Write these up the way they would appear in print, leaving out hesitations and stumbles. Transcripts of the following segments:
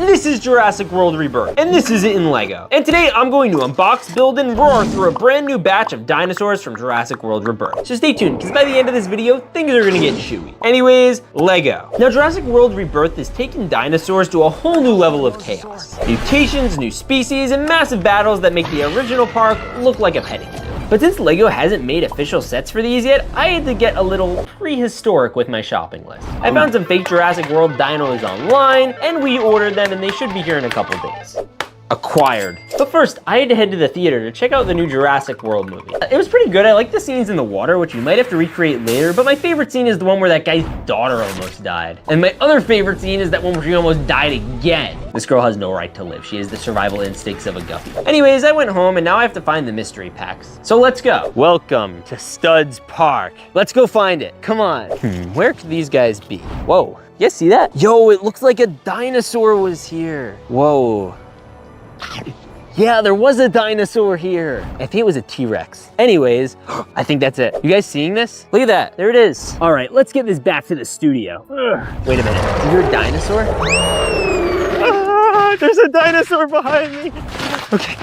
this is Jurassic World Rebirth, and this is it in LEGO. And today I'm going to unbox, build, and roar through a brand new batch of dinosaurs from Jurassic World Rebirth. So stay tuned, because by the end of this video, things are gonna get chewy. Anyways, LEGO. Now Jurassic World Rebirth has taken dinosaurs to a whole new level of chaos. Mutations, new species, and massive battles that make the original park look like a petting zoo. But since LEGO hasn't made official sets for these yet, I had to get a little prehistoric with my shopping list. I found some fake Jurassic World dinos online, and we ordered them, and they should be here in a couple days. Acquired. But first, I had to head to the theater to check out the new Jurassic World movie. It was pretty good. I like the scenes in the water, which you might have to recreate later, but my favorite scene is the one where that guy's daughter almost died. And my other favorite scene is that one where she almost died again. This girl has no right to live. She has the survival instincts of a guppy. Anyways, I went home and now I have to find the mystery packs. So let's go. Welcome to Studs Park. Let's go find it. Come on. Where could these guys be? Whoa, you guys see that? Yo, it looks like a dinosaur was here. Whoa. Yeah, there was a dinosaur here. I think it was a T-Rex. Anyways, I think that's it. You guys seeing this? Look at that, there it is. All right, let's get this back to the studio. Wait a minute, is there a dinosaur? Ah, there's a dinosaur behind me. Okay.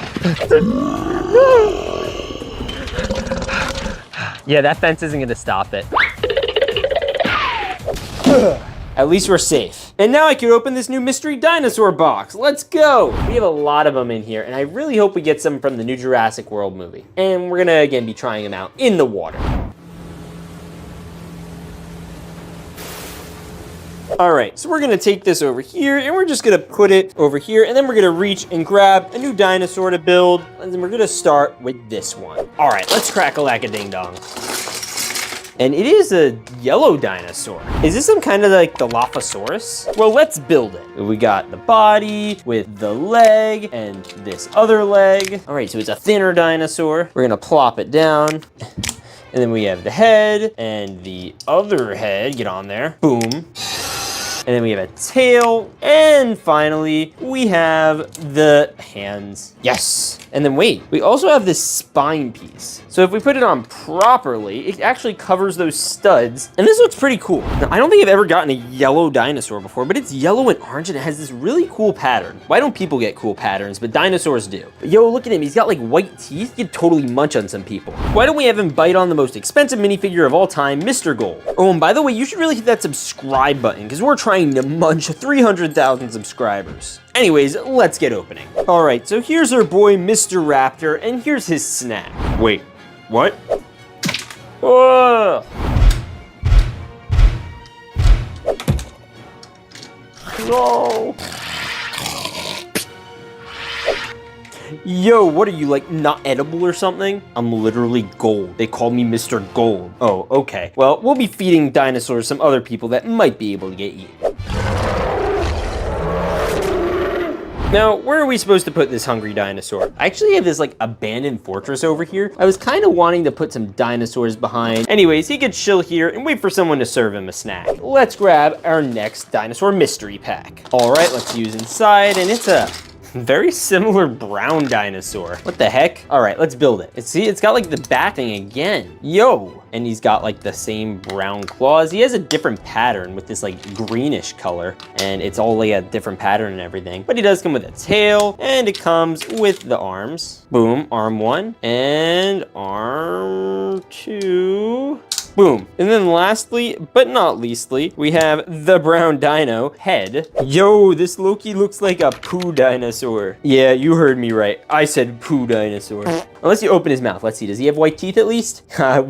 Yeah, that fence isn't gonna stop it. At least we're safe. And now I can open this new mystery dinosaur box. Let's go. We have a lot of them in here, and I really hope we get some from the new Jurassic World movie. And we're gonna, again, be trying them out in the water. All right, so we're gonna take this over here, and we're just gonna put it over here, and then we're gonna reach and grab a new dinosaur to build, and then we're gonna start with this one. All right, let's crack-a-lack-a-ding-dong. And it is a yellow dinosaur. Is this some kind of like Dilophosaurus? Well, let's build it. We got the body with the leg and this other leg. All right, so it's a thinner dinosaur. We're gonna plop it down. And then we have the head and the other head, get on there, boom. And then we have a tail, and finally, we have the hands. Yes. And then wait, we also have this spine piece. So if we put it on properly, it actually covers those studs. And this looks pretty cool. Now, I don't think I've ever gotten a yellow dinosaur before, but it's yellow and orange, and it has this really cool pattern. Why don't people get cool patterns, but dinosaurs do? But yo, look at him, he's got like white teeth. He'd totally munch on some people. Why don't we have him bite on the most expensive minifigure of all time, Mr. Gold? Oh, and by the way, you should really hit that subscribe button, because we're trying to munch 300,000 subscribers. Anyways, let's get opening. All right, so here's our boy, Mr. Raptor, and here's his snack. Wait, what? Whoa! No! Yo, what are you, like, not edible or something? I'm literally gold. They call me Mr. Gold. Oh, okay. Well, we'll be feeding dinosaurs some other people that might be able to get eaten. Now, where are we supposed to put this hungry dinosaur? I actually have this like abandoned fortress over here. I was kind of wanting to put some dinosaurs behind. Anyways, he could chill here and wait for someone to serve him a snack. Let's grab our next dinosaur mystery pack. All right, let's use inside, and it's a very similar brown dinosaur. What the heck? All right, let's build it. See, it's got like the back thing again. Yo. And he's got like the same brown claws. He has a different pattern with this like greenish color, and it's all like a different pattern and everything. But he does come with a tail, and it comes with the arms. Boom, arm one, and arm two. Boom. And then lastly, but not leastly, we have the brown dino head. Yo, this Loki looks like a poo dinosaur. Yeah, you heard me right. I said poo dinosaur. Unless you open his mouth. Let's see, does he have white teeth at least?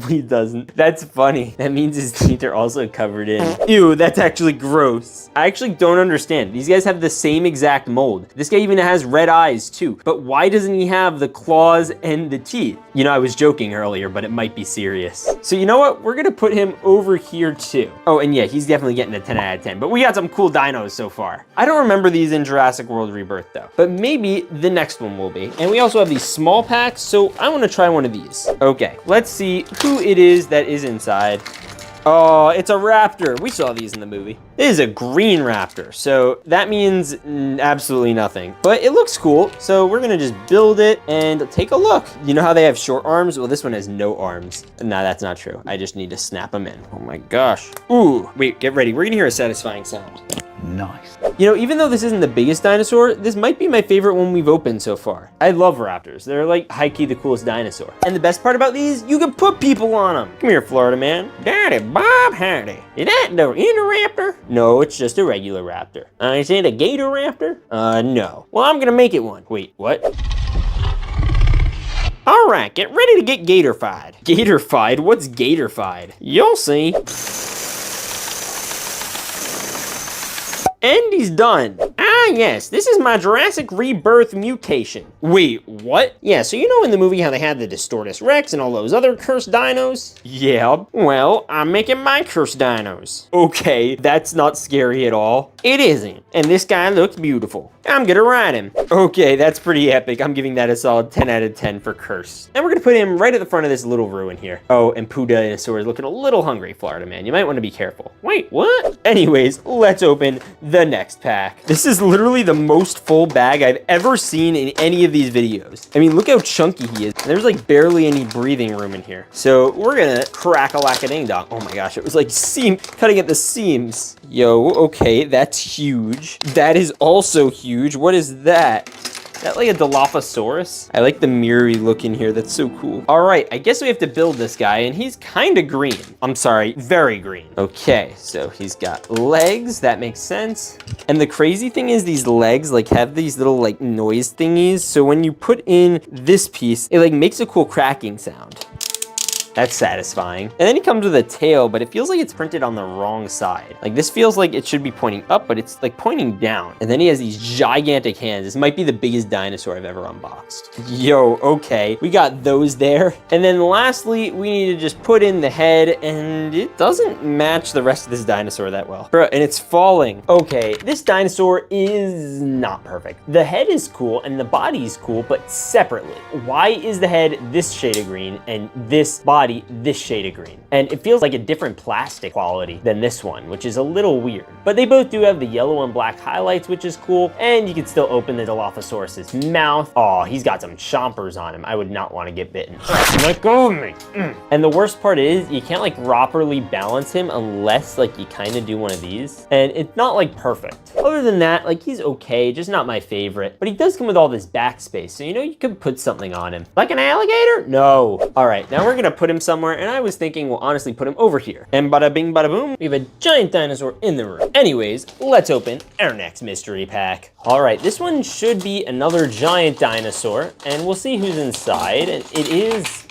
He doesn't. That's funny. That means his teeth are also covered in. Ew, that's actually gross. I actually don't understand. These guys have the same exact mold. This guy even has red eyes too. But why doesn't he have the claws and the teeth? You know, I was joking earlier, but it might be serious. So you know what? We're gonna put him over here too. Oh, and yeah, he's definitely getting a 10 out of 10, but we got some cool dinos so far. I don't remember these in Jurassic World Rebirth though, but maybe the next one will be. And we also have these small packs, so I wanna try one of these. Okay, let's see who it is that is inside. Oh, it's a raptor. We saw these in the movie. It is a green raptor, so that means absolutely nothing. But it looks cool, so we're gonna just build it and take a look. You know how they have short arms? Well, this one has no arms. Nah, that's not true. I just need to snap them in. Oh my gosh. Ooh, wait, get ready. We're gonna hear a satisfying sound. Nice. You know, even though this isn't the biggest dinosaur, this might be my favorite one we've opened so far. I love raptors. They're like high-key the coolest dinosaur. And the best part about these, you can put people on them. Come here, Florida man. Daddy Bob Howdy. Is that the Indoraptor? No, it's just a regular raptor. Is it a gator raptor? No. Well, I'm gonna make it one. Wait, what? All right, get ready to get gatorfied. Gatorfied? What's gatorfied? You'll see. And he's done. Ah, yes, this is my Jurassic Rebirth mutation. Wait, what? Yeah, so you know in the movie how they had the Distortus Rex and all those other cursed dinos? Yeah, well, I'm making my cursed dinos. Okay, that's not scary at all. It isn't. And this guy looks beautiful. I'm gonna ride him. Okay, that's pretty epic. I'm giving that a solid 10 out of 10 for curse. And we're gonna put him right at the front of this little ruin here. Oh, and Pooh Dinosaur is looking a little hungry, Florida man. You might wanna be careful. Wait, what? Anyways, let's open the next pack. This is literally the most full bag I've ever seen in any of these videos. I mean, look how chunky he is. There's like barely any breathing room in here. So we're gonna crack-a-lack-a-ding-dong. Oh my gosh, it was like cutting at the seams. Yo, okay, that's huge. That is also huge. What is that? Is that like a Dilophosaurus? I like the mirrory look in here. That's so cool. All right, I guess we have to build this guy, and he's kind of green. I'm sorry, very green. Okay, so he's got legs. That makes sense. And the crazy thing is these legs like have these little like noise thingies. So when you put in this piece, it like makes a cool cracking sound. That's satisfying. And then he comes with a tail, but it feels like it's printed on the wrong side. Like this feels like it should be pointing up, but it's like pointing down. And then he has these gigantic hands. This might be the biggest dinosaur I've ever unboxed. Yo, okay. We got those there. And then lastly, we need to just put in the head, and it doesn't match the rest of this dinosaur that well. Bro, and it's falling. Okay, this dinosaur is not perfect. The head is cool and the body is cool, but separately. Why is the head this shade of green and this body this shade of green? And it feels like a different plastic quality than this one, which is a little weird. But they both do have the yellow and black highlights, which is cool. And you can still open the Dilophosaurus's mouth. Oh, he's got some chompers on him. I would not want to get bitten. Let go of me. And the worst part is you can't like properly balance him unless like you kind of do one of these. And it's not like perfect. Other than that, like he's okay, just not my favorite. But he does come with all this backspace. So you know you could put something on him. Like an alligator? No. All right, now we're gonna put him somewhere, and I was thinking we'll honestly put him over here. And bada bing, bada boom, we have a giant dinosaur in the room. Anyways, let's open our next mystery pack. All right, this one should be another giant dinosaur, and we'll see who's inside. And it is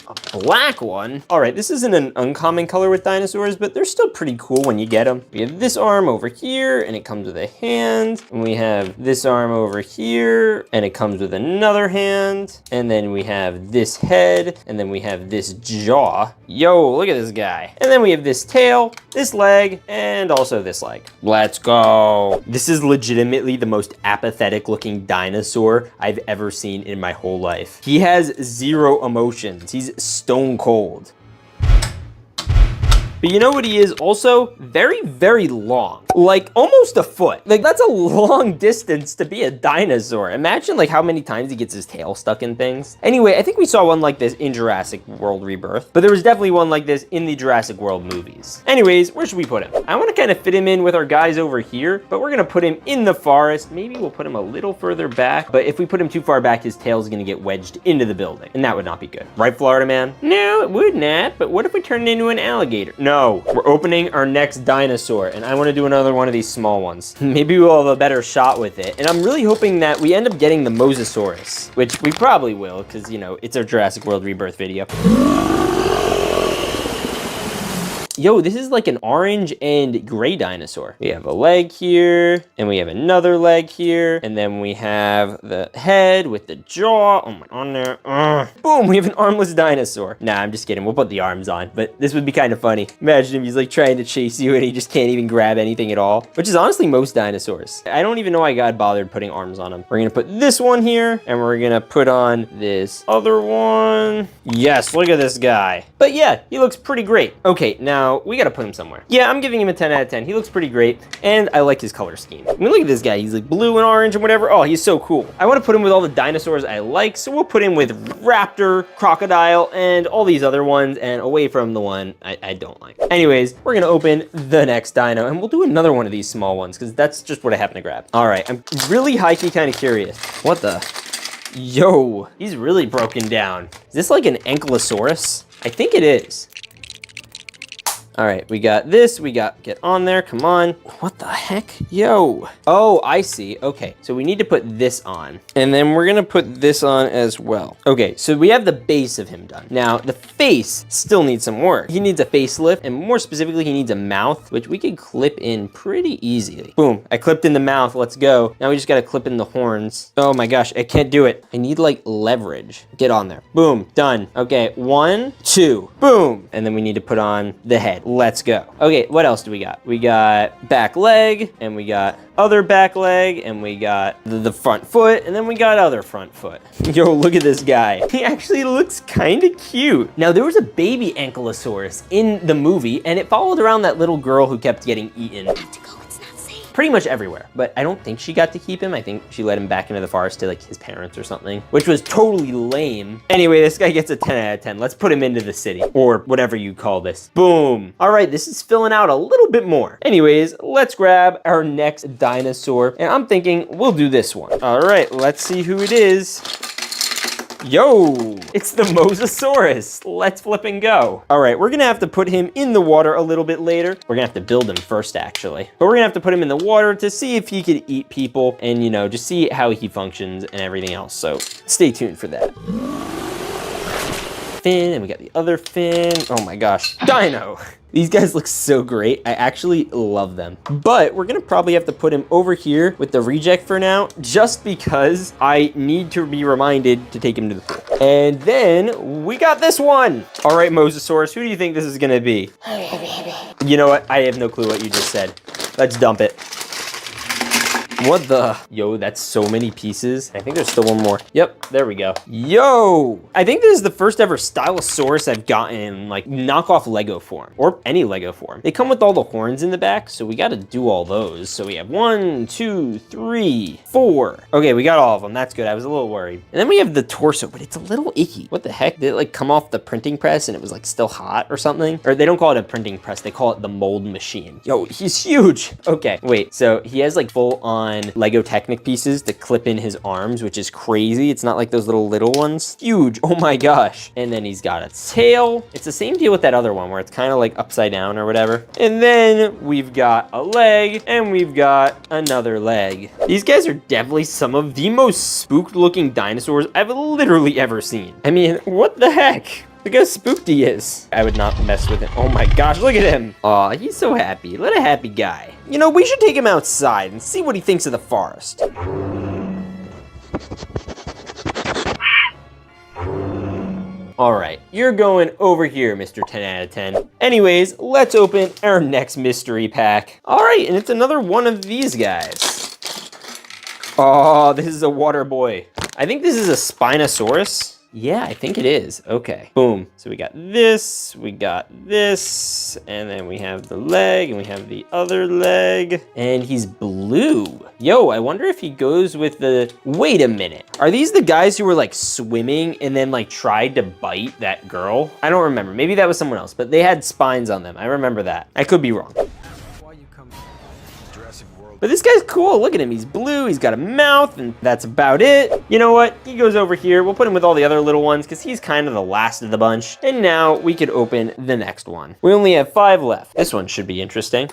a black one. All right, this isn't an uncommon color with dinosaurs, but they're still pretty cool when you get them. We have this arm over here, and it comes with a hand. And we have this arm over here, and it comes with another hand. And then we have this head, and then we have this jaw. Yo, look at this guy. And then we have this tail, this leg, and also this leg. Let's go. This is legitimately the most apathetic looking dinosaur I've ever seen in my whole life. He has zero emotions. He's stone cold. But you know what he is also? Very, very long. Like almost a foot. Like that's a long distance to be a dinosaur. Imagine like how many times he gets his tail stuck in things. Anyway, I think we saw one like this in Jurassic World Rebirth, but there was definitely one like this in the Jurassic World movies. Anyways, where should we put him? I want to kind of fit him in with our guys over here, but we're gonna put him in the forest. Maybe we'll put him a little further back, but if we put him too far back, his tail is gonna get wedged into the building, and that would not be good. Right, Florida man? No, it would not, but what if we turn it into an alligator? No. We're opening our next dinosaur, and I want to do another one of these small ones. Maybe we'll have a better shot with it. And I'm really hoping that we end up getting the Mosasaurus, which we probably will, because, you know, it's our Jurassic World Rebirth video. Yo, this is like an orange and gray dinosaur. We have a leg here, and we have another leg here, and then we have the head with the jaw. Oh my, on there. Boom, we have an armless dinosaur. Nah, I'm just kidding. We'll put the arms on, but this would be kind of funny. Imagine if he's like trying to chase you and he just can't even grab anything at all, which is honestly most dinosaurs. I don't even know why God bothered putting arms on him. We're gonna put this one here, and we're gonna put on this other one. Yes, look at this guy. But yeah, he looks pretty great. Okay, now now we gotta put him somewhere. Yeah, I'm giving him a 10 out of 10. He looks pretty great, and I like his color scheme. I mean, look at this guy. He's like blue and orange and whatever. Oh, he's so cool. I want to put him with all the dinosaurs I like, so we'll put him with raptor, crocodile, and all these other ones, and away from the one I don't like. Anyways, we're gonna open the next dino, and we'll do another one of these small ones, because that's just what I happen to grab. All right, I'm really high-key kind of curious. What the? Yo, he's really broken down. Is this like an Ankylosaurus? I think it is. All right, we got this, get on there, come on. What the heck? Yo. Oh, I see, okay. So we need to put this on. And then we're gonna put this on as well. Okay, so we have the base of him done. Now, the face still needs some work. He needs a facelift, and more specifically, he needs a mouth, which we could clip in pretty easily. Boom, I clipped in the mouth, let's go. Now we just gotta clip in the horns. Oh my gosh, I can't do it. I need like leverage. Get on there. Boom, done. Okay, 1, 2, boom. And then we need to put on the head. Let's go. Okay, what else do we got? We got back leg, and we got other back leg, and we got the front foot, and then we got other front foot. Yo, look at this guy. He actually looks kind of cute. Now, there was a baby Ankylosaurus in the movie, and it followed around that little girl who kept getting eaten. Pretty much everywhere, but I don't think she got to keep him. I think she let him back into the forest to like his parents or something, which was totally lame. Anyway, this guy gets a 10 out of 10. Let's put him into the city, or whatever you call this. Boom. All right, this is filling out a little bit more. Anyways, let's grab our next dinosaur, and I'm thinking we'll do this one. All right, let's see who it is. Yo, it's the Mosasaurus. Let's flip and go. All right, we're gonna have to put him in the water a little bit later. We're gonna have to build him first, actually. But we're gonna have to put him in the water to see if he could eat people and, you know, just see how he functions and everything else. So stay tuned for that. Fin, and we got the other fin. Oh my gosh, dino. These guys look so great. I actually love them. But we're gonna probably have to put him over here with the reject for now, just because I need to be reminded to take him to the pool. And then we got this one. All right, Mosasaurus, who do you think this is gonna be? You know what? I have no clue what you just said. Let's dump it. What the? Yo, that's so many pieces. I think there's still one more. Yep, there we go. Yo, I think this is the first ever Stylosaurus I've gotten in like knockoff Lego form, or any Lego form. They come with all the horns in the back, so we gotta do all those. So we have 1, 2, 3, 4. Okay, we got all of them. That's good. I was a little worried. And then we have the torso, but it's a little icky. What the heck? Did it like come off the printing press and it was like still hot or something? Or they don't call it a printing press, they call it the mold machine. Yo, he's huge. Okay, wait, so he has like full on Lego Technic pieces to clip in his arms, which is crazy. It's not like those little ones. Huge, oh my gosh. And then he's got a tail. It's the same deal with that other one where it's kind of like upside down or whatever. And then we've got a leg and we've got another leg. These guys are definitely some of the most spooked looking dinosaurs I've literally ever seen. I mean, what the heck? Look how spooked he is. I would not mess with him. Oh my gosh, look at him. Aw, he's so happy. What a happy guy. You know, we should take him outside and see what he thinks of the forest. All right, you're going over here, Mr. 10 out of 10. Anyways, let's open our next mystery pack. All right, and it's another one of these guys. Oh, this is a water boy. I think this is a Spinosaurus. Yeah, I think it is. Okay, boom. So we got this, and then we have the leg, and we have the other leg, and he's blue. Yo, I wonder if he goes with the, wait a minute. Are these the guys who were like swimming and then like tried to bite that girl? I don't remember. Maybe that was someone else, but they had spines on them. I remember that. I could be wrong. But this guy's cool. Look at him. He's blue. He's got a mouth, and that's about it. You know what? He goes over here. We'll put him with all the other little ones because he's kind of the last of the bunch. And now we could open the next one. We only have 5 left. This one should be interesting.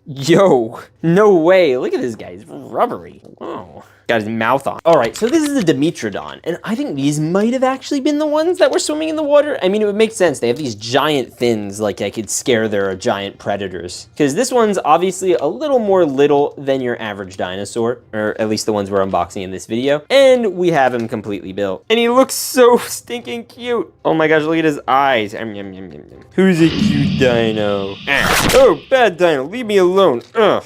Yo, no way. Look at this guy. He's rubbery. Wow. Got his mouth on. All right, so this is the Dimetrodon, and I think these might have actually been the ones that were swimming in the water. I mean, it would make sense. They have these giant fins, like I could scare their giant predators. Because this one's obviously a little more little than your average dinosaur, or at least the ones we're unboxing in this video. And we have him completely built. And he looks so stinking cute. Oh my gosh, look at his eyes. Who's a cute dino? Oh, bad dino, leave me alone. alone. Ugh.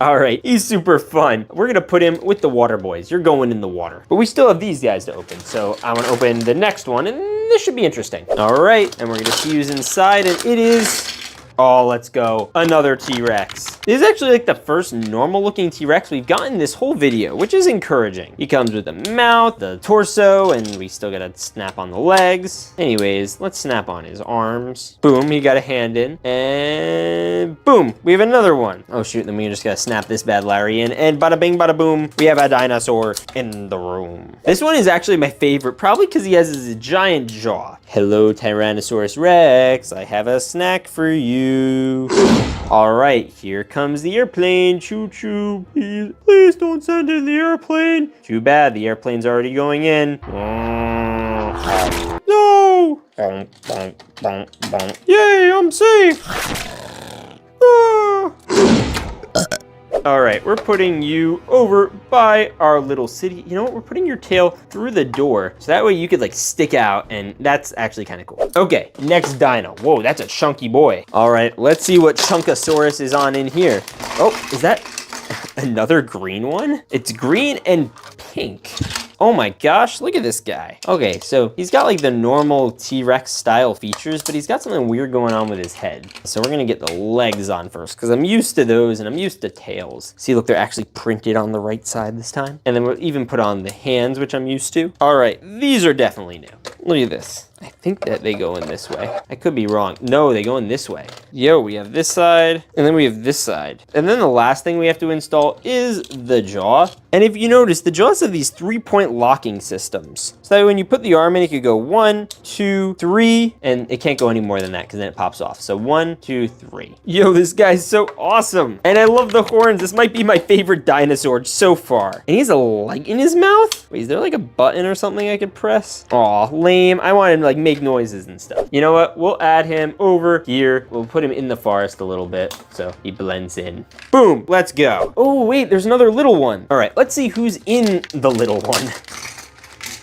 All right, he's super fun. We're gonna put him with the water boys. You're going in the water. But we still have these guys to open. So I'm gonna open the next one, and this should be interesting. All right, and we're gonna see who's inside, and it is... Oh, let's go. Another T-Rex. This is actually like the first normal looking T-Rex we've gotten this whole video, which is encouraging. He comes with the mouth, the torso, and we still gotta snap on the legs. Anyways, let's snap on his arms. Boom, he got a hand in. And boom, we have another one. Oh shoot, then we just gotta snap this bad Larry in. And bada bing, bada boom, we have a dinosaur in the room. This one is actually my favorite, probably because he has this giant jaw. Hello, Tyrannosaurus Rex. I have a snack for you. All right, here comes the airplane. Choo-choo, please don't send in the airplane. Too bad, the airplane's already going in. No! Yay, I'm safe. All right, we're putting you over by our little city. You know what? We're putting your tail through the door, so that way you could like stick out, and that's actually kind of cool. Okay, next dino. Whoa, that's a chunky boy. All right, let's see what Chunkosaurus is on in here. Oh, is that another green one? It's green and pink. Oh my gosh, look at this guy. Okay, so he's got like the normal T-Rex style features, but he's got something weird going on with his head. So we're gonna get the legs on first, because I'm used to those and I'm used to tails. See, look, they're actually printed on the right side this time. And then we'll even put on the hands, which I'm used to. All right, these are definitely new. Look at this. I think that they go in this way. I could be wrong. No, they go in this way. Yo, we have this side, and then we have this side. And then the last thing we have to install is the jaw. And if you notice, the jaws have these 3-point locking systems. So that when you put the arm in, it could go 1, 2, 3, and it can't go any more than that because then it pops off. So 1, 2, 3. Yo, this guy's so awesome. And I love the horns. This might be my favorite dinosaur so far. And he has a light in his mouth? Wait, is there like a button or something I could press? Aw, lame. I want him to like make noises and stuff. You know what? We'll add him over here. We'll put him in the forest a little bit so he blends in. Boom, let's go. Oh wait, there's another little one. All right, let's see who's in the little one.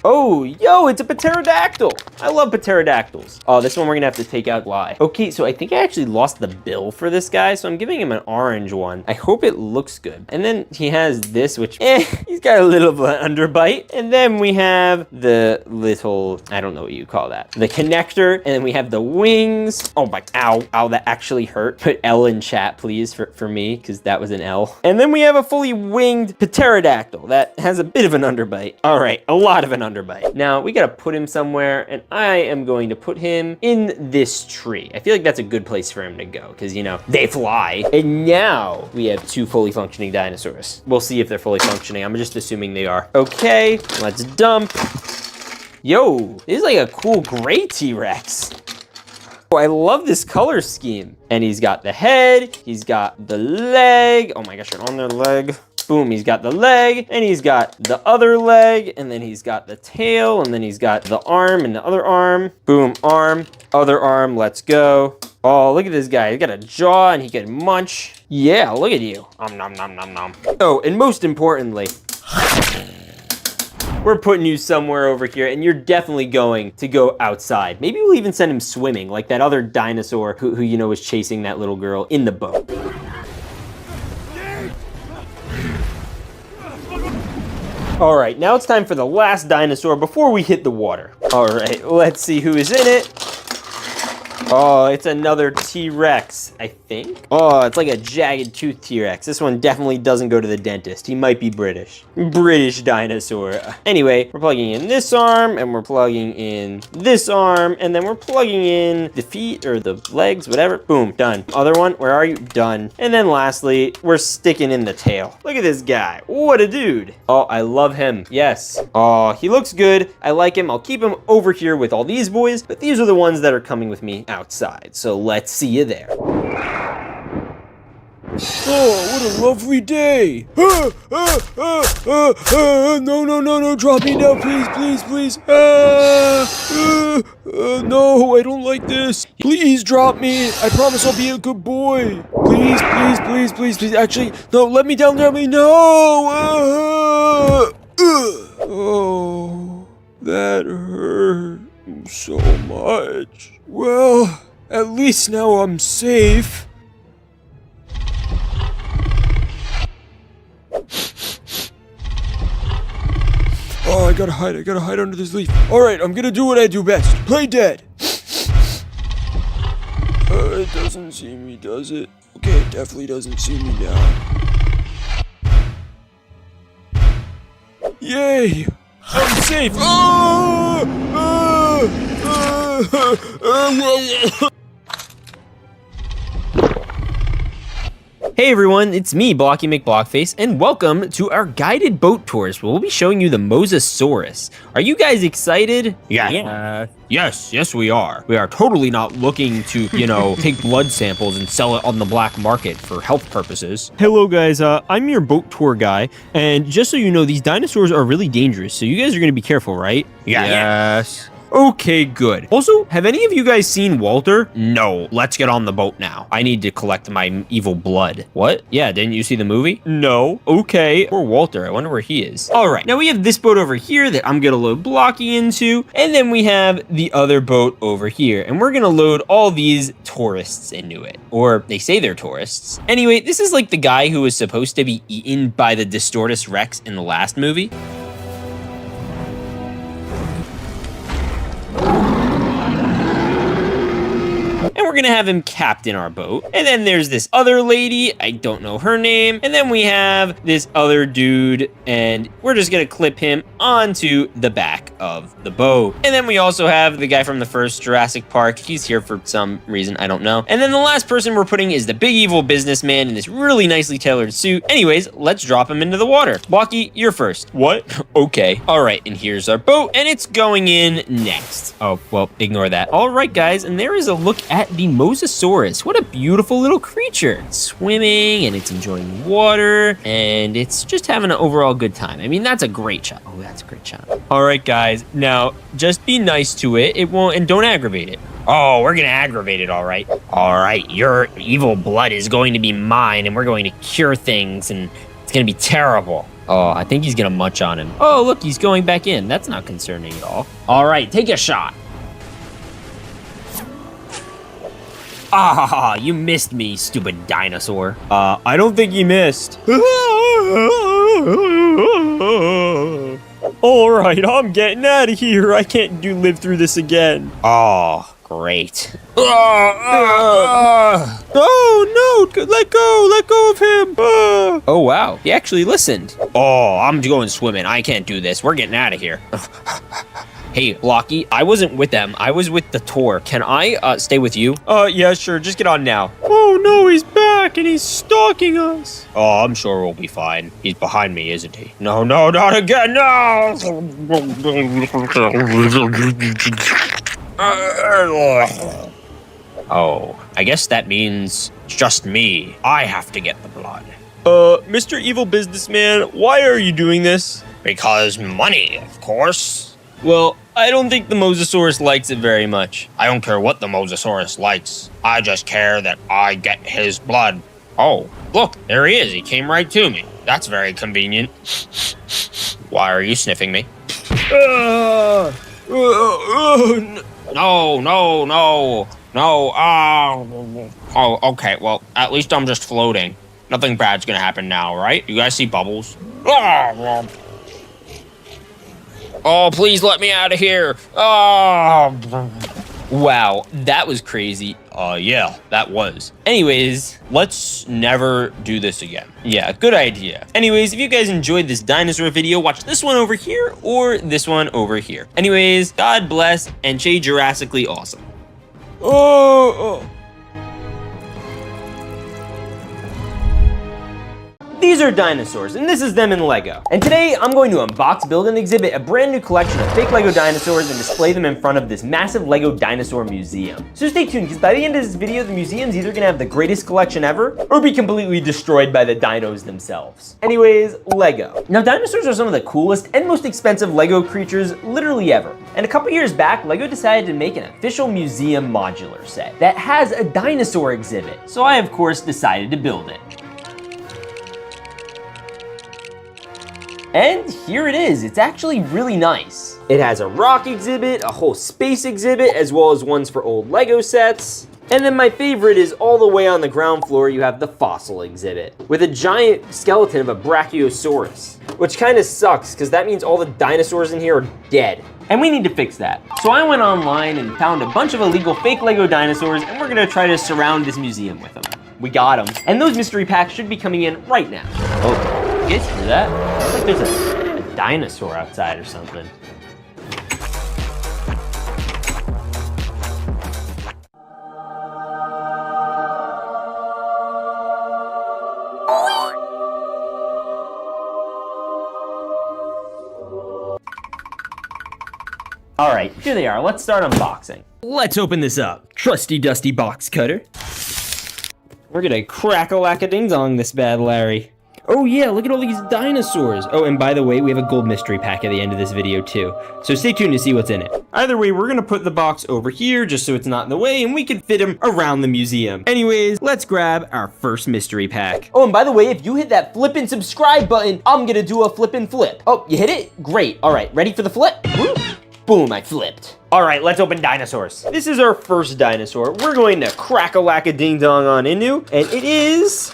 Oh, yo, it's a pterodactyl. I love pterodactyls. Oh, this one we're gonna have to take out why. Okay, so I think I actually lost the bill for this guy, so I'm giving him an orange one. I hope it looks good. And then he has this, which, he's got a little bit of underbite. And then we have the little, I don't know what you call that, the connector, and then we have the wings. Oh my, ow, that actually hurt. Put L in chat, please, for me, because that was an L. And then we have a fully winged pterodactyl that has a bit of an underbite. All right, a lot of an underbite. Now we gotta put him somewhere, and I am going to put him in this tree. I feel like that's a good place for him to go because, you know, they fly. And now we have 2 fully functioning dinosaurs. We'll see if they're fully functioning. I'm just assuming they are. Okay, let's dump. Yo, this is like a cool gray T-Rex. Oh, I love this color scheme. And he's got the head, he's got the leg. Oh my gosh, you're on their leg. Boom, he's got the leg, and he's got the other leg, and then he's got the tail, and then he's got the arm and the other arm. Boom, arm, other arm, let's go. Oh, look at this guy. He's got a jaw, and he can munch. Yeah, look at you. Nom, nom, nom, nom. Oh, and most importantly, we're putting you somewhere over here, and you're definitely going to go outside. Maybe we'll even send him swimming, like that other dinosaur who you know, was chasing that little girl in the boat. All right, now it's time for the last dinosaur before we hit the water. All right, let's see who is in it. Oh, it's another T-Rex, I think. Oh, it's like a jagged tooth T-Rex. This one definitely doesn't go to the dentist. He might be British. British dinosaur. Anyway, we're plugging in this arm, and we're plugging in this arm, and then we're plugging in the feet or the legs, whatever. Boom, done. Other one, where are you? Done. And then lastly, we're sticking in the tail. Look at this guy. What a dude. Oh, I love him. Yes. Oh, he looks good. I like him. I'll keep him over here with all these boys, but these are the ones that are coming with me outside. So let's see you there. Oh, what a lovely day! No, drop me now, please. No, I don't like this. Please drop me. I promise I'll be a good boy. Please. Actually, no, let me down, no! Oh, that hurt so much. Well, at least now I'm safe. Oh, I gotta hide under this leaf. Alright, I'm gonna do what I do best. Play dead. It doesn't see me, does it? Okay, it definitely doesn't see me now. Yay! I'm safe! Hey everyone, it's me, Blocky McBlockface, and welcome to our guided boat tours where we'll be showing you the Mosasaurus. Are you guys excited? Yes, we are. We are totally not looking to, take blood samples and sell it on the black market for health purposes. Hello guys, I'm your boat tour guy, and just so you know, these dinosaurs are really dangerous, so you guys are gonna be careful, right? Yes. Okay, good. Also, have any of you guys seen Walter? No, let's get on the boat now. I need to collect my evil blood. What? Yeah, didn't you see the movie? No. Okay. Poor Walter, I wonder where he is. All right, now we have this boat over here that I'm gonna load Blocky into, and then we have the other boat over here, and we're gonna load all these tourists into it. Or they say they're tourists. Anyway, this is like the guy who was supposed to be eaten by the Distortus Rex in the last movie. And we're gonna have him captain our boat. And then there's this other lady, I don't know her name. And then we have this other dude, and we're just gonna clip him onto the back of the boat. And then we also have the guy from the first Jurassic Park. He's here for some reason, I don't know. And then the last person we're putting is the big evil businessman in this really nicely tailored suit. Anyways, let's drop him into the water. Blocky, you're first. What? Okay. All right, and here's our boat, and it's going in next. Oh, well, ignore that. All right, guys, and there is a look at the Mosasaurus. What a beautiful little creature. It's swimming and it's enjoying water and it's just having an overall good time. I mean, that's a great shot. Oh, that's a great shot. All right, guys. Now, just be nice to it. It won't, and don't aggravate it. Oh, we're gonna aggravate it, all right. All right, your evil blood is going to be mine and we're going to cure things and it's gonna be terrible. Oh, I think he's gonna munch on him. Oh, look, he's going back in. That's not concerning at all. All right, take a shot. Ah, you missed me, stupid dinosaur. I don't think you missed. All right, I'm getting out of here. I can't live through this again. Oh, great. Oh, no, let go of him. Oh, wow, he actually listened. Oh, I'm going swimming. I can't do this. We're getting out of here. Hey, Blocky, I wasn't with them. I was with the tour. Can I stay with you? Yeah, sure. Just get on now. Oh, no, he's back and he's stalking us. Oh, I'm sure we'll be fine. He's behind me, isn't he? No, not again. No. Oh, I guess that means it's just me. I have to get the blood. Mr. Evil Businessman, why are you doing this? Because money, of course. Well, I don't think the Mosasaurus likes it very much. I don't care what the Mosasaurus likes. I just care that I get his blood. Oh, look, there he is. He came right to me. That's very convenient. Why are you sniffing me? No. Oh, okay, well, at least I'm just floating. Nothing bad's gonna happen now, right? You guys see bubbles? Oh, please let me out of here. Oh. Wow, that was crazy. Yeah, that was. Anyways, let's never do this again. Yeah, good idea. Anyways, if you guys enjoyed this dinosaur video, watch this one over here or this one over here. Anyways, God bless and stay Jurassically awesome. Oh. These are dinosaurs, and this is them in LEGO. And today, I'm going to unbox, build, and exhibit a brand new collection of fake LEGO dinosaurs and display them in front of this massive LEGO dinosaur museum. So stay tuned, because by the end of this video, the museum's either gonna have the greatest collection ever, or be completely destroyed by the dinos themselves. Anyways, LEGO. Now, dinosaurs are some of the coolest and most expensive LEGO creatures literally ever. And a couple years back, LEGO decided to make an official museum modular set that has a dinosaur exhibit. So I, of course, decided to build it. And here it is. It's actually really nice. It has a rock exhibit, a whole space exhibit, as well as ones for old LEGO sets. And then my favorite is all the way on the ground floor, you have the fossil exhibit with a giant skeleton of a Brachiosaurus, which kind of sucks because that means all the dinosaurs in here are dead. And we need to fix that. So I went online and found a bunch of illegal fake Lego dinosaurs, and we're gonna try to surround this museum with them. We got them. And those mystery packs should be coming in right now. Oh, you guys hear that? Looks like there's a dinosaur outside or something. All right, here they are. Let's start unboxing. Let's open this up. Trusty dusty box cutter. We're gonna crack-a-lack-a-ding-dong this bad Larry. Oh yeah, look at all these dinosaurs. Oh, and by the way, we have a gold mystery pack at the end of this video too. So stay tuned to see what's in it. Either way, we're gonna put the box over here just so it's not in the way and we can fit them around the museum. Anyways, let's grab our first mystery pack. Oh, and by the way, if you hit that flip and subscribe button, I'm gonna do a flip and flip. Oh, you hit it? Great. All right, ready for the flip? Boom, I flipped. All right, let's open dinosaurs. This is our first dinosaur. We're going to crack-a-lack-a-ding-dong on into, and it is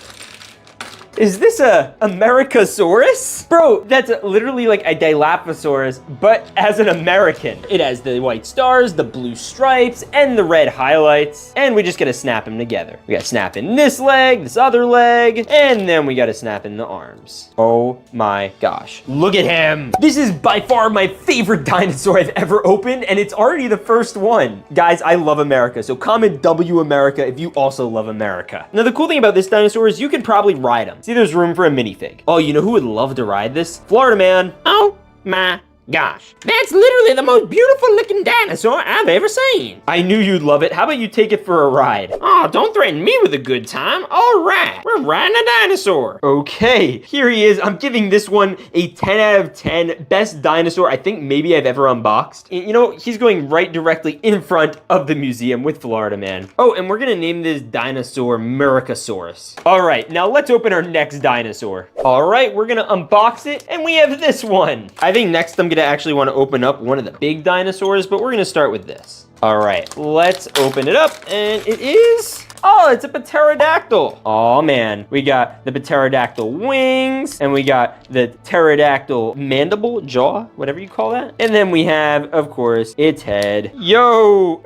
this a Americasaurus? Bro, that's literally like a Dilophosaurus, but as an American. It has the white stars, the blue stripes, and the red highlights, and we just gotta snap them together. We gotta snap in this leg, this other leg, and then we gotta snap in the arms. Oh my gosh, look at him. This is by far my favorite dinosaur I've ever opened, and it's already the first one. Guys, I love America, so comment W America if you also love America. Now, the cool thing about this dinosaur is you could probably ride him. See, there's room for a minifig. Oh, you know who would love to ride this? Florida man. Oh my gosh. That's literally the most beautiful looking dinosaur I've ever seen. I knew you'd love it. How about you take it for a ride? Oh, don't threaten me with a good time. All right, we're riding a dinosaur. Okay, here he is. I'm giving this one a 10 out of 10. Best dinosaur I think maybe I've ever unboxed. You know, he's going right directly in front of the museum with Florida man. Oh, and we're gonna name this dinosaur Muricasaurus. All right, now let's open our next dinosaur. All right, we're gonna unbox it, and we have this one. I think next I'm gonna actually want to open up one of the big dinosaurs, but we're gonna start with this. All right, let's open it up, and it is, oh, it's a pterodactyl. Oh man, we got the pterodactyl wings, and we got the pterodactyl mandible, jaw, whatever you call that. And then we have, of course, its head. Yo!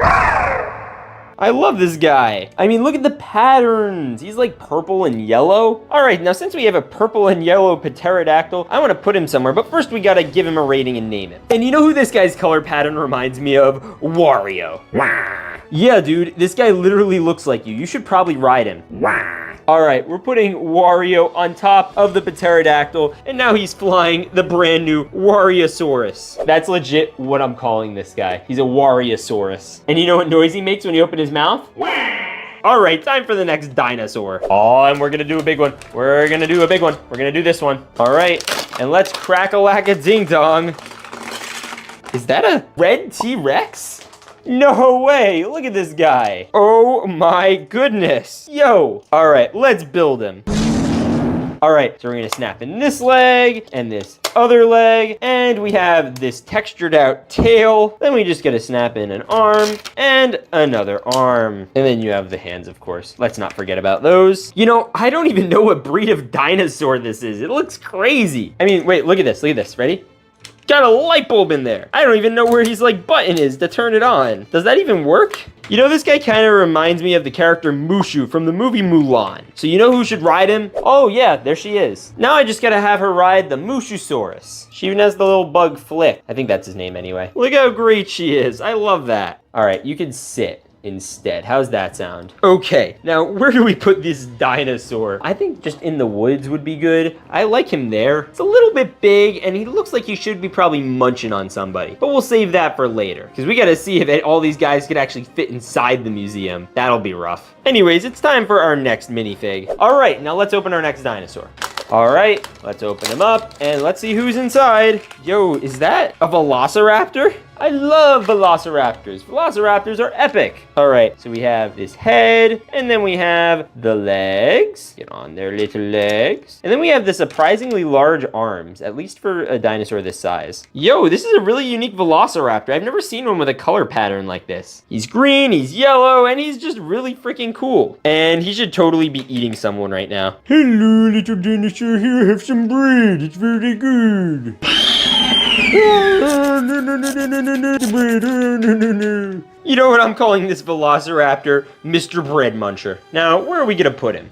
I love this guy. I mean, look at the patterns. He's like purple and yellow. All right, now since we have a purple and yellow pterodactyl, I want to put him somewhere, but first we gotta give him a rating and name him. And you know who this guy's color pattern reminds me of? Wario. Yeah, dude, this guy literally looks like you. You should probably ride him. All right, we're putting Wario on top of the pterodactyl, and now he's flying the brand new Wariosaurus. That's legit what I'm calling this guy. He's a Wariosaurus. And you know what noise he makes when you open his mouth? All right, time for the next dinosaur. Oh, and we're gonna do a big one. We're gonna do a big one. We're gonna do this one. All right, and let's crack-a-lack-a-ding-dong. Is that a red T-Rex? No way, look at this guy. Oh my goodness. Yo, all right, let's build him. All right, so we're gonna snap in this leg and this other leg, and we have this textured out tail. Then we just gotta snap in an arm and another arm. And then you have the hands, of course. Let's not forget about those. You know, I don't even know what breed of dinosaur this is. It looks crazy. I mean, wait, look at this, ready? Got a light bulb in there. I don't even know where his like button is to turn it on. Does that even work? You know, this guy kind of reminds me of the character Mushu from the movie Mulan. So you know who should ride him? Oh yeah, there she is. Now I just gotta have her ride the Mushusaurus. She even has the little bug Flick. I think that's his name anyway. Look how great she is. I love that. All right, you can sit instead. How's that sound? Okay, now where do we put this dinosaur? I think just in the woods would be good. I like him there. It's a little bit big and he looks like he should be probably munching on somebody, but we'll save that for later because we got to see if all these guys could actually fit inside the museum. That'll be rough. Anyways, it's time for our next minifig. All right, now let's open our next dinosaur. All right, let's open him up and let's see who's inside. Yo, is that a velociraptor? I love velociraptors. Velociraptors are epic. All right, so we have this head, and then we have the legs. Get on their little legs. And then we have the surprisingly large arms, at least for a dinosaur this size. Yo, this is a really unique velociraptor. I've never seen one with a color pattern like this. He's green, he's yellow, and he's just really freaking cool. And he should totally be eating someone right now. Hello, little dinosaur, here, have some bread. It's very good. You know what I'm calling this velociraptor? Mr. Bread Muncher. Now, where are we gonna put him?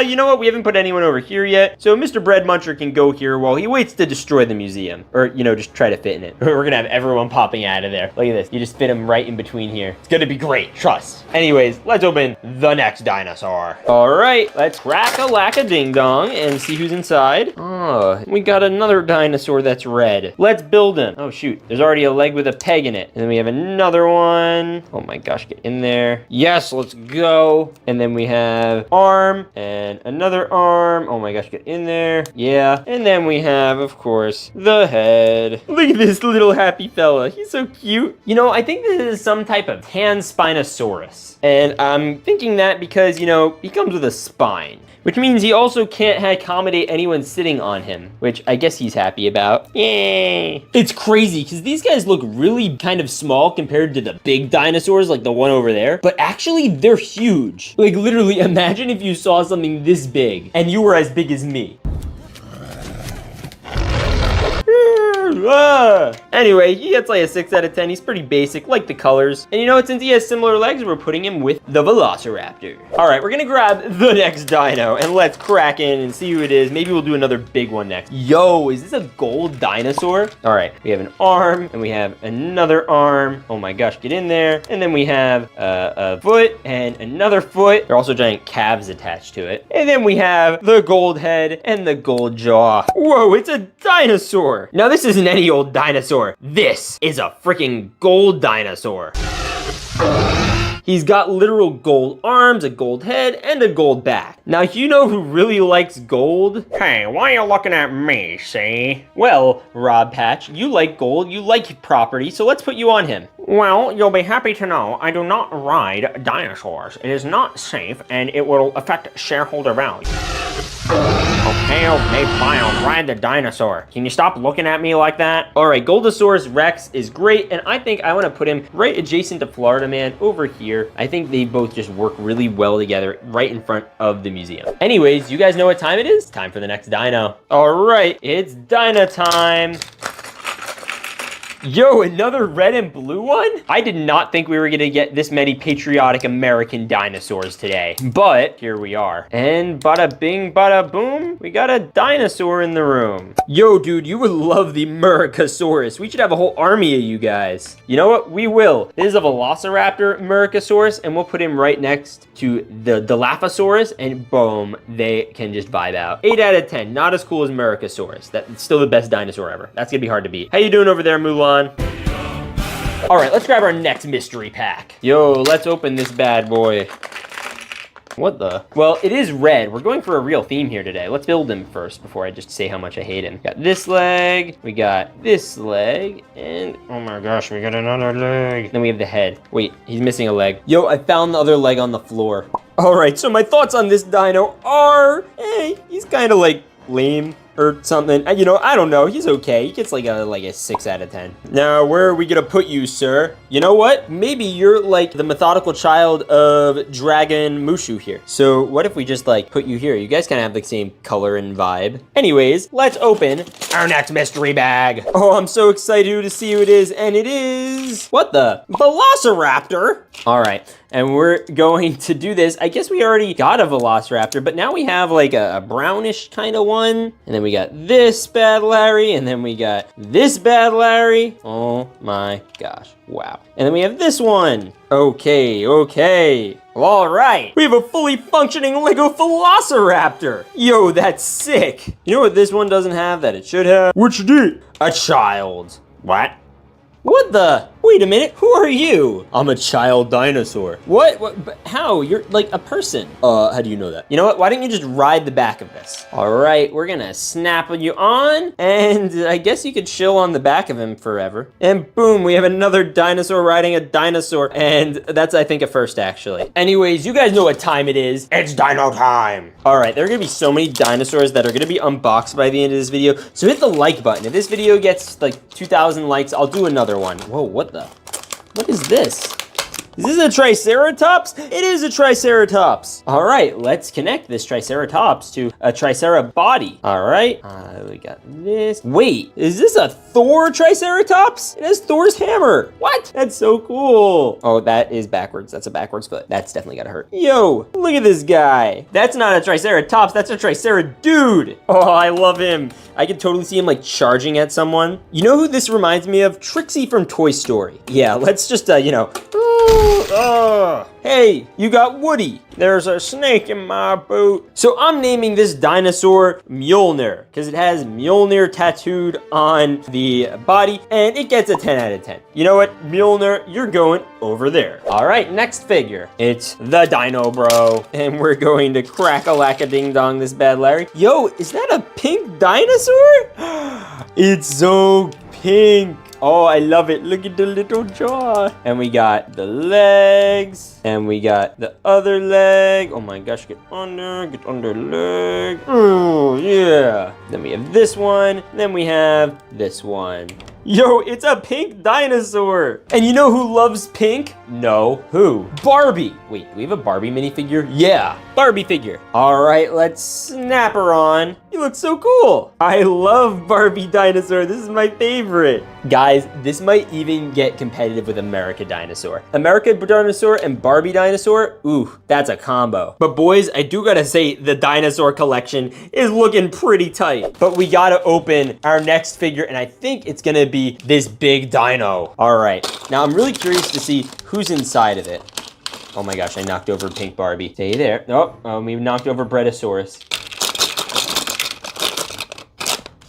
You know what? We haven't put anyone over here yet. So Mr. Bread Muncher can go here while he waits to destroy the museum. Or, you know, just try to fit in it. We're gonna have everyone popping out of there. Look at this. You just fit him right in between here. It's gonna be great. Trust. Anyways, let's open the next dinosaur. All right, let's crack-a-lack-a-ding-dong and see who's inside. Oh, we got another dinosaur that's red. Let's build him. Oh, shoot. There's already a leg with a peg in it. And then we have another one. Oh my gosh, get in there. Yes, let's go. And then we have arm and another arm. Oh my gosh, get in there. Yeah. And then we have, of course, the head. Look at this little happy fella. He's so cute. You know, I think this is some type of tan Spinosaurus. And I'm thinking that because, you know, he comes with a spine. Which means he also can't accommodate anyone sitting on him, which I guess he's happy about. Yay! It's crazy, because these guys look really kind of small compared to the big dinosaurs, like the one over there. But actually, they're huge. Like, literally, imagine if you saw something this big, and you were as big as me. Anyway, he gets like a 6 out of 10. He's pretty basic, like the colors. And you know what? Since he has similar legs, we're putting him with the velociraptor. All right, we're gonna grab the next dino and let's crack in and see who it is. Maybe we'll do another big one next. Yo, is this a gold dinosaur? All right, we have an arm and we have another arm. Oh my gosh, get in there. And then we have a foot and another foot. There are also giant calves attached to it. And then we have the gold head and the gold jaw. Whoa, it's a dinosaur. Now this isn't any old dinosaur. This is a freaking gold dinosaur. He's got literal gold arms, a gold head, and a gold back. Now, you know who really likes gold? Hey, why are you looking at me, see? Well, Rob Patch, you like gold, you like property, so let's put you on him. Well, you'll be happy to know I do not ride dinosaurs. It is not safe, and it will affect shareholder value. Okay, fine, I'll ride the dinosaur. Can you stop looking at me like that? All right, Goldosaurus Rex is great, and I think I want to put him right adjacent to Florida Man over here. I think they both just work really well together right in front of the museum. Anyways, you guys know what time it is? Time for the next dino. All right, it's dino time. Yo, another red and blue one? I did not think we were gonna get this many patriotic American dinosaurs today, but here we are. And bada bing, bada boom, we got a dinosaur in the room. Yo, dude, you would love the Mosasaurus. We should have a whole army of you guys. You know what? We will. This is a Velociraptor Mosasaurus, and we'll put him right next to the Dilophosaurus, and boom, they can just vibe out. 8 out of 10, not as cool as Mosasaurus. That's still the best dinosaur ever. That's gonna be hard to beat. How you doing over there, Mulan? All right, let's grab our next mystery pack. Yo, let's open this bad boy. What the? Well, it is red. We're going for a real theme here today. Let's build him first before I just say how much I hate him. Got this leg, we got this leg, and oh my gosh, we got another leg. Then we have the head. Wait, he's missing a leg. Yo, I found the other leg on the floor. All right, so my thoughts on this dino are, hey, he's kind of like lame or something. You know, I don't know. He's okay. He gets like a 6 out of 10. Now, where are we gonna put you, sir? You know what? Maybe you're like the methodical child of Dragon Mushu here. So what if we just like put you here? You guys kind of have the same color and vibe. Anyways, let's open our next mystery bag. Oh, I'm so excited to see who it is. And it is, what the? Velociraptor. All right. And we're going to do this. I guess we already got a Velociraptor, but now we have like a brownish kind of one. And then we got this bad Larry, and then we got this bad Larry. Oh my gosh, wow. And then we have this one. Okay. Well, all right. We have a fully functioning LEGO Velociraptor. Yo, that's sick. You know what this one doesn't have that it should have? Which did? A child. What? What the? Wait a minute, who are you? I'm a child dinosaur. What? But how? You're like a person. How do you know that? You know what? Why don't you just ride the back of this? All right, we're gonna snap you on, and I guess you could chill on the back of him forever. And boom, we have another dinosaur riding a dinosaur, and that's, I think, a first, actually. Anyways, you guys know what time it is. It's dino time. All right, there are gonna be so many dinosaurs that are gonna be unboxed by the end of this video, so hit the like button. If this video gets like 2,000 likes, I'll do another one. Whoa, what is this? Is this a Triceratops? It is a Triceratops. All right, let's connect this Triceratops to a Triceratops body. All right, we got this. Wait, is this a Thor Triceratops? It has Thor's hammer. What? That's so cool. Oh, that is backwards. That's a backwards foot. That's definitely gotta hurt. Yo, look at this guy. That's not a Triceratops, that's a Triceradude. Oh, I love him. I could totally see him like charging at someone. You know who this reminds me of? Trixie from Toy Story. Yeah, let's just, hey, you got Woody. There's a snake in my boot. So I'm naming this dinosaur Mjolnir because it has Mjolnir tattooed on the body, and it gets a 10 out of 10. You know what, Mjolnir, you're going over there. All right, next figure. It's the Dino Bro, and we're going to crack-a-lack-a-ding-dong this bad Larry. Yo, is that a pink dinosaur? It's so pink. Oh, I love it. Look at the little jaw. And we got the legs. And we got the other leg. Oh my gosh, get under leg. Oh, yeah. Then we have this one. Then we have this one. Yo, it's a pink dinosaur. And you know who loves pink? No, who? Barbie. Wait, do we have a Barbie minifigure? Yeah, Barbie figure. All right, let's snap her on. You look so cool. I love Barbie dinosaur. This is my favorite. Guys, this might even get competitive with America Dinosaur. America Dinosaur and Barbie Dinosaur, ooh, that's a combo. But boys, I do gotta say the dinosaur collection is looking pretty tight. But we gotta open our next figure, and I think it's gonna be this big dino. All right, now I'm really curious to see who's inside of it. Oh my gosh, I knocked over Pink Barbie. Stay there. Oh, we knocked over Bretosaurus.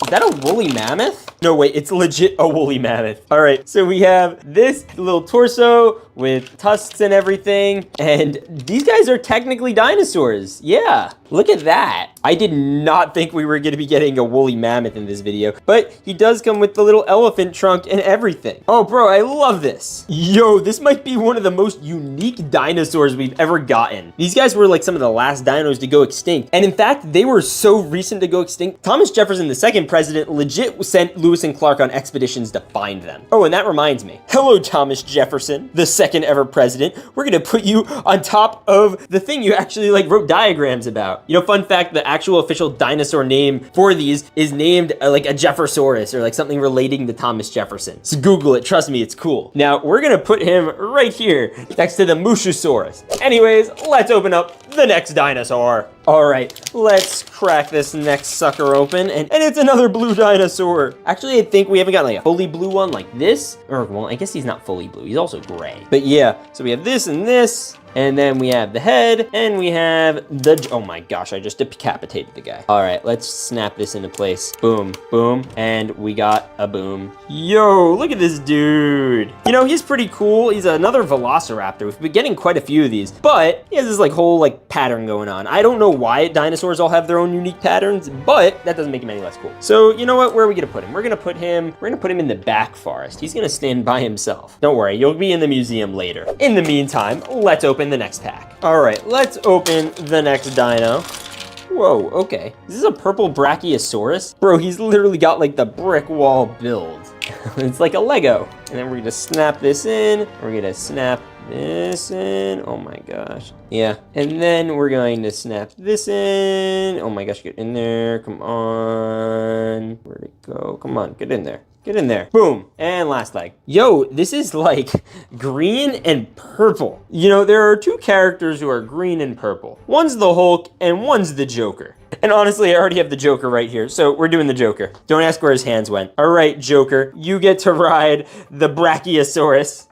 Is that a woolly mammoth? No, wait, it's legit a woolly mammoth. All right, so we have this little torso with tusks and everything, and these guys are technically dinosaurs. Yeah, look at that. I did not think we were gonna be getting a woolly mammoth in this video, but he does come with the little elephant trunk and everything. Oh, bro, I love this. Yo, this might be one of the most unique dinosaurs we've ever gotten. These guys were like some of the last dinos to go extinct, and in fact, they were so recent to go extinct, Thomas Jefferson, the second president, legit sent Lewis and Clark on expeditions to find them. Oh, and that reminds me. Hello, Thomas Jefferson, the second ever president. We're gonna put you on top of the thing you actually like wrote diagrams about. You know, fun fact, the actual official dinosaur name for these is named like a Jeffersaurus or like something relating to Thomas Jefferson. So Google it, trust me, it's cool. Now, we're gonna put him right here next to the Mosasaurus. Anyways, let's open up the next dinosaur. All right, let's crack this next sucker open, and it's another blue dinosaur. Actually, I think we haven't got like a fully blue one like this, or well, I guess he's not fully blue, he's also gray. But yeah, so we have this and this, and then we have the head, and we have the, oh my gosh, I just decapitated the guy. All right, let's snap this into place. Boom, boom, and we got a boom. Yo, look at this dude. You know, he's pretty cool. He's another velociraptor. We've been getting quite a few of these, but he has this like whole like pattern going on. I don't know why dinosaurs all have their own unique patterns, but that doesn't make him any less cool. So you know what, where are we gonna put him? We're gonna put him in the back forest. He's gonna stand by himself. Don't worry, you'll be in the museum later. In the meantime, let's open the next pack. All right, let's open the next dino. Whoa, okay. Is this a purple Brachiosaurus? Bro, he's literally got like the brick wall build. It's like a Lego. And then we're gonna snap this in. We're gonna snap this in. Oh my gosh. Yeah. And then we're going to snap this in. Oh my gosh, get in there. Come on. Where'd it go? Come on, get in there. Get in there. Boom. And last leg. Yo, this is like green and purple. You know, there are two characters who are green and purple. One's the Hulk and one's the Joker. And honestly, I already have the Joker right here, so we're doing the Joker. Don't ask where his hands went. All right, Joker, you get to ride the Brachiosaurus.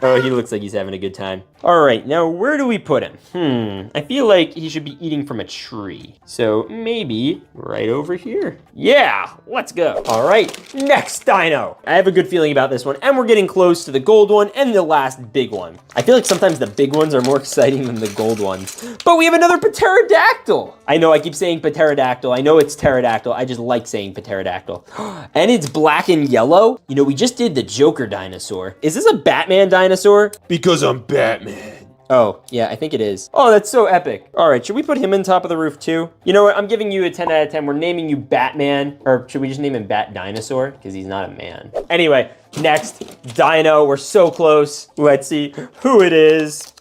Oh, he looks like he's having a good time. All right, now where do we put him? I feel like he should be eating from a tree. So maybe right over here. Yeah, let's go. All right, next dino. I have a good feeling about this one, and we're getting close to the gold one and the last big one. I feel like sometimes the big ones are more exciting than the gold ones. But we have another pterodactyl. I know I keep saying pterodactyl. I know it's pterodactyl. I just like saying pterodactyl. And it's black and yellow. You know, we just did the Joker dinosaur. Is this a Batman dinosaur? Because I'm Batman. Oh, yeah, I think it is. Oh, that's so epic. All right, should we put him on top of the roof too? You know what, I'm giving you a 10 out of 10. We're naming you Batman, or should we just name him Bat Dinosaur? Because he's not a man. Anyway, next, dino, we're so close. Let's see who it is.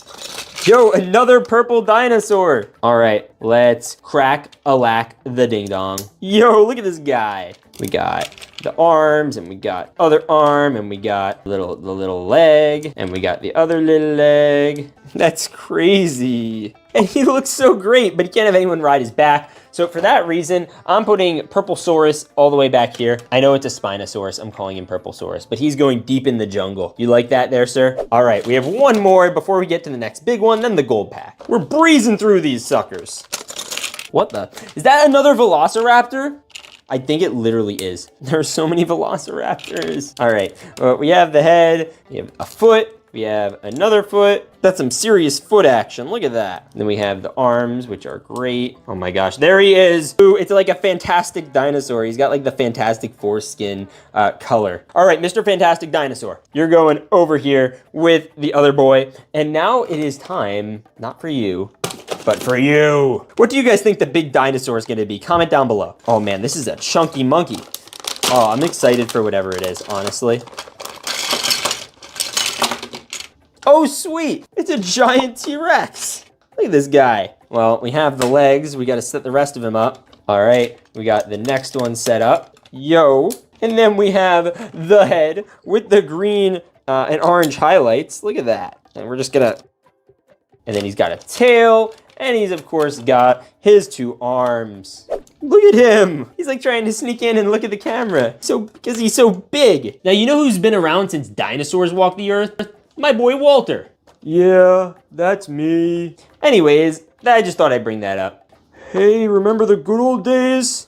Yo, another purple dinosaur. All right, let's crack-a-lack the ding-dong. Yo, look at this guy. We got the arms, and we got other arm, and we got the little leg, and we got the other little leg. That's crazy. And he looks so great, but he can't have anyone ride his back. So for that reason, I'm putting Purplesaurus all the way back here. I know it's a Spinosaurus. I'm calling him Purplesaurus, but he's going deep in the jungle. You like that there, sir? All right, we have one more before we get to the next big one, then the gold pack. We're breezing through these suckers. What the? Is that another Velociraptor? I think it literally is. There are so many Velociraptors. All right, we have the head, we have a foot, we have another foot. That's some serious foot action. Look at that. Then we have the arms, which are great. Oh my gosh, there he is. Ooh, it's like a fantastic dinosaur. He's got like the Fantastic foreskin color. All right, Mr. Fantastic Dinosaur, you're going over here with the other boy. And now it is time, not for you, but for you. What do you guys think the big dinosaur is gonna be? Comment down below. Oh man, this is a chunky monkey. Oh, I'm excited for whatever it is, honestly. Oh, sweet, it's a giant T-Rex. Look at this guy. Well, we have the legs. We gotta set the rest of him up. All right, we got the next one set up. Yo. And then we have the head with the green and orange highlights. Look at that. And we're just gonna, and then he's got a tail, and he's of course got his two arms. Look at him. He's like trying to sneak in and look at the camera. So, because he's so big. Now, you know who's been around since dinosaurs walked the earth? My boy Walter. Yeah, that's me. Anyways, I just thought I'd bring that up. Hey, remember the good old days?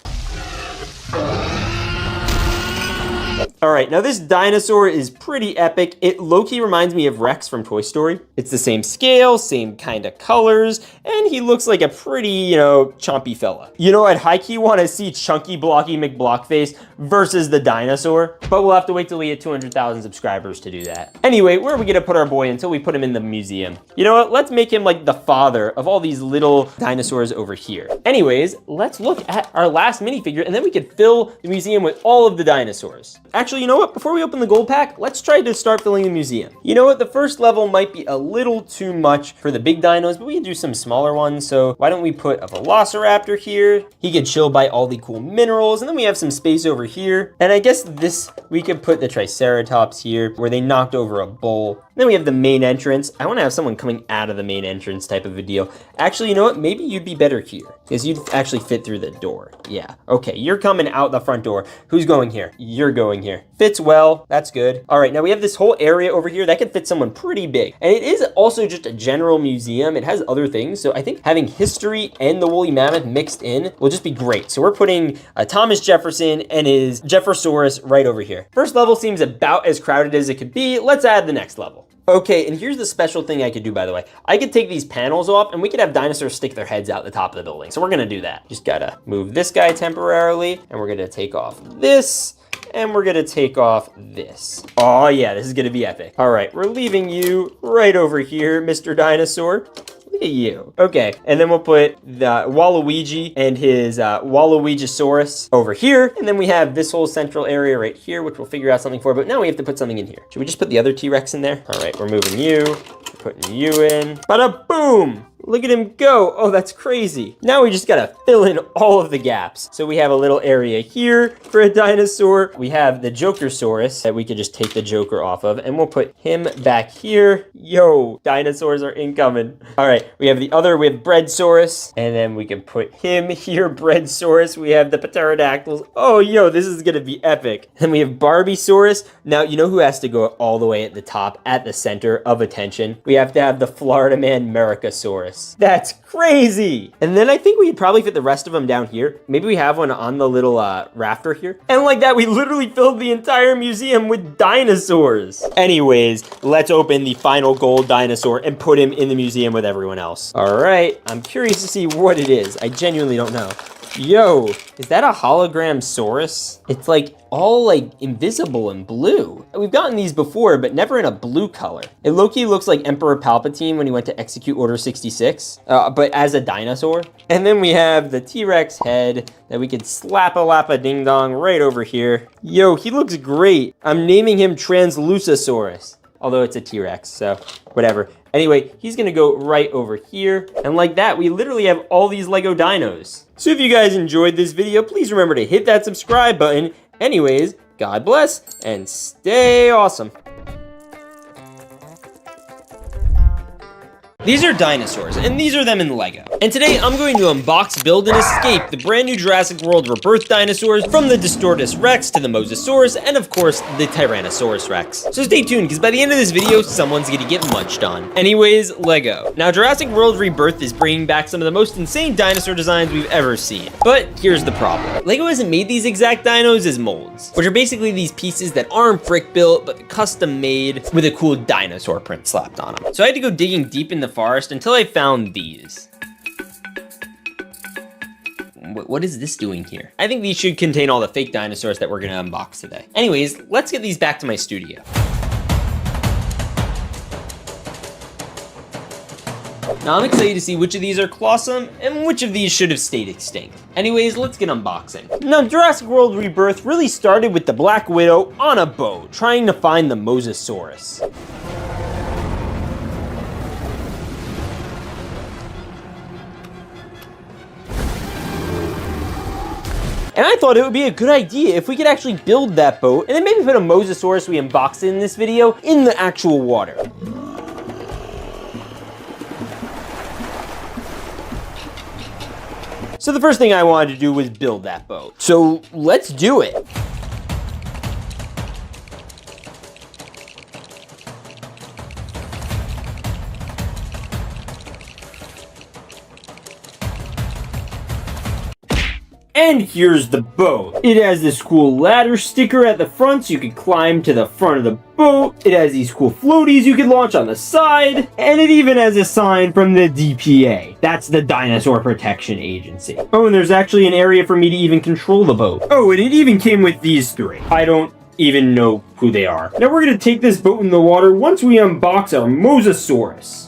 All right, now this dinosaur is pretty epic. It low-key reminds me of Rex from Toy Story. It's the same scale, same kind of colors, and he looks like a pretty, chompy fella. You know, I'd high-key want to see Chunky Blocky McBlockface versus the dinosaur, but we'll have to wait till we hit 200,000 subscribers to do that. Anyway, where are we gonna put our boy until we put him in the museum? You know what, let's make him like the father of all these little dinosaurs over here. Anyways, let's look at our last minifigure, and then we could fill the museum with all of the dinosaurs. Actually, you know what? Before we open the gold pack, let's try to start filling the museum. You know what? The first level might be a little too much for the big dinos, but we can do some smaller ones. So why don't we put a Velociraptor here? He could chill by all the cool minerals, and then we have some space over here. And I guess we could put the Triceratops here, where they knocked over a bull. Then we have the main entrance. I want to have someone coming out of the main entrance type of a deal. Actually, you know what? Maybe you'd be better here, because you'd actually fit through the door. Yeah, okay, you're coming out the front door. Who's going here? You're going here. Fits well, that's good. All right, now we have this whole area over here that could fit someone pretty big. And it is also just a general museum. It has other things, so I think having history and the woolly mammoth mixed in will just be great. So we're putting Thomas Jefferson and his Jefferosaurus right over here. First level seems about as crowded as it could be. Let's add the next level. Okay, and here's the special thing I could do, by the way. I could take these panels off and we could have dinosaurs stick their heads out the top of the building. So we're gonna do that. Just gotta move this guy temporarily, and we're gonna take off this, and we're gonna take off this. Oh yeah, this is gonna be epic. All right, we're leaving you right over here, Mr. Dinosaur. Look at you. Okay, and then we'll put the Waluigi and his Waluigisaurus over here. And then we have this whole central area right here, which we'll figure out something for, but now we have to put something in here. Should we just put the other T-Rex in there? All right, we're moving you, we're putting you in. Bada boom! Look at him go. Oh, that's crazy. Now we just gotta fill in all of the gaps. So we have a little area here for a dinosaur. We have the Jokersaurus that we could just take the Joker off of, and we'll put him back here. Yo, dinosaurs are incoming. All right, we have Breadsaurus, and then we can put him here, Breadsaurus. We have the Pterodactyls. Oh, yo, this is gonna be epic. Then we have Barbiesaurus. Now, you know who has to go all the way at the top, at the center of attention? We have to have the Florida Man Americasaurus. That's crazy. And then I think we could probably fit the rest of them down here. Maybe we have one on the little rafter here. And like that, we literally filled the entire museum with dinosaurs. Anyways, let's open the final gold dinosaur and put him in the museum with everyone else. All right, I'm curious to see what it is. I genuinely don't know. Yo, is that a hologram Saurus? It's like all like invisible and blue. We've gotten these before, but never in a blue color. It low-key looks like Emperor Palpatine when he went to execute Order 66, but as a dinosaur. And then we have the T-Rex head that we could slap-a-lap-a-ding-dong right over here. Yo, he looks great. I'm naming him Translusasaurus, although it's a T-Rex, so whatever. Anyway, he's gonna go right over here. And like that, we literally have all these LEGO dinos. So if you guys enjoyed this video, please remember to hit that subscribe button. Anyways, God bless and stay awesome. These are dinosaurs, and these are them in LEGO. And today I'm going to unbox, build, and escape the brand new Jurassic World Rebirth dinosaurs, from the Distortus Rex to the Mosasaurus, and of course, the Tyrannosaurus Rex. So stay tuned, because by the end of this video, someone's gonna get munched on. Anyways, LEGO. Now, Jurassic World Rebirth is bringing back some of the most insane dinosaur designs we've ever seen. But here's the problem. LEGO hasn't made these exact dinos as molds, which are basically these pieces that aren't brick built, but custom made with a cool dinosaur print slapped on them. So I had to go digging deep in the forest until I found these. What is this doing here? I think these should contain all the fake dinosaurs that we're gonna unbox today. Anyways, let's get these back to my studio. Now I'm excited to see which of these are clawsome and which of these should have stayed extinct. Anyways, let's get unboxing. Now, Jurassic World Rebirth really started with the Black Widow on a boat, trying to find the Mosasaurus. And I thought it would be a good idea if we could actually build that boat and then maybe put a Mosasaurus we unboxed in this video in the actual water. So the first thing I wanted to do was build that boat. So let's do it. And here's the boat. It has this cool ladder sticker at the front so you can climb to the front of the boat. It has these cool floaties you can launch on the side. And it even has a sign from the DPA. That's the Dinosaur Protection Agency. Oh, and there's actually an area for me to even control the boat. Oh, and it even came with these three. I don't even know who they are. Now we're gonna take this boat in the water once we unbox our Mosasaurus.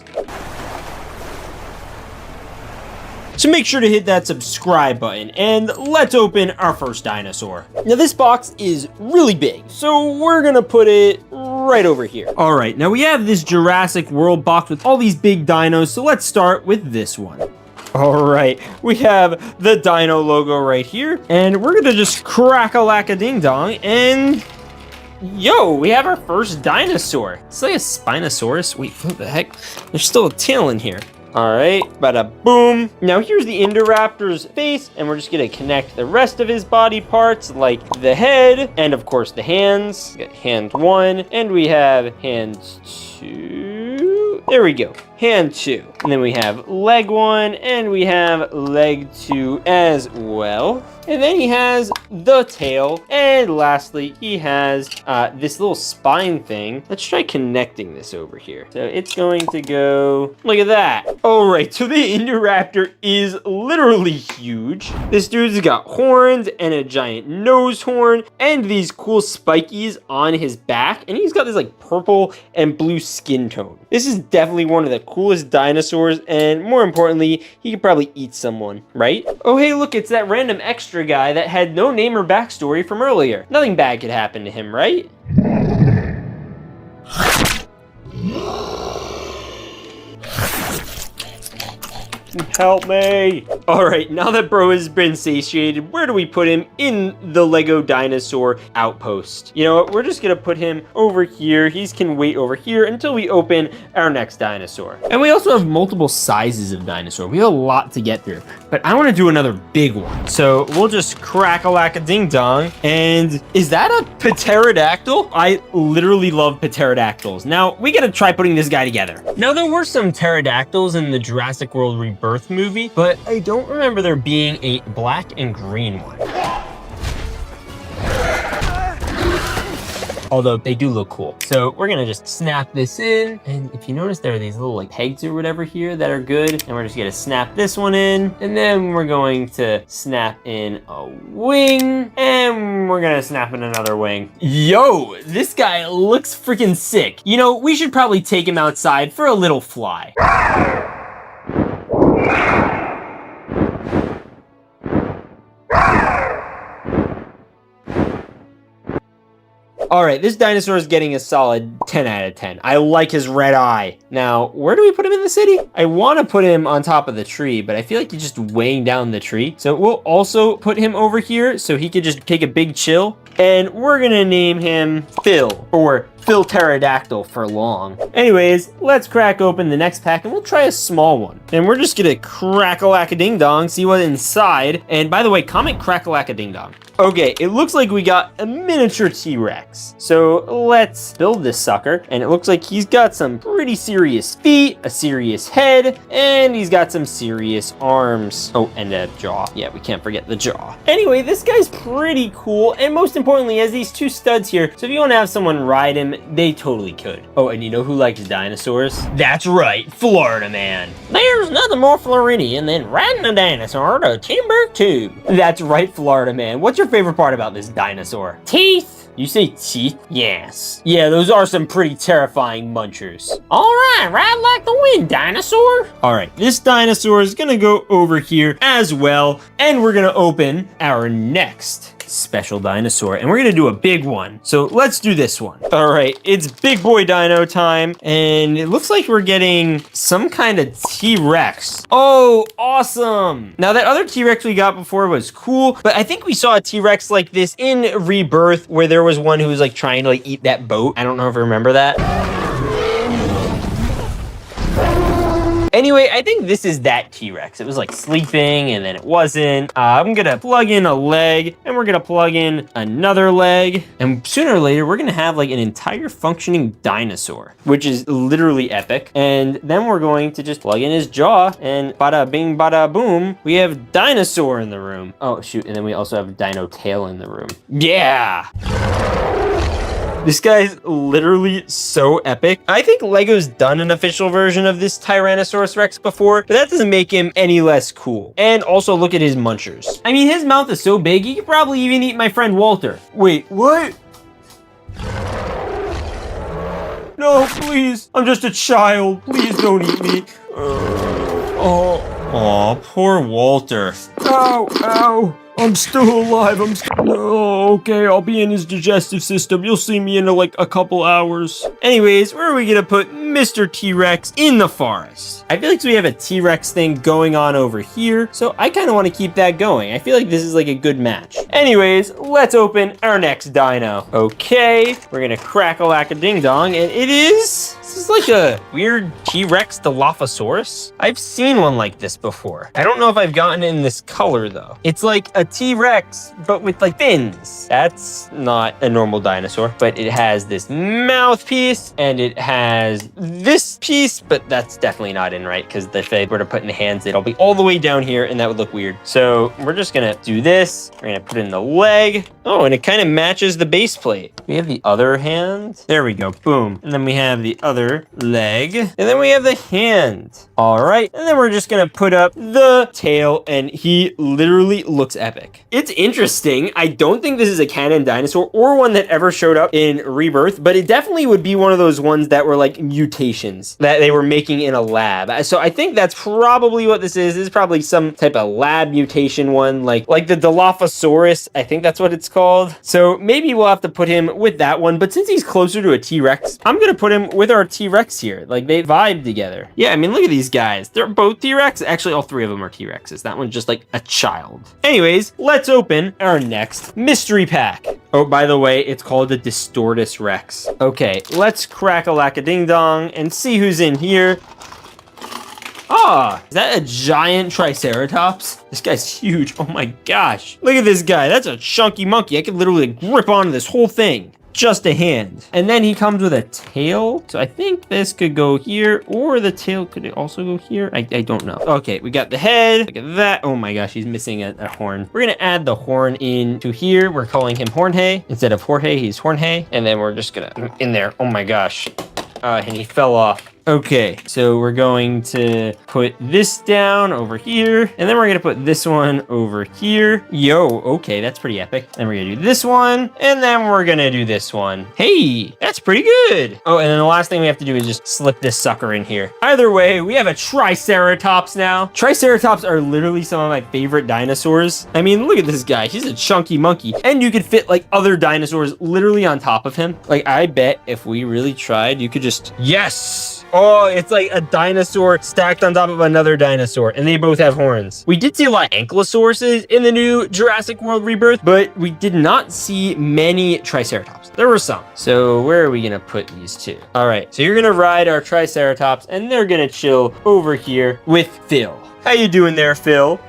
So make sure to hit that subscribe button and let's open our first dinosaur. Now this box is really big, so we're gonna put it right over here. All right, now we have this Jurassic World box with all these big dinos, so let's start with this one. All right, we have the dino logo right here, and we're gonna just crack-a-lack-a-ding-dong, and yo, we have our first dinosaur. It's like a Spinosaurus. Wait, what the heck? There's still a tail in here. All right, bada boom. Now here's the Indoraptor's face, and we're just gonna connect the rest of his body parts, like the head, and of course the hands. We got hand one, and we have hand two. There we go, hand two. And then we have leg one, and we have leg two as well. And then he has the tail, and lastly, he has this little spine thing. Let's try connecting this over here. So it's going to go, look at that. All right, so the Indoraptor is literally huge. This dude's got horns and a giant nose horn and these cool spikies on his back. And he's got this like purple and blue skin tone. This is definitely one of the coolest dinosaurs, and more importantly, he could probably eat someone, right? Oh, hey, look, it's that random extra guy that had no name or backstory from earlier. Nothing bad could happen to him, right? Help me. All right, now that bro has been satiated, where do we put him in the Lego dinosaur outpost? You know what? We're just gonna put him over here. He can wait over here until we open our next dinosaur. And we also have multiple sizes of dinosaur. We have a lot to get through, but I want to do another big one. So we'll just crack-a-lack-a-ding-dong. And is that a pterodactyl? I literally love pterodactyls. Now we gotta try putting this guy together. Now there were some pterodactyls in the Jurassic World Rebirth movie, but I don't remember there being a black and green one. Although they do look cool. So we're gonna just snap this in. And if you notice, there are these little like pegs or whatever here that are good. And we're just gonna snap this one in. And then we're going to snap in a wing. And we're gonna snap in another wing. Yo, this guy looks freaking sick. You know, we should probably take him outside for a little fly. All right, this dinosaur is getting a solid 10 out of 10. I like his red eye. Now, where do we put him in the city? I want to put him on top of the tree, but I feel like he's just weighing down the tree. So we'll also put him over here so he could just take a big chill. And we're gonna name him Phil, or Phil Pterodactyl for long. Anyways, let's crack open the next pack and we'll try a small one. And we're just gonna crack-a-lack-a-ding-dong, see what's inside. And by the way, comment crack-a-lack-a-ding-dong. Okay, it looks like we got a miniature T-Rex. So let's build this sucker. And it looks like he's got some pretty serious feet, a serious head, and he's got some serious arms. Oh, and a jaw. Yeah, we can't forget the jaw. Anyway, this guy's pretty cool. And most importantly, he has these two studs here. So if you want to have someone ride him, they totally could. Oh, and you know who likes dinosaurs? That's right, Florida man. There's nothing more Floridian than riding a dinosaur to Timbuktu. That's right, Florida man. What's your favorite part about this dinosaur? Teeth. You say teeth? Yes. Yeah, those are some pretty terrifying munchers. All right, ride like the wind, dinosaur. All right, this dinosaur is gonna go over here as well, and we're gonna open our next special dinosaur, and we're gonna do a big one. So let's do this one. All right, it's big boy dino time, and it looks like we're getting some kind of T-Rex. Oh, awesome. Now that other T-Rex we got before was cool, but I think we saw a T-Rex like this in Rebirth where there was one who was like trying to like eat that boat. I don't know if you remember that. Anyway, I think this is that T-Rex. It was like sleeping and then it wasn't. I'm gonna plug in a leg and we're gonna plug in another leg. And sooner or later, we're gonna have like an entire functioning dinosaur, which is literally epic. And then we're going to just plug in his jaw and bada bing, bada boom. We have dinosaur in the room. Oh shoot, and then we also have dino tail in the room. Yeah. This guy's literally so epic. I think LEGO's done an official version of this Tyrannosaurus Rex before, but that doesn't make him any less cool. And also look at his munchers. I mean, his mouth is so big, he could probably even eat my friend Walter. Wait, what? No, please. I'm just a child. Please don't eat me. Oh, poor Walter. Ow, ow. I'm still alive. Oh, okay, I'll be in his digestive system. You'll see me in like a couple hours. Anyways, where are we gonna put Mr. T-Rex in the forest? I feel like we have a T-Rex thing going on over here, so I kind of want to keep that going. I feel like this is like a good match. Anyways, let's open our next dino. Okay, we're gonna crack-a-lack-a-ding-dong, and it is... This is like a weird T-Rex Dilophosaurus. I've seen one like this before. I don't know if I've gotten it in this color though. It's like a T-Rex, but with like fins. That's not a normal dinosaur, but it has this mouthpiece and it has this piece, but that's definitely not in right because if they were to put in the hands, it'll be all the way down here and that would look weird. So we're just gonna do this. We're gonna put in the leg. Oh, and it kind of matches the base plate. We have the other hand. There we go, boom. And then we have the other leg, and then we have the hand. All right, and then we're just gonna put up the tail, and he literally looks epic. It's interesting. I don't think this is a canon dinosaur or one that ever showed up in Rebirth, but it definitely would be one of those ones that were like mutations that they were making in a lab. So I think that's probably what this is. This is probably some type of lab mutation one, like the Dilophosaurus. I think that's what it's called. called. So maybe we'll have to put him with that one. But since he's closer to a T-Rex, I'm going to put him with our T-Rex here. Like, they vibe together. Yeah, I mean, look at these guys. They're both T-Rex. Actually, all three of them are T-Rexes. That one's just like a child. Anyways, let's open our next mystery pack. Oh, by the way, it's called the Distortus Rex. Okay, let's crack a lack-a-ding-dong and see who's in here. Ah, is that a giant Triceratops? This guy's huge. Oh my gosh. Look at this guy. That's a chunky monkey. I could literally grip onto this whole thing. Just a hand. And then he comes with a tail. So I think this could go here, or the tail could also go here. I don't know. Okay, we got the head. Look at that. Oh my gosh, he's missing a horn. We're gonna add the horn into here. We're calling him Hornhay. Instead of Jorge, he's Hornhay. And then we're just gonna, in there. Oh my gosh. And he fell off. Okay, so we're going to put this down over here, and then we're gonna put this one over here. Yo, okay, that's pretty epic. Then we're gonna do this one, and then we're gonna do this one. Hey, that's pretty good. Oh, and then the last thing we have to do is just slip this sucker in here. Either way, we have a Triceratops now. Triceratops are literally some of my favorite dinosaurs. I mean, look at this guy. He's a chunky monkey, and you could fit like other dinosaurs literally on top of him. Like, I bet if we really tried, you could just, yes! Oh, it's like a dinosaur stacked on top of another dinosaur, and they both have horns. We did see a lot of Ankylosauruses in the new Jurassic World Rebirth, but we did not see many Triceratops. There were some. So where are we gonna put these two? All right, so you're gonna ride our Triceratops, and they're gonna chill over here with Phil. How you doing there, Phil?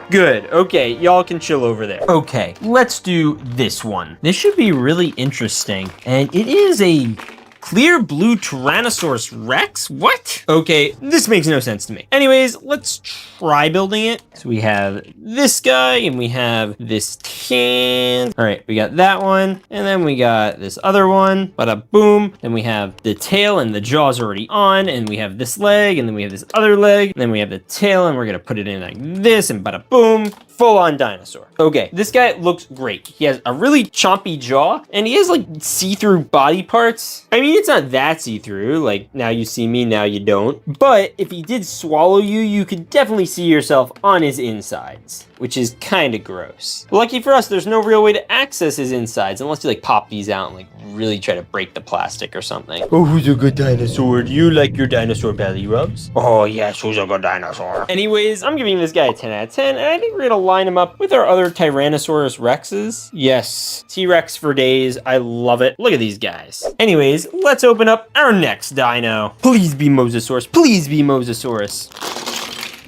Good. Okay, y'all can chill over there. Okay, let's do this one. This should be really interesting, and it is a clear blue Tyrannosaurus Rex? What? Okay, this makes no sense to me. Anyways, let's try building it. So we have this guy and we have this can. All right, we got that one. And then we got this other one. Bada boom. Then we have the tail and the jaw's already on. And we have this leg and then we have this other leg. And then we have the tail and we're gonna put it in like this and bada boom. Full-on dinosaur. Okay, this guy looks great. He has a really chompy jaw, and he has like see-through body parts. I mean, it's not that see-through, like now you see me, now you don't. But if he did swallow you, you could definitely see yourself on his insides, which is kind of gross. Lucky for us, there's no real way to access his insides unless you like pop these out and like really try to break the plastic or something. Oh, who's a good dinosaur? Do you like your dinosaur belly rubs? Oh yes, who's a good dinosaur? Anyways, I'm giving this guy a 10 out of 10, and I think we're gonna line him up with our other Tyrannosaurus Rexes. Yes, T-Rex for days. I love it. Look at these guys. Anyways, let's open up our next dino. Please be Mosasaurus. Please be Mosasaurus.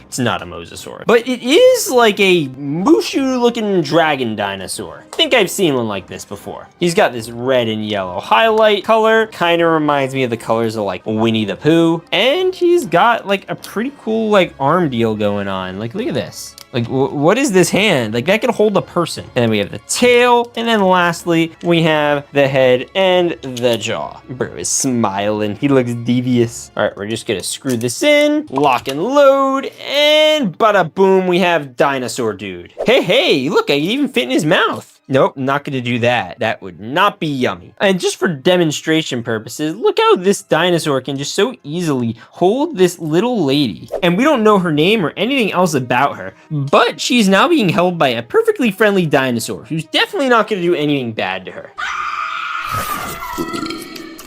It's not a Mosasaurus, but it is like a Mushu looking dragon dinosaur. I think I've seen one like this before. He's got this red and yellow highlight color. Kind of reminds me of the colors of like Winnie the Pooh. And he's got like a pretty cool like arm deal going on. Like, look at this. Like, what is this hand? Like, that could hold a person. And then we have the tail. And then lastly, we have the head and the jaw. Bro is smiling. He looks devious. All right, we're just gonna screw this in, lock and load, and bada boom, we have dinosaur dude. Hey, look, I can even fit in his mouth. Nope, not gonna do that. That would not be yummy. And just for demonstration purposes, look how this dinosaur can just so easily hold this little lady. And we don't know her name or anything else about her, but she's now being held by a perfectly friendly dinosaur who's definitely not gonna do anything bad to her.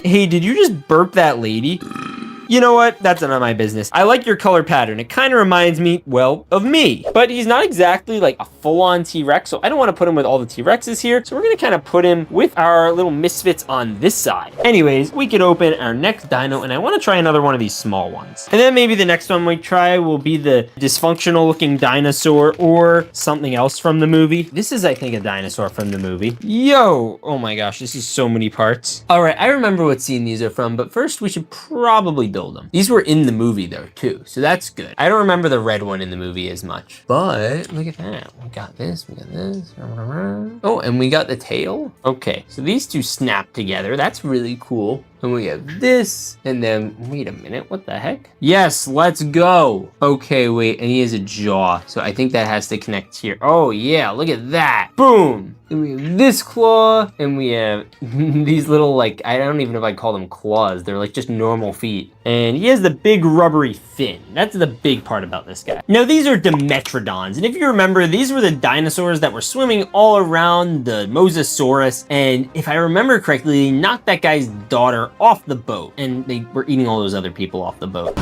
Hey, did you just burp that lady? You know what? That's none of my business. I like your color pattern. It kind of reminds me, well, of me. But he's not exactly like a full-on T-Rex, so I don't want to put him with all the T-Rexes here. So we're going to kind of put him with our little misfits on this side. Anyways, we could open our next dino, and I want to try another one of these small ones. And then maybe the next one we try will be the dysfunctional-looking dinosaur or something else from the movie. This is, I think, a dinosaur from the movie. Yo! Oh my gosh, this is so many parts. All right, I remember what scene these are from, but first we should probably build them. These were in the movie though too, so that's good. I don't remember the red one in the movie as much, but look at that. We got this, we got this. Oh, and we got the tail. Okay, so these two snap together. That's really cool. and we have this, and then, wait a minute, what the heck? Yes, let's go. Okay, wait, and he has a jaw, so I think that has to connect here. Oh yeah, look at that. Boom. And we have this claw, and we have these little, like, I don't even know if I call them claws. They're like just normal feet. And he has the big rubbery fin. That's the big part about this guy. Now, these are Dimetrodons. And if you remember, these were the dinosaurs that were swimming all around the Mosasaurus. And if I remember correctly, they knocked that guy's daughter off the boat. And they were eating all those other people off the boat.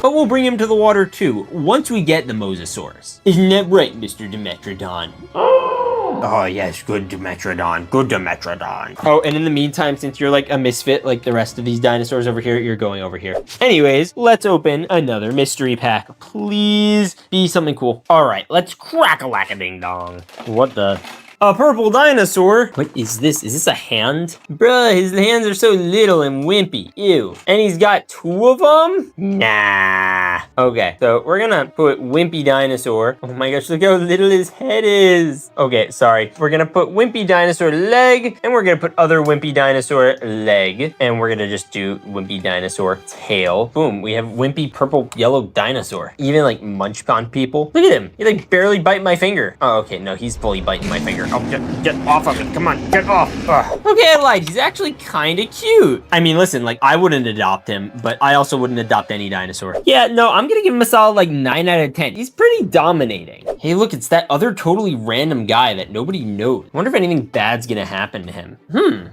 But we'll bring him to the water too, once we get the Mosasaurus. Isn't that right, Mr. Dimetrodon? Oh yes, good Dimetrodon, good Dimetrodon. Oh, and in the meantime, since you're like a misfit like the rest of these dinosaurs over here, you're going over here. Anyways, let's open another mystery pack. Please be something cool. All right, let's crack-a-lack-a-ding-dong. What the? A purple dinosaur? What is this? Is this a hand? Bruh, his hands are so little and wimpy. Ew. And he's got two of them? Nah. Okay, so we're gonna put wimpy dinosaur. Oh my gosh, look how little his head is. Okay, sorry. We're gonna put wimpy dinosaur leg, and we're gonna put other wimpy dinosaur leg, and we're gonna just do wimpy dinosaur tail. Boom, we have wimpy purple yellow dinosaur. Even like munch on people. Look at him. He like barely bite my finger. Oh, okay, no, he's fully biting my finger. Oh, get off of it. Come on, get off. Ugh. Okay, I lied. He's actually kind of cute. I mean, listen, like, I wouldn't adopt him, but I also wouldn't adopt any dinosaur. Yeah, no, I'm gonna give him a solid, like, 9 out of 10. He's pretty dominating. Hey, look, it's that other totally random guy that nobody knows. I wonder if anything bad's gonna happen to him.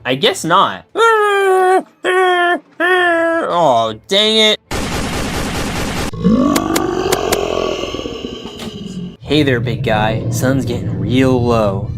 I guess not. Oh, dang it. Hey there, big guy. Sun's getting real low.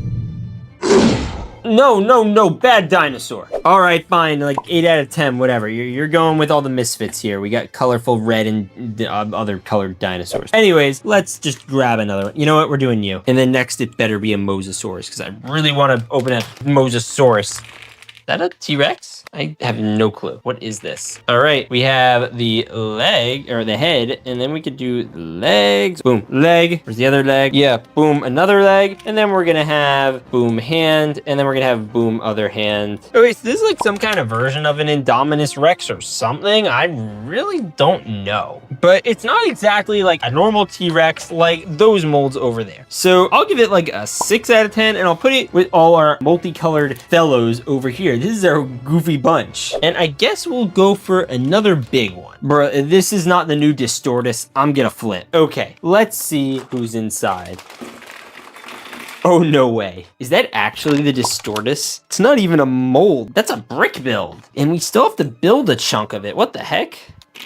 No, bad dinosaur. All right, fine, like 8 out of 10, whatever. You're going with all the misfits here. We got colorful red and the other colored dinosaurs. Anyways, let's just grab another one. You know what, we're doing you. And then next it better be a Mosasaurus, because I really want to open a Mosasaurus. Is that a T-Rex? I have no clue. What is this? All right, we have the leg, or the head, and then we could do the legs. Boom, leg. Where's the other leg? Yeah, boom, another leg. And then we're gonna have boom, hand, and then we're gonna have boom, other hand. Okay, so this is like some kind of version of an Indominus Rex or something. I really don't know. But it's not exactly like a normal T-Rex like those molds over there. So I'll give it like a 6 out of 10, and I'll put it with all our multicolored fellows over here. This is our goofy bunch. And I guess we'll go for another big one. Bruh, this is not the new Distortus. I'm gonna flip. Okay, let's see who's inside. Oh, no way. Is that actually the Distortus? It's not even a mold. That's a brick build. And we still have to build a chunk of it. What the heck?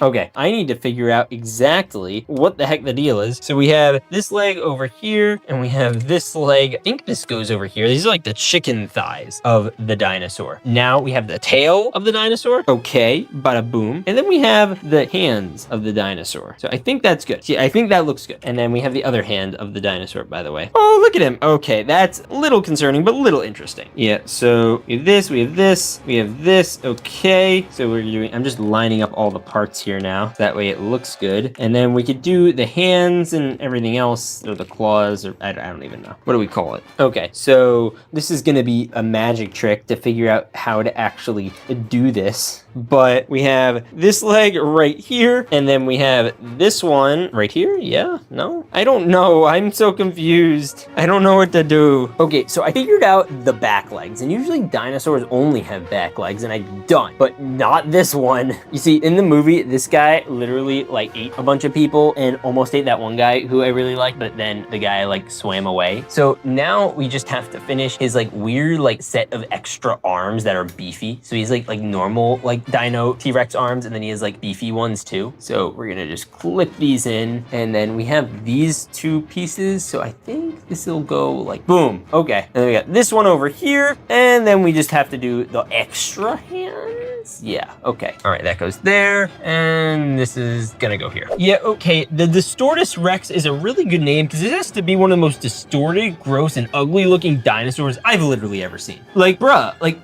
Okay, I need to figure out exactly what the heck the deal is. So we have this leg over here, and we have this leg. I think this goes over here. These are like the chicken thighs of the dinosaur. Now we have the tail of the dinosaur. Okay, bada boom. And then we have the hands of the dinosaur. So I think that's good. See, I think that looks good. And then we have the other hand of the dinosaur, by the way. Oh, look at him. Okay, that's a little concerning, but a little interesting. Yeah, so we have this, we have this, we have this. Okay, so we're doing, I'm just lining up all the parts here now. That way it looks good. And then we could do the hands and everything else, or the claws, or I don't even know. What do we call it? Okay, so this is gonna be a magic trick to figure out how to actually do this. But we have this leg right here, and then we have this one right here. Yeah? No? I don't know. I'm so confused. I don't know what to do. Okay, so I figured out the back legs, and usually dinosaurs only have back legs, and I'm done. But not this one. You see, in the movie, this guy literally like ate a bunch of people and almost ate that one guy who I really liked, but then the guy like swam away. So now we just have to finish his like weird like set of extra arms that are beefy. So he's like normal like dino T-Rex arms, and then he has like beefy ones too. So we're gonna just clip these in, and then we have these two pieces. So I think this will go like boom. Okay, and then we got this one over here, and then we just have to do the extra hands. Yeah, okay. All right, that goes there, and this is gonna go here. Yeah, okay, the Distortus Rex is a really good name because it has to be one of the most distorted, gross, and ugly looking dinosaurs I've literally ever seen. Like, bruh, like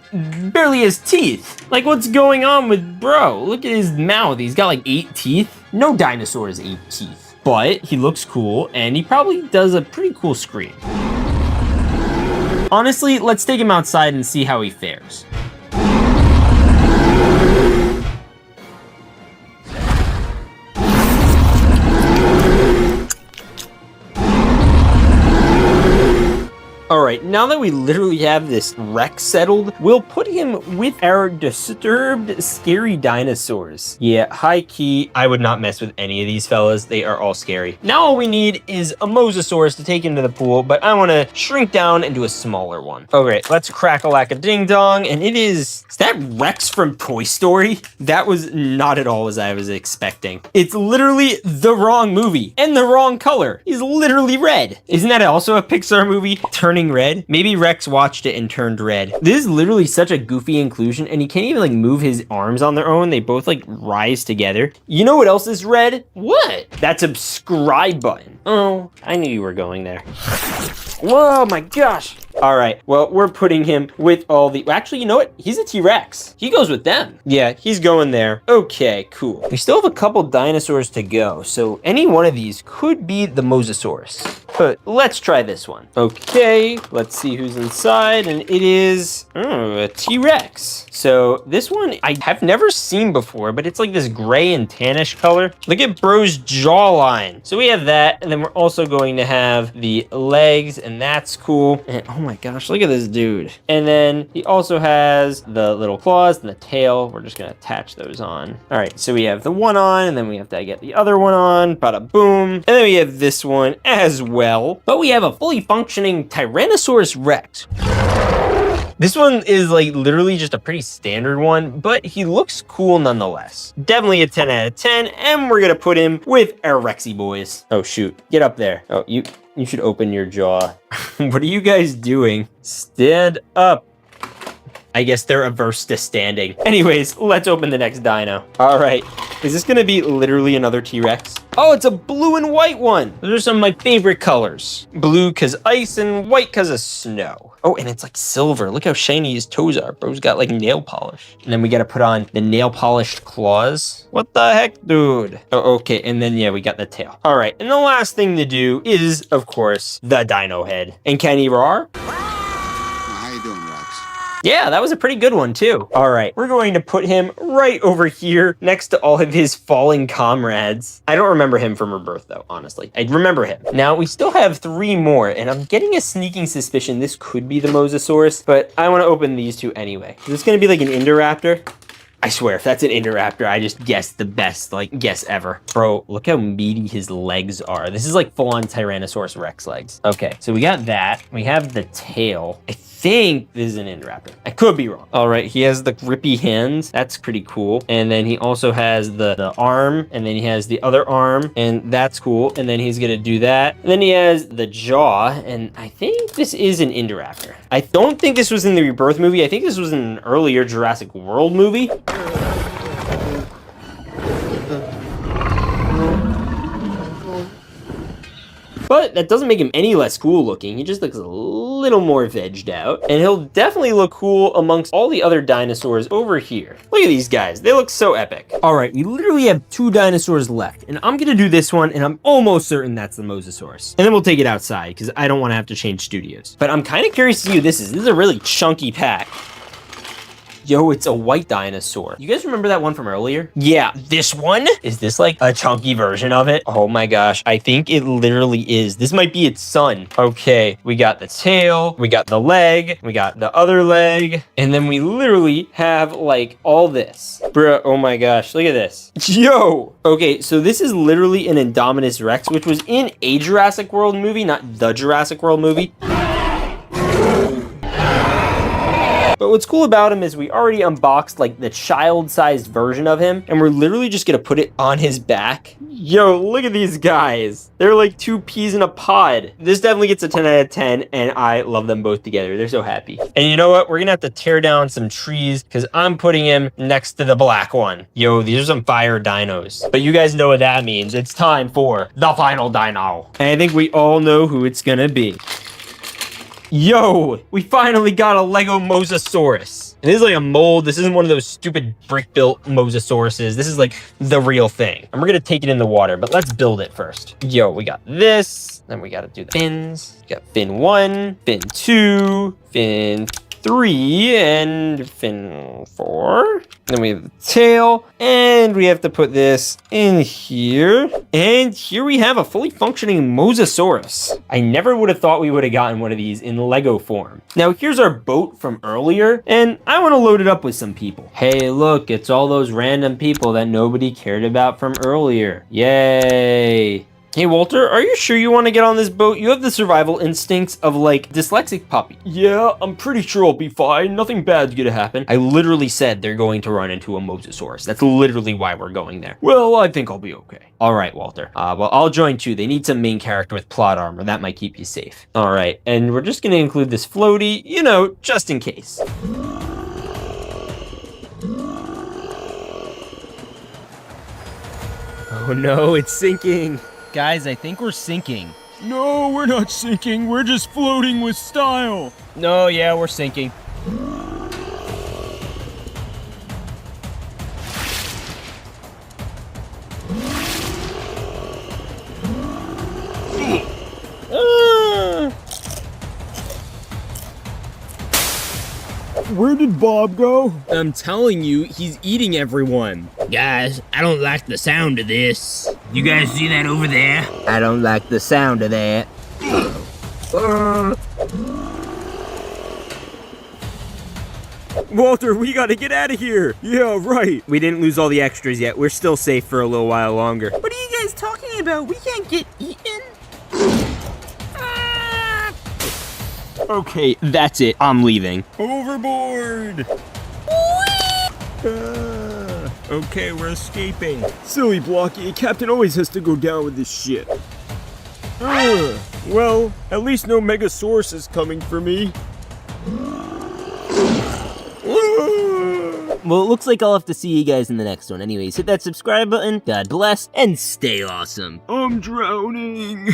barely has teeth. Like, what's going on with bro? Look at his mouth. He's got like 8 teeth. No dinosaur has 8 teeth, but he looks cool, and he probably does a pretty cool scream. Honestly, let's take him outside and see how he fares. right, now that we literally have this Rex settled, we'll put him with our disturbed, scary dinosaurs. Yeah, high key, I would not mess with any of these fellas. They are all scary. Now all we need is a Mosasaurus to take into the pool, but I want to shrink down and do a smaller one. Okay, let's crack-a-lack-a-ding-dong, and is that Rex from Toy Story? That was not at all as I was expecting. It's literally the wrong movie and the wrong color. He's literally red. Isn't that also a Pixar movie, Turning Red? Maybe Rex watched it and turned red. This is literally such a goofy inclusion, and he can't even like move his arms on their own. They both like rise together. You know what else is red? What? That subscribe button. Oh, I knew you were going there. Whoa, my gosh. All right, well, we're putting him with all the... Actually, you know what? He's a T-Rex. He goes with them. Yeah, he's going there. Okay, cool. We still have a couple dinosaurs to go, so any one of these could be the Mosasaurus. But let's try this one. Okay, let's see who's inside, and it is a T-Rex. So this one I have never seen before, but it's like this gray and tannish color. Look at bro's jawline. So we have that, and then we're also going to have the legs, and that's cool. And oh my gosh, look at this dude. And then he also has the little claws and the tail. We're just gonna attach those on. All right, so we have the one on, and then we have to get the other one on, bada boom. And then we have this one as well. But we have a fully functioning Tyrannosaurus Rex. This one is like literally just a pretty standard one, but he looks cool nonetheless. Definitely a 10 out of 10, and we're gonna put him with our Rexy boys. Oh shoot, get up there. Oh, you should open your jaw. What are you guys doing? Stand up. I guess they're averse to standing. Anyways, let's open the next dino. All right, is this gonna be literally another T-Rex? Oh, it's a blue and white one. Those are some of my favorite colors. Blue because ice and white because of snow. Oh, and it's like silver. Look how shiny his toes are. Bro's got like nail polish. And then we gotta put on the nail polished claws. What the heck, dude? Oh, okay, and then yeah, we got the tail. All right, and the last thing to do is, of course, the dino head. And can he roar? Yeah, that was a pretty good one too. All right, we're going to put him right over here next to all of his falling comrades. I don't remember him from Rebirth though, honestly. I remember him. Now, we still have 3 more, and I'm getting a sneaking suspicion this could be the Mosasaurus, but I want to open these 2 anyway. Is this going to be like an Indoraptor? I swear, if that's an Indoraptor, I just guessed the best, like, guess ever. Bro, look how meaty his legs are. This is like full-on Tyrannosaurus Rex legs. Okay, so we got that. We have the tail. I think this is an Indoraptor. I could be wrong. All right, he has the grippy hands. That's pretty cool. And then he also has the arm, and then he has the other arm, and that's cool. And then he's gonna do that. And then he has the jaw, and I think this is an Indoraptor. I don't think this was in the Rebirth movie. I think this was in an earlier Jurassic World movie. But that doesn't make him any less cool looking. He just looks a little more vegged out. And he'll definitely look cool amongst all the other dinosaurs over here. Look at these guys. They look so epic. All right, we literally have 2 dinosaurs left. And I'm gonna do this one, and I'm almost certain that's the Mosasaurus. And then we'll take it outside, because I don't want to have to change studios. But I'm kind of curious to see who this is. This is a really chunky pack. Yo, it's a white dinosaur. You guys remember that one from earlier? Yeah, this one? Is this like a chunky version of it? Oh my gosh, I think it literally is. This might be its son. Okay, we got the tail, we got the leg, we got the other leg, and then we literally have like all this. Bruh, oh my gosh, look at this. Yo! Okay, so this is literally an Indominus Rex, which was in a Jurassic World movie, not the Jurassic World movie. But what's cool about him is we already unboxed like the child-sized version of him, and we're literally just gonna put it on his back. Yo, look at these guys. They're like 2 peas in a pod. This definitely gets a 10 out of 10, and I love them both together. They're so happy. And you know what? We're gonna have to tear down some trees because I'm putting him next to the black one. Yo, these are some fire dinos. But you guys know what that means. It's time for the final dino. And I think we all know who it's gonna be. Yo, we finally got a LEGO Mosasaurus. And this is like a mold. This isn't one of those stupid brick-built Mosasauruses. This is like the real thing. And we're gonna take it in the water, but let's build it first. Yo, we got this. Then we gotta do the fins. We got fin 1, fin 2, fin 3 and fin 4. Then we have the tail, and we have to put this in here. And here we have a fully functioning Mosasaurus. I never would have thought we would have gotten one of these in Lego form. Now here's our boat from earlier, and I want to load it up with some people. Hey, look, it's all those random people that nobody cared about from earlier. Yay. Hey, Walter, are you sure you want to get on this boat? You have the survival instincts of, like, dyslexic puppy. Yeah, I'm pretty sure I'll be fine. Nothing bad's gonna happen. I literally said they're going to run into a Mosasaurus. That's literally why we're going there. Well, I think I'll be okay. All right, Walter. Well, I'll join too. They need some main character with plot armor. That might keep you safe. All right, and we're just going to include this floaty, you know, just in case. Oh no, it's sinking. Guys, I think we're sinking. No, we're not sinking. We're just floating with style. No, yeah, we're sinking. Where did Bob go? I'm telling you, he's eating everyone. Guys, I don't like the sound of this. You guys see that over there? I don't like the sound of that. Walter, we gotta get out of here. Yeah, right. We didn't lose all the extras yet. We're still safe for a little while longer. What are you guys talking about? We can't get eaten. Okay, that's it. I'm leaving. Overboard. Okay, we're escaping. Silly Blocky, Captain always has to go down with this shit. Well, at least no Megasaurus is coming for me. Well, it looks like I'll have to see you guys in the next one. Anyways, hit that subscribe button. God bless, and stay awesome. I'm drowning.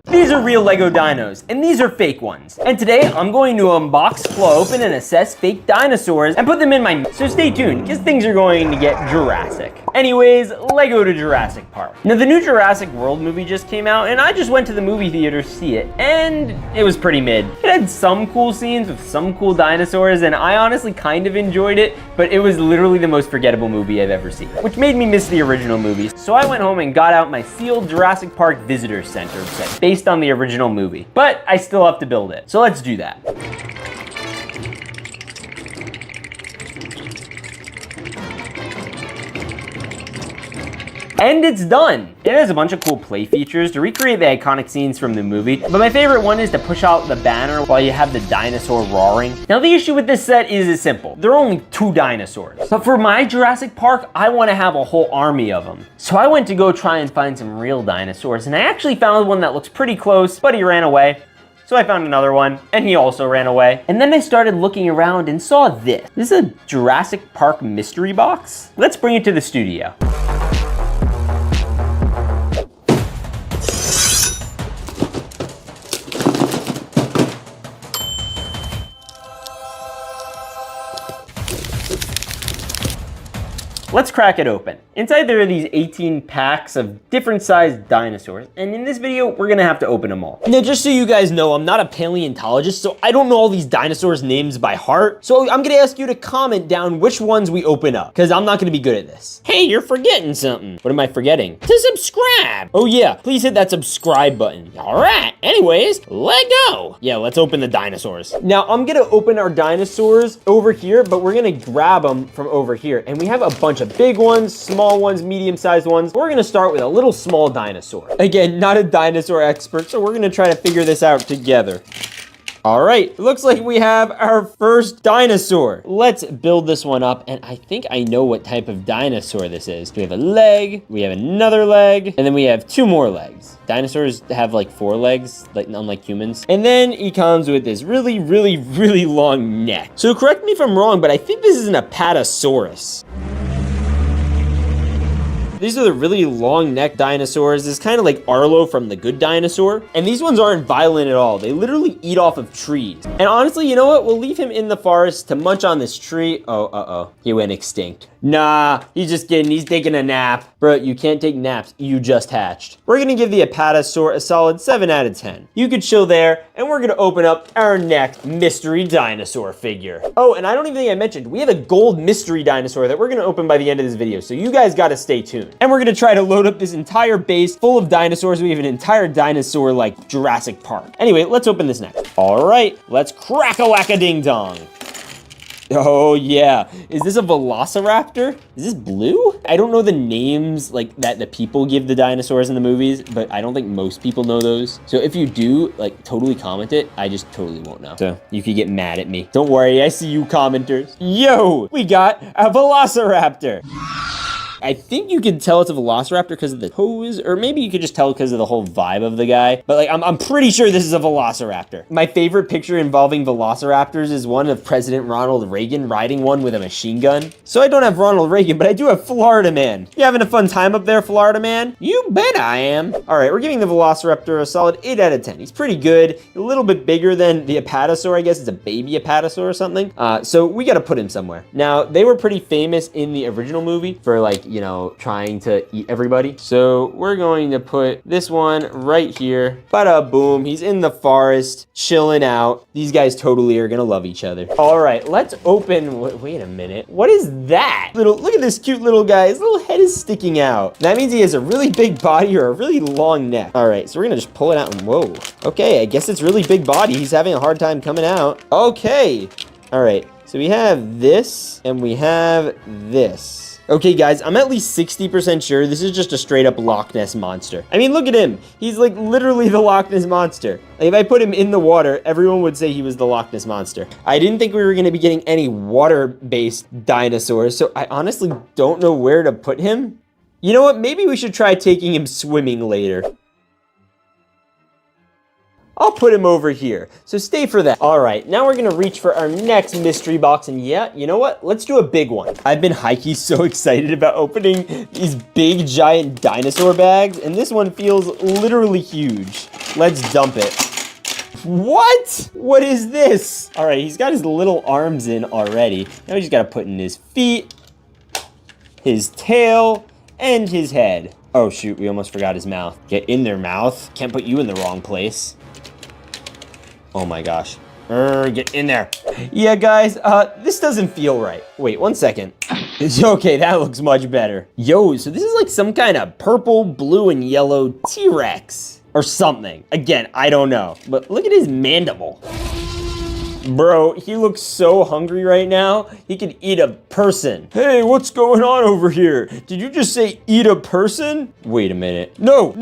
These are real Lego dinos, and these are fake ones. And today, I'm going to unbox, claw open, and assess fake dinosaurs and put them in my... So stay tuned, because things are going to get Jurassic. Anyways, Lego to Jurassic Park. Now, the new Jurassic World movie just came out, and I just went to the movie theater to see it, and it was pretty mid. It had some cool scenes with some cool dinosaurs, and I honestly kind of enjoyed it, but it was literally the most forgettable movie I've ever seen, which made me miss the original movie. So I went home and got out my sealed Jurassic Park Visitor Center set, based on the original movie, but I still have to build it. So let's do that. And it's done! It has a bunch of cool play features to recreate the iconic scenes from the movie, but my favorite one is to push out the banner while you have the dinosaur roaring. Now the issue with this set is simple. There are only 2 dinosaurs. But for my Jurassic Park, I want to have a whole army of them. So I went to go try and find some real dinosaurs, and I actually found one that looks pretty close, but he ran away. So I found another one, and he also ran away. And then I started looking around and saw this. This is a Jurassic Park mystery box. Let's bring it to the studio. Let's crack it open. Inside there are these 18 packs of different sized dinosaurs, and in this video, we're gonna have to open them all. Now, just so you guys know, I'm not a paleontologist, so I don't know all these dinosaurs' names by heart, so I'm gonna ask you to comment down which ones we open up, because I'm not gonna be good at this. Hey, you're forgetting something. What am I forgetting? To subscribe! Oh yeah, please hit that subscribe button. All right, anyways, let go! Yeah, let's open the dinosaurs. Now, I'm gonna open our dinosaurs over here, but we're gonna grab them from over here, and we have a bunch of big ones, small ones, medium-sized ones. We're gonna start with a little small dinosaur. Again, not a dinosaur expert, so we're gonna try to figure this out together. All right, looks like we have our first dinosaur. Let's build this one up, and I think I know what type of dinosaur this is. We have a leg, we have another leg, and then we have 2 more legs. Dinosaurs have like 4 legs, like unlike humans. And then he comes with this really, really, really long neck. So correct me if I'm wrong, but I think this is an Apatosaurus. These are the really long neck dinosaurs. It's kind of like Arlo from The Good Dinosaur. And these ones aren't violent at all. They literally eat off of trees. And honestly, you know what? We'll leave him in the forest to munch on this tree. Oh, he went extinct. Nah, he's just kidding. He's taking a nap. Bro, you can't take naps. You just hatched. We're gonna give the Apatosaur a solid 7 out of 10. You could chill there, and we're gonna open up our next mystery dinosaur figure. Oh, and I don't even think I mentioned, we have a gold mystery dinosaur that we're gonna open by the end of this video, so you guys gotta stay tuned. And we're gonna try to load up this entire base full of dinosaurs. We have an entire dinosaur like Jurassic Park. Anyway, let's open this next. All right, let's crack-a-whack-a-ding-dong. Oh yeah, is this a velociraptor? Is this blue? I don't know the names like that the people give the dinosaurs in the movies, but I don't think most people know those. So if you do, like totally comment it, I just totally won't know. So you could get mad at me. Don't worry, I see you commenters. Yo, we got a velociraptor. I think you can tell it's a velociraptor because of the toes, or maybe you could just tell because of the whole vibe of the guy. But like, I'm pretty sure this is a velociraptor. My favorite picture involving velociraptors is one of President Ronald Reagan riding one with a machine gun. So I don't have Ronald Reagan, but I do have Florida Man. You having a fun time up there, Florida Man? You bet I am. All right, we're giving the velociraptor a solid 8 out of 10. He's pretty good. A little bit bigger than the Apatosaur. I guess it's a baby Apatosaur or something. So we got to put him somewhere. Now, they were pretty famous in the original movie for like, you know, trying to eat everybody. So we're going to put this one right here. Bada boom. He's in the forest, chilling out. These guys totally are gonna love each other. All right, let's open. Wait a minute. What is that? Look at this cute little guy. His little head is sticking out. That means he has a really big body or a really long neck. All right, so we're gonna just pull it out and whoa. Okay, I guess it's really big body. He's having a hard time coming out. Okay. All right, so we have this and we have this. Okay, guys, I'm at least 60% sure this is just a straight up Loch Ness monster. I mean, look at him. He's like literally the Loch Ness monster. Like, if I put him in the water, everyone would say he was the Loch Ness monster. I didn't think we were gonna be getting any water-based dinosaurs, so I honestly don't know where to put him. You know what? Maybe we should try taking him swimming later. I'll put him over here, so stay for that. All right, now we're gonna reach for our next mystery box, and yeah, you know what? Let's do a big one. I've been high-key so excited about opening these big, giant dinosaur bags, and this one feels literally huge. Let's dump it. What? What is this? All right, he's got his little arms in already. Now we just gotta put in his feet, his tail, and his head. Oh shoot, we almost forgot his mouth. Get in their mouth. Can't put you in the wrong place. Oh my gosh. Get in there. Yeah, guys, this doesn't feel right. Wait, 1 second. Okay, that looks much better. Yo, so this is like some kind of purple, blue, and yellow T-Rex or something. Again, I don't know, but look at his mandible. Bro, he looks so hungry right now. He could eat a person. Hey, what's going on over here? Did you just say eat a person? Wait a minute. No.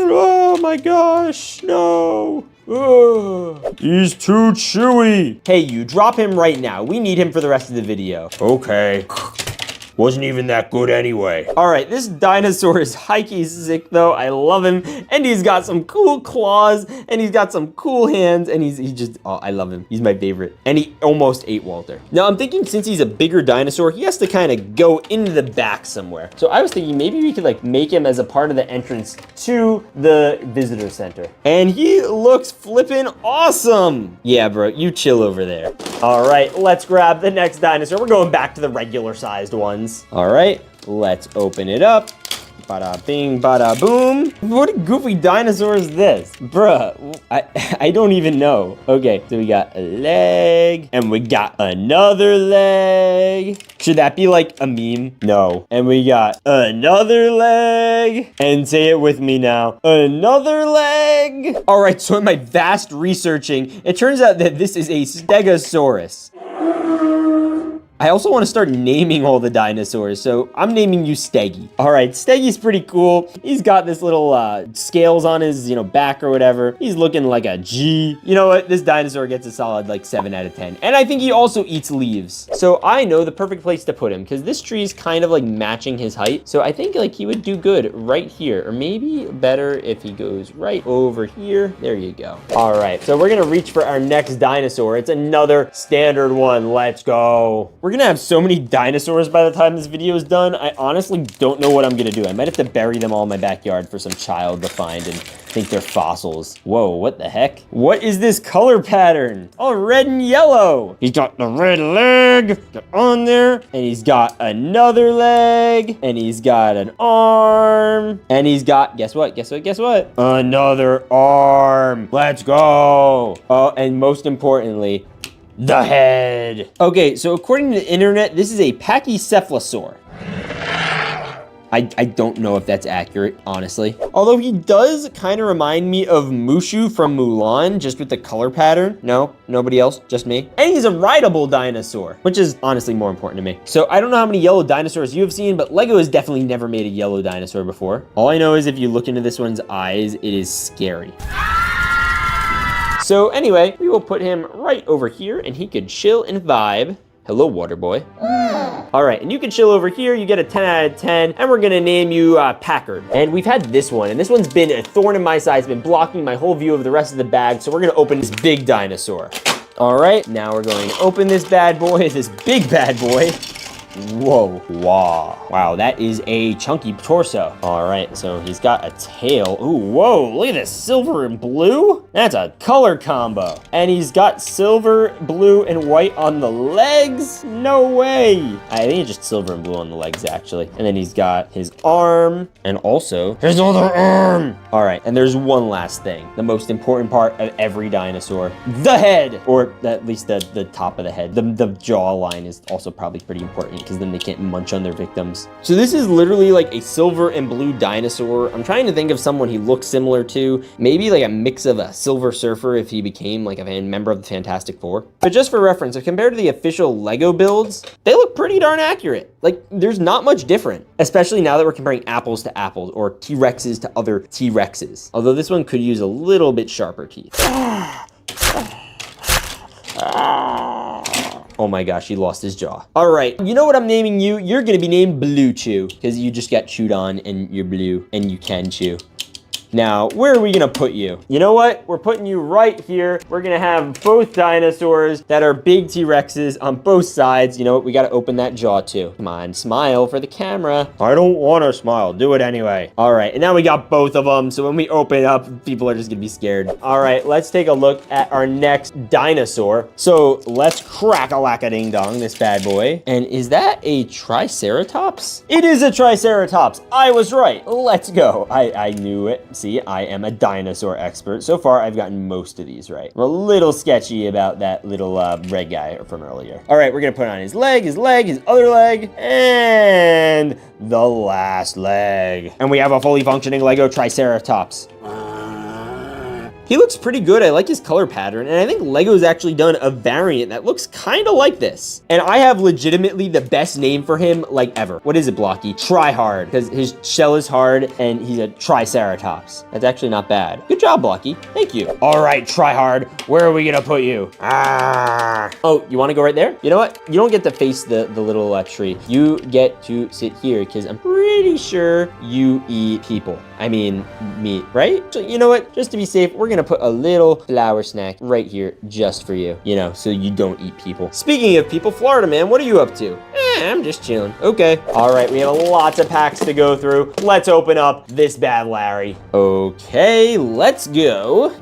Oh my gosh, no. Ugh. He's too chewy. Hey, you drop him right now. We need him for the rest of the video. Okay. Wasn't even that good anyway. All right, this dinosaur is high-key sick though. I love him. And he's got some cool claws and he's got some cool hands and he's just, oh, I love him. He's my favorite. And he almost ate Walter. Now I'm thinking since he's a bigger dinosaur, he has to kind of go into the back somewhere. So I was thinking maybe we could like make him as a part of the entrance to the visitor center. And he looks flippin' awesome. Yeah, bro, you chill over there. All right, let's grab the next dinosaur. We're going back to the regular sized ones. All right, let's open it up. Bada bing, bada boom. What a goofy dinosaur is this? Bruh, I don't even know. Okay, so we got a leg, and we got another leg. Should that be like a meme? No. And we got another leg. And say it with me now. Another leg. All right, so in my vast researching, it turns out that this is a Stegosaurus. I also want to start naming all the dinosaurs, so I'm naming you Steggy. All right, Steggy's pretty cool. He's got this little scales on his, back or whatever. He's looking like a G. You know what? This dinosaur gets a solid like 7 out of 10. And I think he also eats leaves. So I know the perfect place to put him because this tree is kind of like matching his height. So I think like he would do good right here, or maybe better if he goes right over here. There you go. All right, so we're gonna reach for our next dinosaur. It's another standard one. Let's go. We're gonna have so many dinosaurs by the time this video is done. I honestly don't know what I'm gonna do. I might have to bury them all in my backyard for some child to find and think they're fossils. Whoa, what the heck? What is this color pattern? Oh, red and yellow. He's got the red leg on there, and he's got another leg, and he's got an arm, and he's got, guess what? Another arm. Let's go. Oh, and most importantly, the head. Okay, so according to the internet, this is a pachycephalosaur. I don't know if that's accurate, honestly. Although he does kind of remind me of Mushu from Mulan, just with the color pattern. No, nobody else, just me. And he's a rideable dinosaur, which is honestly more important to me. So I don't know how many yellow dinosaurs you have seen, but LEGO has definitely never made a yellow dinosaur before. All I know is if you look into this one's eyes, it is scary. So anyway, we will put him right over here and he could chill and vibe. Hello, water boy. All right, and you can chill over here. You get a 10 out of 10, and we're gonna name you Packard. And we've had this one, and this one's been a thorn in my side. It's been blocking my whole view of the rest of the bag, so we're gonna open this big dinosaur. All right, now we're going to open this bad boy, this big bad boy. Whoa, wow, that is a chunky torso. All right, so he's got a tail. Ooh, whoa, look at this, silver and blue? That's a color combo. And he's got silver, blue, and white on the legs? No way. I think it's just silver and blue on the legs, actually. And then he's got his arm, and also his other arm. All right, and there's one last thing, the most important part of every dinosaur, the head, or at least the top of the head. The jawline is also probably pretty important, because then they can't munch on their victims. So this is literally like a silver and blue dinosaur. I'm trying to think of someone he looks similar to. Maybe like a mix of a Silver Surfer if he became like a member of the Fantastic Four. But just for reference, if compared to the official LEGO builds, they look pretty darn accurate. Like there's not much different, especially now that we're comparing apples to apples or T-Rexes to other T-Rexes. Although this one could use a little bit sharper teeth. Oh my gosh, he lost his jaw. All right, you know what I'm naming you? You're gonna be named Blue Chew, because you just got chewed on and you're blue and you can chew. Now, where are we gonna put you? You know what? We're putting you right here. We're gonna have both dinosaurs that are big T-Rexes on both sides. You know what? We gotta open that jaw too. Come on, smile for the camera. I don't wanna smile, do it anyway. All right, and now we got both of them. So when we open it up, people are just gonna be scared. All right, let's take a look at our next dinosaur. So let's crack-a-lack-a-ding-dong, this bad boy. And is that a Triceratops? It is a Triceratops. I was right. Let's go. I knew it. See, I am a dinosaur expert. So far, I've gotten most of these right. I'm a little sketchy about that little red guy from earlier. All right, we're gonna put on his leg, his other leg, and the last leg. And we have a fully functioning LEGO Triceratops. He looks pretty good. I like his color pattern, and I think LEGO's actually done a variant that looks kind of like this. And I have legitimately the best name for him like ever. What is it, Blocky? Try Hard, because his shell is hard and he's a Triceratops. That's actually not bad. Good job, Blocky. Thank you. All right, Try Hard. Where are we gonna put you? Oh, you want to go right there? You know what? You don't get to face the little tree. You get to sit here because I'm pretty sure you eat people. I mean, meat, right? So you know what? Just to be safe, we're gonna put a little flower snack right here just for you, you know, so you don't eat people. Speaking of people, Florida man, what are you up to? I'm just chilling. Okay. All right, we have lots of packs to go through. Let's open up this bad Larry. Okay, let's go.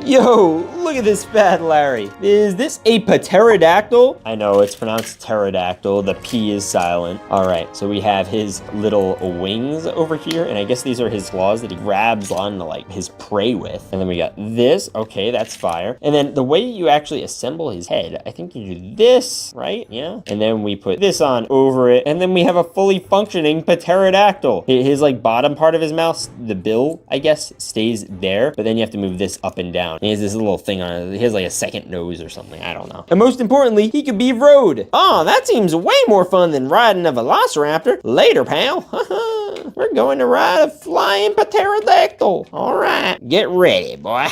Yo, look at this fat Larry. Is this a pterodactyl? I know it's pronounced pterodactyl. The P is silent. All right, so we have his little wings over here, and I guess these are his claws that he grabs on like his prey with. And then we got this. Okay, that's fire. And then the way you actually assemble his head, I think you do this, right? Yeah. And then we put this on over it, and then we have a fully functioning pterodactyl. His like bottom part of his mouth, the bill, I guess, stays there, but then you have to move this up and down. He has this little thing on it. He has like a second nose or something. I don't know. And most importantly, he could be rode. Oh, that seems way more fun than riding a velociraptor. Later, pal. We're going to ride a flying pterodactyl. All right, get ready, boy.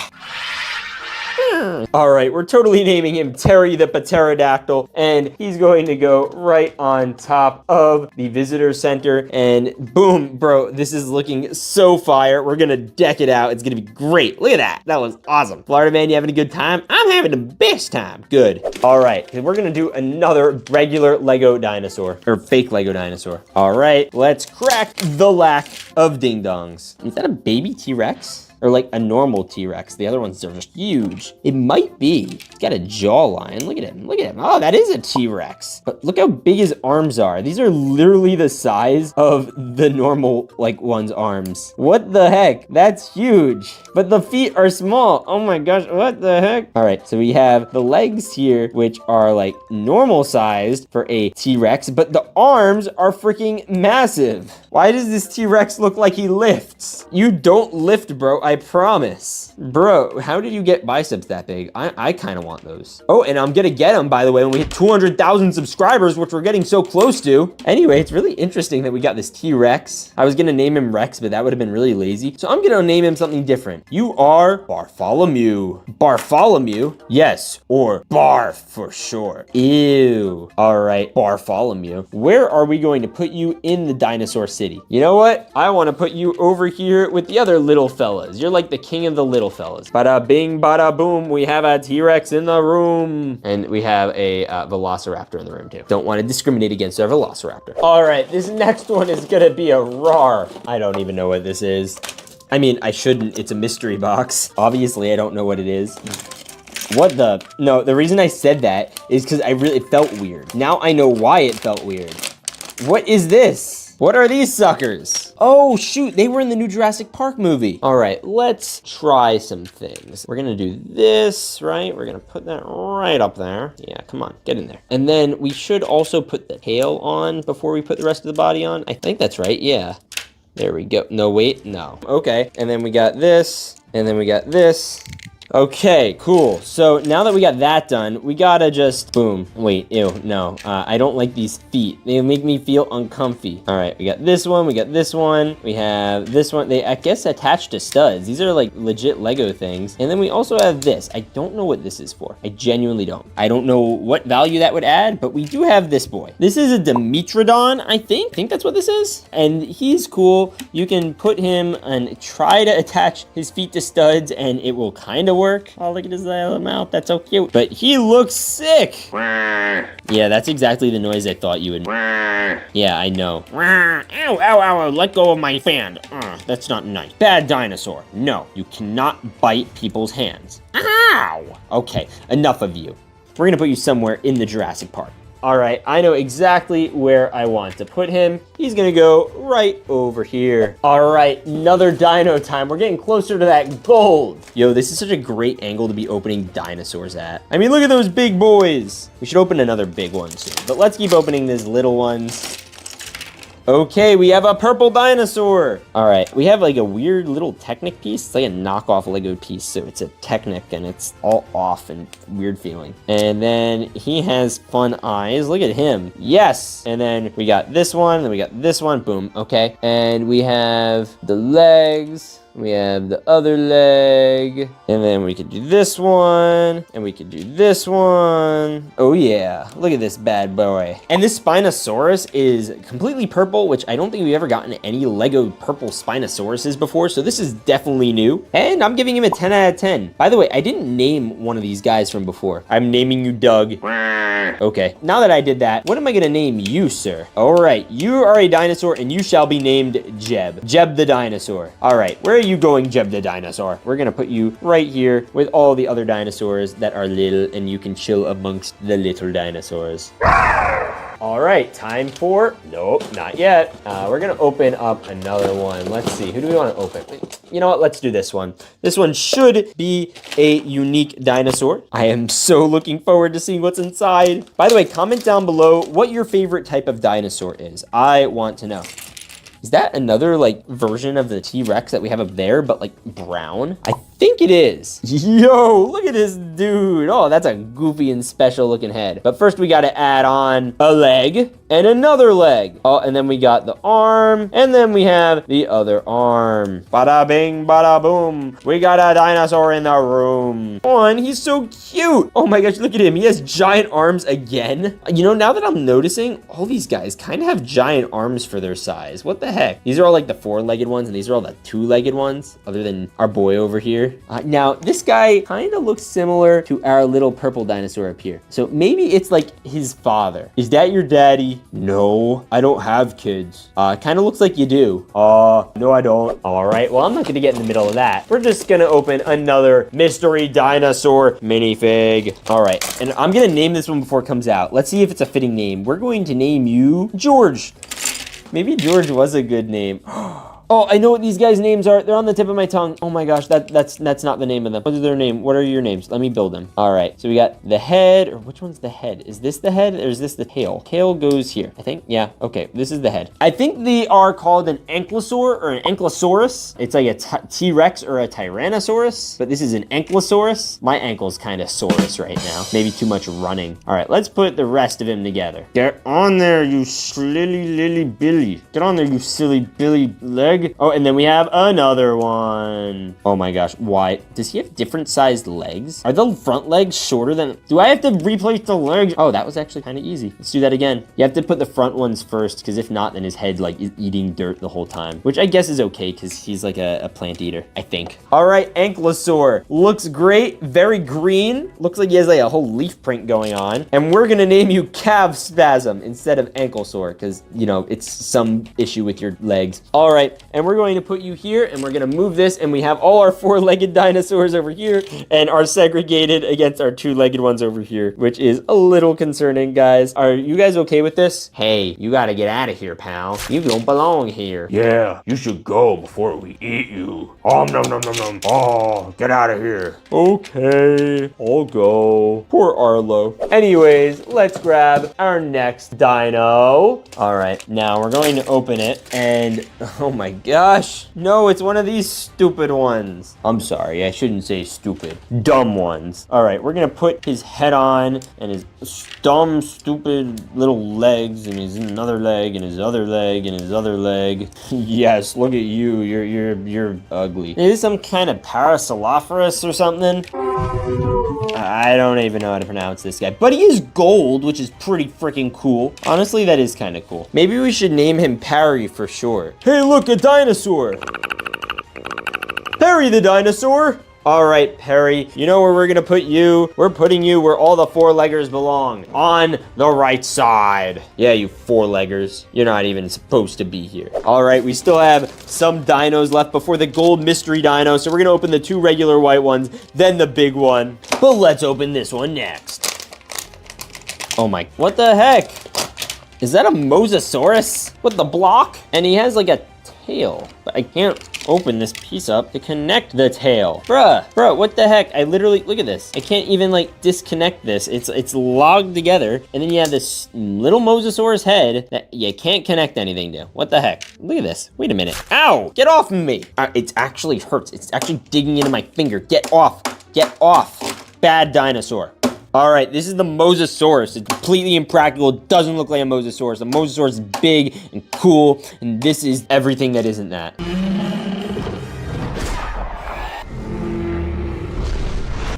All right, we're totally naming him Terry the Pterodactyl, and he's going to go right on top of the visitor center. And boom, bro, this is looking so fire. We're gonna deck it out. It's gonna be great. Look at that. That was awesome. Florida man, you having a good time? I'm having the best time. Good. All right, we're gonna do another regular Lego dinosaur, or fake Lego dinosaur. All right, let's crack the lack of ding-dongs. Is that a baby T-Rex? Or like a normal T-Rex. The other ones are just huge. It might be. He's got a jawline. Look at him. Look at him. Oh, that is a T-Rex. But look how big his arms are. These are literally the size of the normal like one's arms. What the heck? That's huge. But the feet are small. Oh my gosh, what the heck? All right, so we have the legs here, which are like normal sized for a T-Rex, but the arms are freaking massive. Why does this T-Rex look like he lifts? You don't lift, bro, I promise. Bro, how did you get biceps that big? I kind of want those. Oh, and I'm gonna get them, by the way, when we hit 200,000 subscribers, which we're getting so close to. Anyway, it's really interesting that we got this T-Rex. I was gonna name him Rex, but that would have been really lazy. So I'm gonna name him something different. You are Bartholomew. Bartholomew? Yes, or Barf for short. Ew. All right, Bartholomew. Where are we going to put you in the dinosaur city? You know what? I want to put you over here with the other little fellas. You're like the king of the little fellas. Bada bing, bada boom. We have a T-Rex in the room. And we have a velociraptor in the room too. Don't want to discriminate against our velociraptor. All right, this next one is going to be a rar. I don't even know what this is. I mean, I shouldn't. It's a mystery box. Obviously, I don't know what it is. What the? No, the reason I said that is because it felt weird. Now I know why it felt weird. What is this? What are these suckers? Oh, shoot, they were in the new Jurassic Park movie. All right, let's try some things. We're gonna do this, right? We're gonna put that right up there. Yeah, come on, get in there. And then we should also put the tail on before we put the rest of the body on. I think that's right, yeah. There we go. No, wait, no. Okay, and then we got this, and then we got this. Okay, cool. So now that we got that done, we gotta just, boom. Wait, ew, no. I don't like these feet. They make me feel uncomfy. All right, we got this one, we got this one. We have this one. They, I guess, attached to studs. These are like legit Lego things. And then we also have this. I don't know what this is for. I genuinely don't. I don't know what value that would add, but we do have this boy. This is a Dimetrodon, I think. I think that's what this is. And he's cool. You can put him and try to attach his feet to studs, and it will kind of work. Oh, look at his little mouth. That's so cute. But he looks sick. Yeah, that's exactly the noise I thought you would. Yeah, I know. Ow, ow, ow, let go of my hand. That's not nice. Bad dinosaur. No, you cannot bite people's hands. Ow! Okay, enough of you. We're gonna put you somewhere in the Jurassic Park. All right, I know exactly where I want to put him. He's gonna go right over here. All right, another dino time. We're getting closer to that gold. Yo, this is such a great angle to be opening dinosaurs at. I mean, look at those big boys. We should open another big one soon, but let's keep opening these little ones. Okay, we have a purple dinosaur. All right, we have like a weird little Technic piece. It's like a knockoff Lego piece, so it's a Technic and it's all off and weird feeling. And then he has fun eyes. Look at him. Yes. And then we got this one, then we got this one. Boom. Okay. And we have the legs. We have the other leg, and then we could do this one, and we could do this one. Oh yeah, look at this bad boy. And this Spinosaurus is completely purple, which I don't think we've ever gotten any Lego purple Spinosauruses before, so this is definitely new. And I'm giving him a 10 out of 10. By the way, I didn't name one of these guys from before. I'm naming you Doug. Okay, now that I did that, what am I gonna name you, sir? All right, you are a dinosaur, and you shall be named Jeb. Jeb the dinosaur. All right, where are you going, Jeb the dinosaur? We're gonna put you right here with all the other dinosaurs that are little, and you can chill amongst the little dinosaurs. All right, time for, nope, not yet. We're gonna open up another one. Let's see, who do we wanna open? You know what, let's do this one. This one should be a unique dinosaur. I am so looking forward to seeing what's inside. By the way, comment down below what your favorite type of dinosaur is. I want to know. Is that another like version of the T-Rex that we have up there, but like brown? I think it is. Yo, look at this dude. Oh, that's a goofy and special looking head. But first we gotta add on a leg and another leg. Oh, and then we got the arm, and then we have the other arm. Bada bing, bada boom. We got a dinosaur in the room. Oh, he's so cute. Oh my gosh, look at him. He has giant arms again. You know, now that I'm noticing, all these guys kind of have giant arms for their size. What the heck? These are all like the 4-legged ones, and these are all the 2-legged ones, other than our boy over here. Now, this guy kind of looks similar to our little purple dinosaur up here. So maybe it's like his father. Is that your daddy? No, I don't have kids. Kind of looks like you do. No, I don't. All right, well, I'm not gonna get in the middle of that. We're just gonna open another mystery dinosaur minifig. All right, and I'm gonna name this one before it comes out. Let's see if it's a fitting name. We're going to name you George. Maybe George was a good name. Oh, I know what these guys' names are. They're on the tip of my tongue. Oh my gosh, that's not the name of them. What is their name? What are your names? Let me build them. All right, so we got the head, or which one's the head? Is this the head, or is this the tail? Tail goes here, I think. Yeah, okay, this is the head. I think they are called an Ankylosaur or an Ankylosaurus. It's like a T-Rex or a Tyrannosaurus, but this is an Ankylosaurus. My ankle's kind of sorus right now. Maybe too much running. All right, let's put the rest of him together. Get on there, you silly Billy. Get on there, you silly Billy leg. Oh, and then we have another one. Oh my gosh, why? Does he have different sized legs? Are the front legs shorter than... Do I have to replace the legs? Oh, that was actually kind of easy. Let's do that again. You have to put the front ones first, because if not, then his head like is eating dirt the whole time, which I guess is okay, because he's like a plant eater, I think. All right, Ankylosaur. Looks great, very green. Looks like he has like a whole leaf print going on. And we're gonna name you Calf Spasm instead of Ankylosaur, because, you know, it's some issue with your legs. All right. And we're going to put you here, and we're going to move this, and we have all our 4-legged dinosaurs over here, and are segregated against our 2-legged ones over here, which is a little concerning, guys. Are you guys okay with this? Hey, you got to get out of here, pal. You don't belong here. Yeah, you should go before we eat you. Oh, nom nom nom nom. Oh, get out of here. Okay, I'll go. Poor Arlo. Anyways, let's grab our next dino. All right, now we're going to open it, and oh my gosh, no, it's one of these stupid ones. I'm sorry, I shouldn't say stupid. Dumb ones. All right, we're gonna put his head on, and his dumb, stupid little legs, and his another leg, and his other leg, and his other leg. Yes, look at you. You're ugly. Is this some kind of Parasaurolophus or something? I don't even know how to pronounce this guy, but he is gold, which is pretty freaking cool. Honestly, that is kind of cool. Maybe we should name him Parry for short. Hey, look, a dinosaur. Perry the dinosaur. All right, Perry, you know where we're gonna put you? We're putting you where all the 4-leggers belong, on the right side. Yeah, you 4-leggers. You're not even supposed to be here. All right, we still have some dinos left before the gold mystery dino, so we're gonna open the 2 regular white ones, then the big one. But let's open this one next. Oh my, what the heck? Is that a Mosasaurus with the block? And he has like a tail, but I can't open this piece up to connect the tail. Bruh, what the heck? I literally, look at this. I can't even like disconnect this. It's logged together, and then you have this little Mosasaurus head that you can't connect anything to. What the heck? Look at this. Wait a minute. Ow, get off of me. It actually hurts. It's actually digging into my finger. Get off, get off. Bad dinosaur. All right, this is the Mosasaurus. It's completely impractical. It doesn't look like a Mosasaurus. The Mosasaurus is big and cool, and this is everything that isn't that.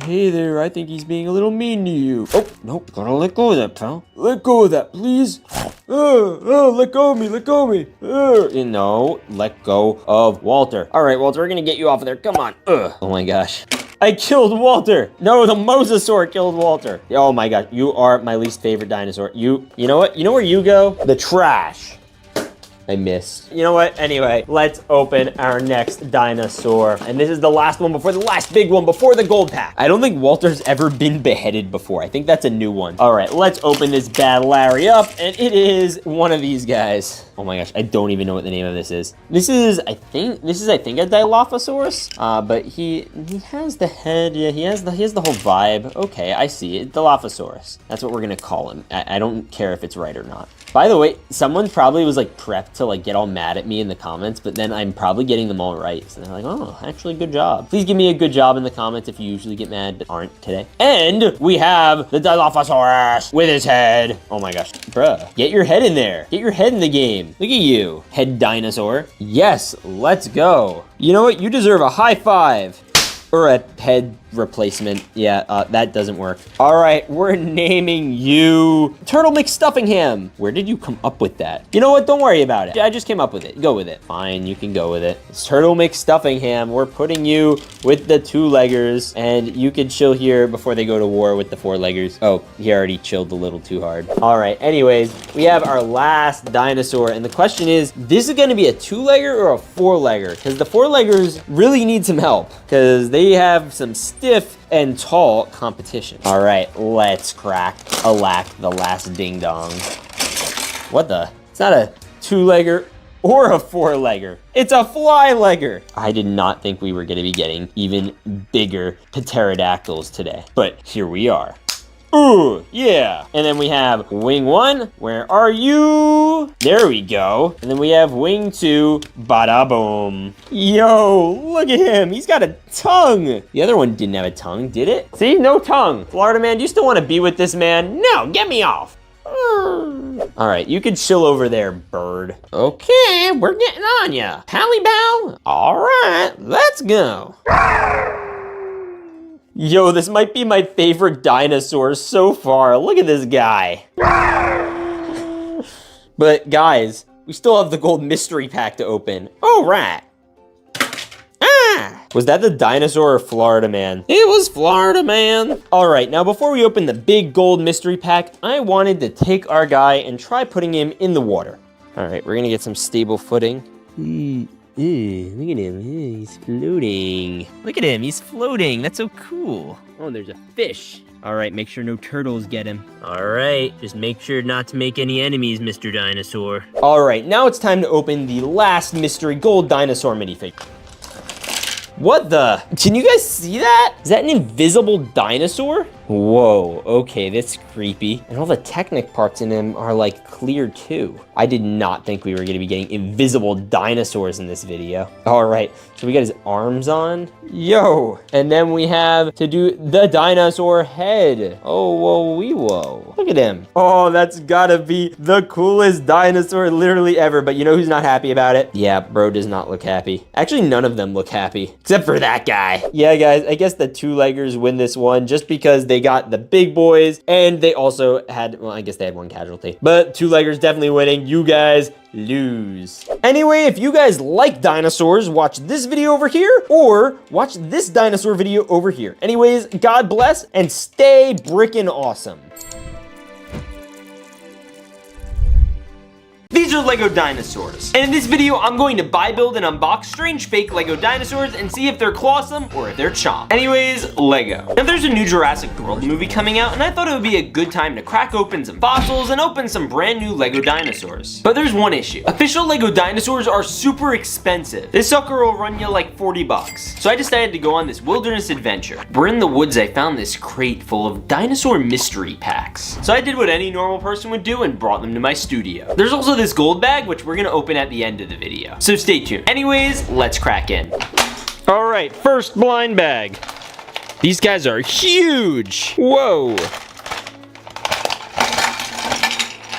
Hey there, I think he's being a little mean to you. Oh, nope, gotta let go of that, pal. Let go of that, please. Let go of me, let go of me. No, let go of Walter. All right, Walter, we're gonna get you off of there. Come on. Oh my gosh. I killed Walter. No, the Mosasaur killed Walter. Oh my gosh, you are my least favorite dinosaur. You know what? You know where you go? The trash. I missed. You know what? Anyway, let's open our next dinosaur. And this is the last one before the last big one before the gold pack. I don't think Walter's ever been beheaded before. I think that's a new one. All right, let's open this bad Larry up, and it is one of these guys. Oh my gosh, I don't even know what the name of this is. This is, I think, a Dilophosaurus. But he has the head. Yeah, he has the whole vibe. Okay, I see it. Dilophosaurus. That's what we're gonna call him. I don't care if it's right or not. By the way, someone probably was like prepped to like get all mad at me in the comments, but then I'm probably getting them all right. So they're like, oh, actually good job. Please give me a good job in the comments if you usually get mad but aren't today. And we have the Dilophosaurus with his head. Oh my gosh, bruh, get your head in there. Get your head in the game. Look at you, head dinosaur. Yes, let's go. You know what? You deserve a high five. Or a head replacement. Yeah, that doesn't work. All right, we're naming you Turtle McStuffingham. Where did you come up with that? You know what? Don't worry about it. I just came up with it. Go with it. Fine, you can go with it. It's Turtle McStuffingham. We're putting you with the 2-leggers, and you can chill here before they go to war with the 4-leggers. Oh, he already chilled a little too hard. All right, anyways, we have our last dinosaur, and the question is, this is gonna be a 2-legger or a 4-legger? Because the 4-leggers really need some help, because they have some stiff and tall competition. All right, let's crack the last ding dong. What the? It's not a 2-legger or a 4-legger. It's a fly-legger. I did not think we were gonna be getting even bigger pterodactyls today, but here we are. Ooh, yeah. And then we have wing 1. Where are you? There we go. And then we have wing 2. Bada boom. Yo, look at him. He's got a tongue. The other one didn't have a tongue, did it? See, no tongue. Florida man, do you still want to be with this man? No, get me off. All right, you can chill over there, bird. Okay, we're getting on ya. Pally bow. All right, let's go. Yo, this might be my favorite dinosaur so far. Look at this guy. But guys, we still have the gold mystery pack to open. All right. Was that the dinosaur or Florida man? It was Florida man. All right, now before we open the big gold mystery pack, I wanted to take our guy and try putting him in the water. All right, we're gonna get some stable footing. Look at him, he's floating. Look at him, he's floating. That's so cool. Oh, there's a fish. All right, make sure no turtles get him. All right, just make sure not to make any enemies, Mr. Dinosaur. All right, now it's time to open the last mystery gold dinosaur minifig. What the? Can you guys see that? Is that an invisible dinosaur? Whoa, okay, that's creepy. And all the Technic parts in him are like clear too. I did not think we were gonna be getting invisible dinosaurs in this video. All right, so we got his arms on. Yo, and then we have to do the dinosaur head. Oh, whoa. Look at him. Oh, that's gotta be the coolest dinosaur literally ever, but you know who's not happy about it? Yeah, bro does not look happy. Actually, none of them look happy, except for that guy. Yeah, guys, I guess the 2-leggers win this one just because they got the big boys and they also had, well, I guess they had one casualty, but 2-leggers definitely winning. You guys lose. Anyway, if you guys like dinosaurs, watch this video over here or watch this dinosaur video over here. Anyways, God bless and stay brickin' awesome. These are LEGO dinosaurs, and in this video, I'm going to buy, build, and unbox strange fake LEGO dinosaurs and see if they're clawsome or if they're chomp. Anyways, LEGO. Now there's a new Jurassic World movie coming out, and I thought it would be a good time to crack open some fossils and open some brand new LEGO dinosaurs. But there's one issue. Official LEGO dinosaurs are super expensive. This sucker will run you like 40 bucks. So I decided to go on this wilderness adventure. We're in the woods. I found this crate full of dinosaur mystery packs. So I did what any normal person would do and brought them to my studio. There's also this gold bag, which we're gonna open at the end of the video. So stay tuned. Anyways, let's crack in. All right, first blind bag. These guys are huge. Whoa.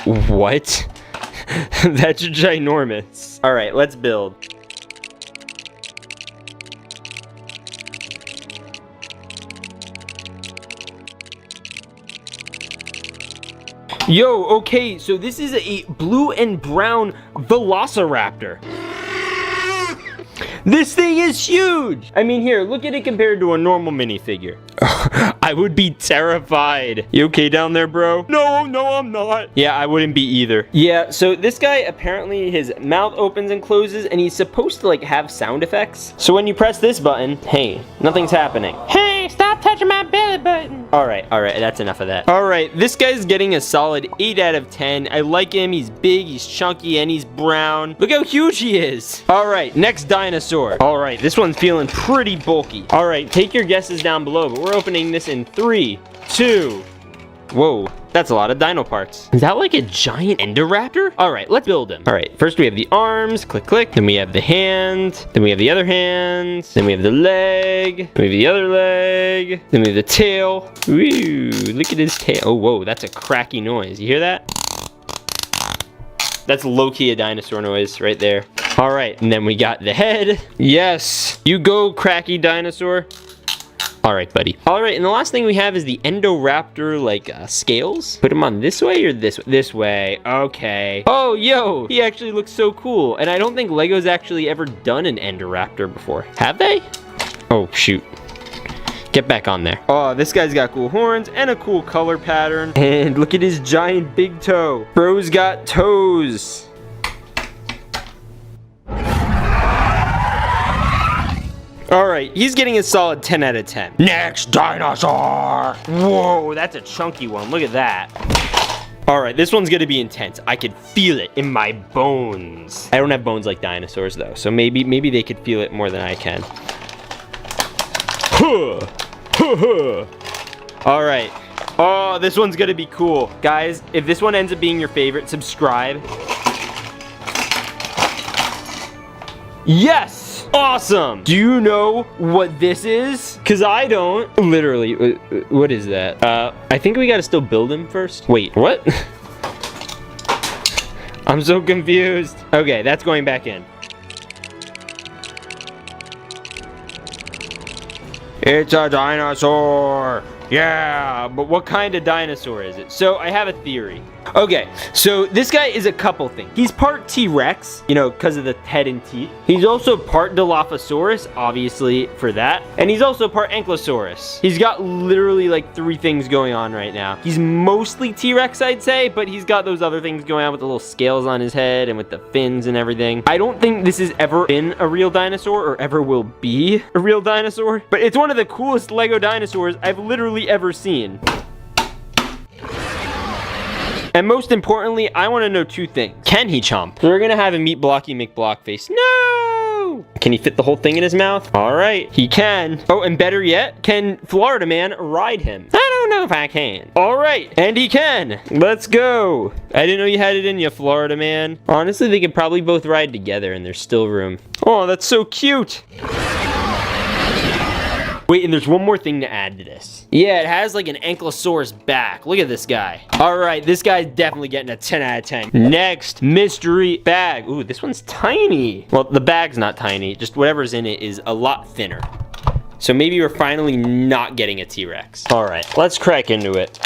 What? That's ginormous. All right, let's build. Yo, okay, so this is a blue and brown velociraptor. This thing is huge! I mean, here, look at it compared to a normal minifigure. I would be terrified. You okay down there, bro? No, I'm not. Yeah, I wouldn't be either. Yeah, so this guy, apparently his mouth opens and closes, and he's supposed to, like, have sound effects. So when you press this button, hey, nothing's happening. Hey, stop touching my belly button. All right, that's enough of that. All right, this guy's getting a solid 8 out of 10. I like him. He's big, he's chunky, and he's brown. Look how huge he is. All right, next dinosaur. All right, this one's feeling pretty bulky. All right, take your guesses down below, but we're opening this in 3, 2. Whoa, That's a lot of dino parts. Is that like a giant Indoraptor? All right, let's build him. All right, first we have the arms, click, click. Then we have the hand. Then we have the other hand. Then we have the leg. Then we have the other leg. Then we have the tail. Ooh, look at his tail. Oh, whoa, that's a cracky noise. You hear that? That's low-key a dinosaur noise right there. All right, and then we got the head. Yes, you go, cracky dinosaur. All right, buddy. All right, and the last thing we have is the Indoraptor, like, scales. Put him on this way or this way? This way. Okay. Oh, yo, he actually looks so cool. And I don't think LEGO's actually ever done an Indoraptor before. Have they? Oh, shoot. Get back on there. Oh, this guy's got cool horns and a cool color pattern. And look at his giant big toe. Bro's got toes. All right, he's getting a solid 10 out of 10. Next dinosaur. Whoa, that's a chunky one. Look at that. All right, this one's gonna be intense. I could feel it in my bones. I don't have bones like dinosaurs though, so maybe they could feel it more than I can. All right. Oh, this one's gonna be cool. Guys, if this one ends up being your favorite, subscribe. Yes! Awesome! Do you know what this is? Cause I don't. Literally, what is that? I think we gotta still build him first. Wait, what? I'm so confused. Okay, that's going back in. It's a dinosaur. Yeah, but what kind of dinosaur is it? So I have a theory. Okay, so this guy is a couple things. He's part T-Rex, you know, because of the head and teeth. He's also part Dilophosaurus, obviously, for that. And he's also part Ankylosaurus. He's got literally like 3 things going on right now. He's mostly T-Rex, I'd say, but he's got those other things going on with the little scales on his head and with the fins and everything. I don't think this has ever been a real dinosaur or ever will be a real dinosaur, but it's one of the coolest LEGO dinosaurs I've literally ever seen. And most importantly, I want to know 2 things. Can he chomp? So we're gonna have him eat Blocky McBlockface. No! Can he fit the whole thing in his mouth? All right, he can. Oh, and better yet, can Florida Man ride him? I don't know if I can. All right, and he can. Let's go. I didn't know you had it in you, Florida Man. Honestly, they could probably both ride together and there's still room. Oh, that's so cute. Wait, and there's one more thing to add to this. Yeah, it has like an Ankylosaurus back. Look at this guy. All right, this guy's definitely getting a 10 out of 10. Next, mystery bag. Ooh, this one's tiny. Well, the bag's not tiny, just whatever's in it is a lot thinner. So maybe we're finally not getting a T-Rex. All right, let's crack into it.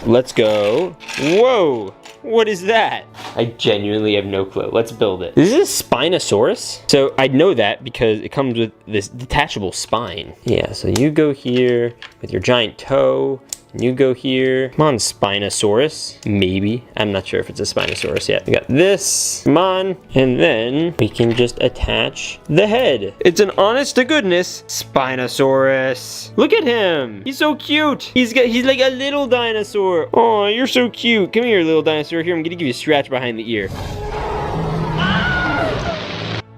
Let's go. Whoa. What is that? I genuinely have no clue. Let's build it. This is a Spinosaurus. So I know that because it comes with this detachable spine. Yeah, so you go here with your giant toe. And you go here. Come on, Spinosaurus. Maybe. I'm not sure if it's a Spinosaurus yet. We got this. Come on. And then we can just attach the head. It's an honest to goodness Spinosaurus. Look at him. He's so cute. He's like a little dinosaur. Oh, you're so cute. Come here, little dinosaur. Here, I'm gonna give you a scratch behind the ear.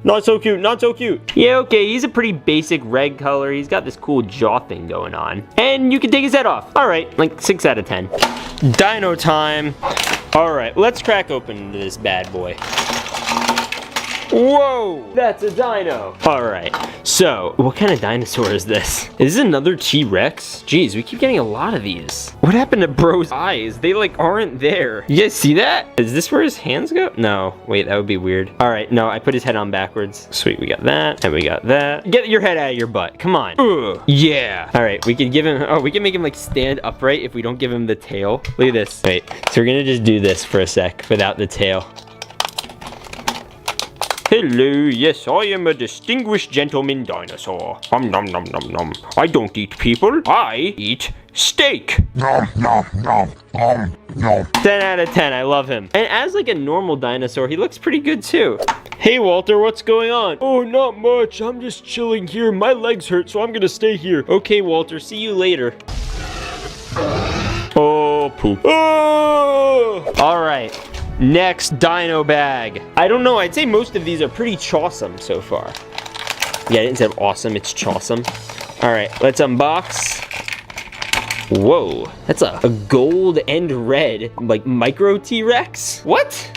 Not so cute, not so cute. Yeah, okay, he's a pretty basic red color. He's got this cool jaw thing going on. And you can take his head off. All right, like 6 out of 10. Dino time. All right, let's crack open this bad boy. Whoa, that's a dino. All right, so what kind of dinosaur is this? Is this another T-Rex? Jeez, we keep getting a lot of these. What happened to Bro's eyes? They like aren't there. You guys see that? Is this where his hands go? No, wait, that would be weird. All right, no, I put his head on backwards. Sweet, we got that, and we got that. Get your head out of your butt, come on. Ugh. Yeah. All right, we could give him, oh, we can make him like stand upright if we don't give him the tail. Look at this. Wait, so we're gonna just do this for a sec without the tail. Hello, yes, I am a distinguished gentleman dinosaur. Nom nom nom nom nom. I don't eat people, I eat steak. Nom nom nom nom nom. 10 out of 10, I love him. And as like a normal dinosaur, he looks pretty good too. Hey Walter, what's going on? Oh, not much. I'm just chilling here. My legs hurt, so I'm gonna stay here. Okay, Walter, see you later. Oh, poop. Oh! All right. Next dino bag. I don't know, I'd say most of these are pretty chawsome so far. Yeah, instead of awesome, it's chawsome. All right, let's unbox. Whoa, that's a gold and red, like micro T-Rex? What?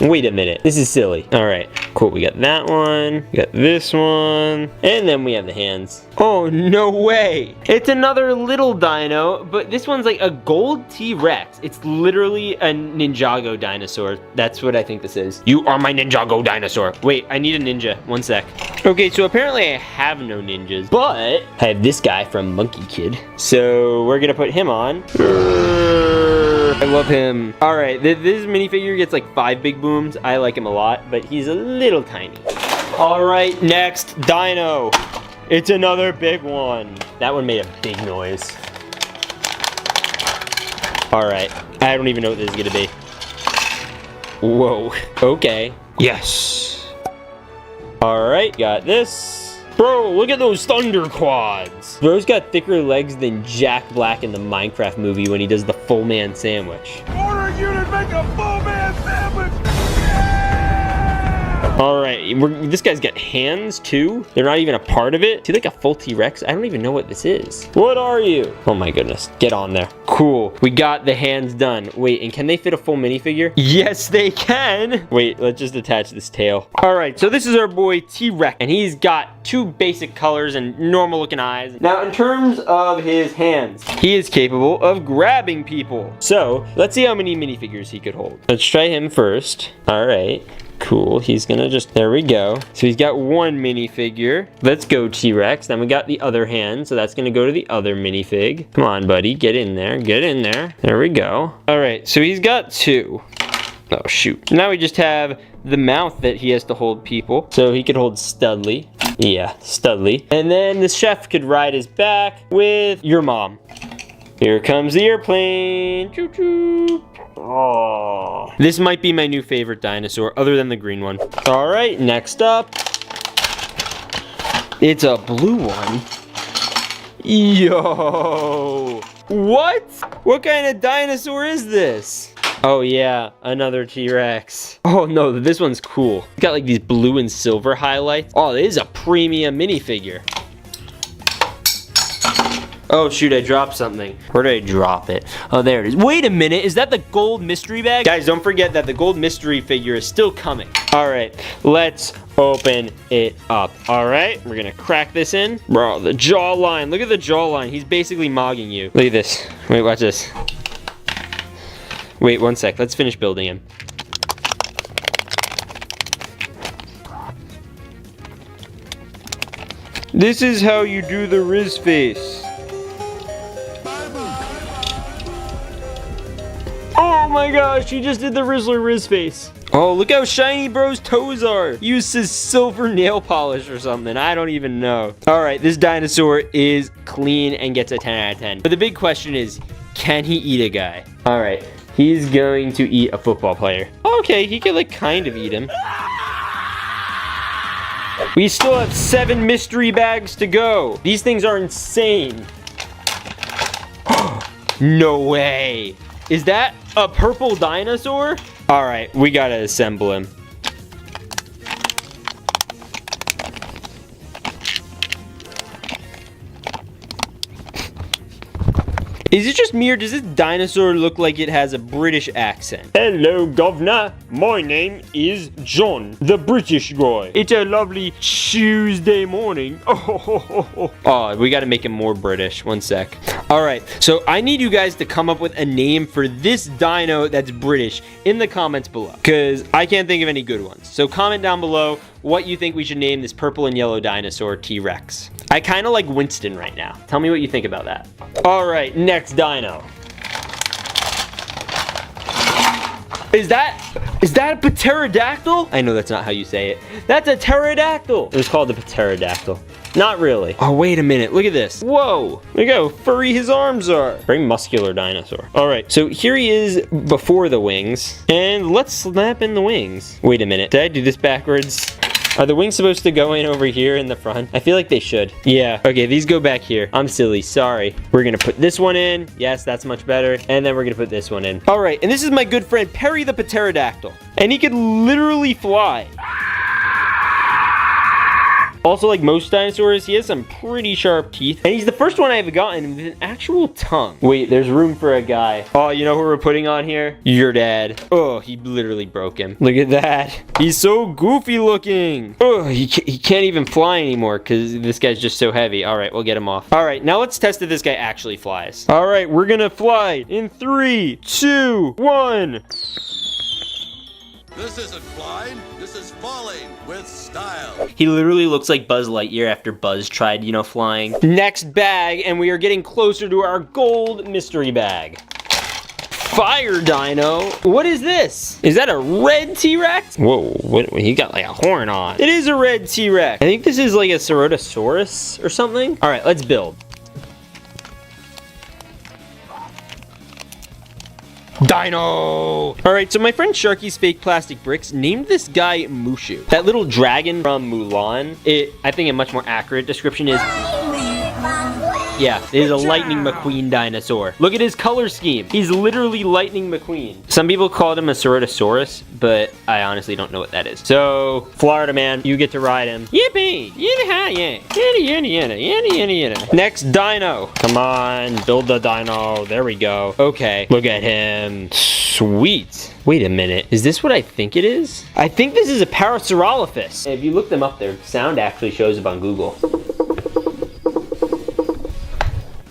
Wait a minute, this is silly. All right, cool, we got that one, we got this one, and then we have the hands. Oh, no way. It's another little dino, but this one's like a gold T-Rex. It's literally a Ninjago dinosaur. That's what I think this is. You are my Ninjago dinosaur. Wait, I need a ninja, one sec. Okay, so apparently I have no ninjas, but I have this guy from Monkey Kid. So we're gonna put him on. I love him. All right, this minifigure gets like 5 big booms. I like him a lot, but he's a little tiny. All right, next dino. It's another big one. That one made a big noise. All right, I don't even know what this is gonna be. Whoa, okay. Yes. All right, got this. Bro, look at those thunder quads. Bro's got thicker legs than Jack Black in the Minecraft movie when he does the full man sandwich. Order unit, make a full man sandwich. All right, this guy's got hands too. They're not even a part of it. Is he like a full T-Rex? I don't even know what this is. What are you? Oh my goodness, get on there. Cool, we got the hands done. Wait, and can they fit a full minifigure? Yes, they can. Wait, let's just attach this tail. All right, so this is our boy T-Rex, and he's got 2 basic colors and normal looking eyes. Now, in terms of his hands, he is capable of grabbing people. So let's see how many minifigures he could hold. Let's try him first. All right. Cool, he's gonna just, there we go. So he's got 1 minifigure. Let's go T-Rex. Then we got the other hand, so that's gonna go to the other minifig. Come on, buddy, get in there, get in there. There we go. All right, so he's got 2. Oh, shoot. Now we just have the mouth that he has to hold people. So he could hold Studley. Yeah, Studley. And then the chef could ride his back with your mom. Here comes the airplane. Choo-choo. Oh, this might be my new favorite dinosaur, other than the green one. All right, next up, it's a blue one. Yo, what? What kind of dinosaur is this? Oh yeah, another T-Rex. Oh no, this one's cool. It's got like these blue and silver highlights. Oh, this is a premium minifigure. Oh shoot, I dropped something. Where did I drop it? Oh, there it is. Wait a minute, is that the gold mystery bag? Guys, don't forget that the gold mystery figure is still coming. All right, let's open it up. All right, we're gonna crack this in. Bro, the jawline, look at the jawline. He's basically mogging you. Look at this. Wait, watch this. Wait, one sec, let's finish building him. This is how you do the Riz face. Oh my gosh, he just did the Rizzler Riz face. Oh, look how shiny bro's toes are. He uses silver nail polish or something. I don't even know. All right, this dinosaur is clean and gets a 10 out of 10. But the big question is, can he eat a guy? All right, he's going to eat a football player. Okay, he could like kind of eat him. We still have 7 mystery bags to go. These things are insane. No way. Is that a purple dinosaur? All right, we gotta assemble him. Is it just me or does this dinosaur look like it has a British accent? Hello, governor. My name is John, the British guy. It's a lovely Tuesday morning. Oh, we gotta make him more British. One sec. All right, so I need you guys to come up with a name for this dino that's British in the comments below, because I can't think of any good ones. So comment down below what you think we should name this purple and yellow dinosaur T-Rex. I kind of like Winston right now. Tell me what you think about that. All right, next dino. Is that a pterodactyl? I know that's not how you say it. That's a pterodactyl. It was called a pterodactyl. Not really. Oh, wait a minute. Look at this. Whoa. Look how furry his arms are. Very muscular dinosaur. All right, so here he is before the wings. And let's snap in the wings. Wait a minute. Did I do this backwards? Are the wings supposed to go in over here in the front? I feel like they should. Yeah, okay, these go back here. I'm silly, sorry. We're gonna put this one in. Yes, that's much better. And then we're gonna put this one in. All right, and this is my good friend, Perry the pterodactyl. And he could literally fly. Also, like most dinosaurs, he has some pretty sharp teeth. And he's the first one I've gotten with an actual tongue. Wait, there's room for a guy. Oh, you know who we're putting on here? Your dad. Oh, he literally broke him. Look at that. He's so goofy looking. Oh, he can't even fly anymore because this guy's just so heavy. All right, we'll get him off. All right, now let's test if this guy actually flies. All right, we're gonna fly in 3, 2, 1. This isn't flying, this is falling with style. He literally looks like Buzz Lightyear after Buzz tried, you know, flying. Next bag, and we are getting closer to our gold mystery bag. Fire dino. What is this? Is that a red T-Rex? Whoa, he got like a horn on. It is a red T-Rex. I think this is like a Pterodactyl or something. All right, let's build. Dino! Alright, so my friend Sharky's Fake Plastic Bricks named this guy Mushu. That little dragon from Mulan, I think a much more accurate description is... Yeah, it is a Lightning McQueen dinosaur. Look at his color scheme. He's literally Lightning McQueen. Some people called him a Pterodactyl, but I honestly don't know what that is. So, Florida man, you get to ride him. Yippee! Yippee! Yada. Next dino. Come on, build the dino. There we go. Okay, look at him. Sweet. Wait a minute. Is this what I think it is? I think this is a Parasaurolophus. If you look them up, their sound actually shows up on Google.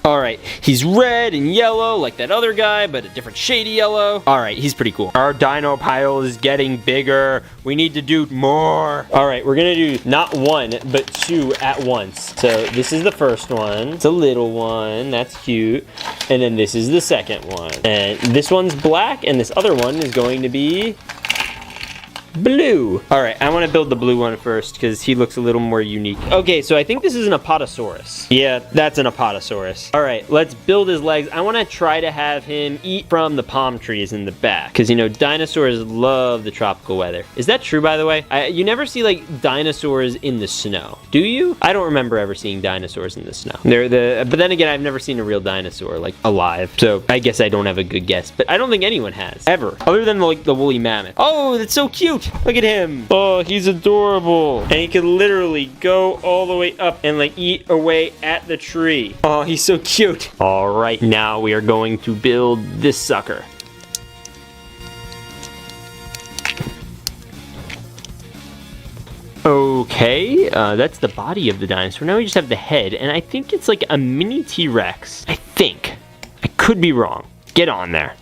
All right, he's red and yellow like that other guy, but a different shade of yellow. All right, he's pretty cool. Our dino pile is getting bigger. We need to do more. All right, we're gonna do not one, but 2 at once. So this is the first one. It's a little one, that's cute. And then this is the second one. And this one's black, and this other one is going to be blue. All right, I want to build the blue one first because he looks a little more unique. Okay, so I think this is an Apatosaurus. Yeah, that's an Apatosaurus. All right, let's build his legs. I want to try to have him eat from the palm trees in the back because, you know, dinosaurs love the tropical weather. Is that true, by the way? You never see, like, dinosaurs in the snow, do you? I don't remember ever seeing dinosaurs in the snow. But then again, I've never seen a real dinosaur, like, alive. So I guess I don't have a good guess, but I don't think anyone has, ever. Other than, like, the woolly mammoth. Oh, that's so cute. Look at him. Oh, he's adorable. And he can literally go all the way up and like eat away at the tree. Oh, he's so cute. All right, now we are going to build this sucker. Okay, that's the body of the dinosaur. Now we just have the head, and I think it's like a mini T-Rex. I think. I could be wrong. Get on there.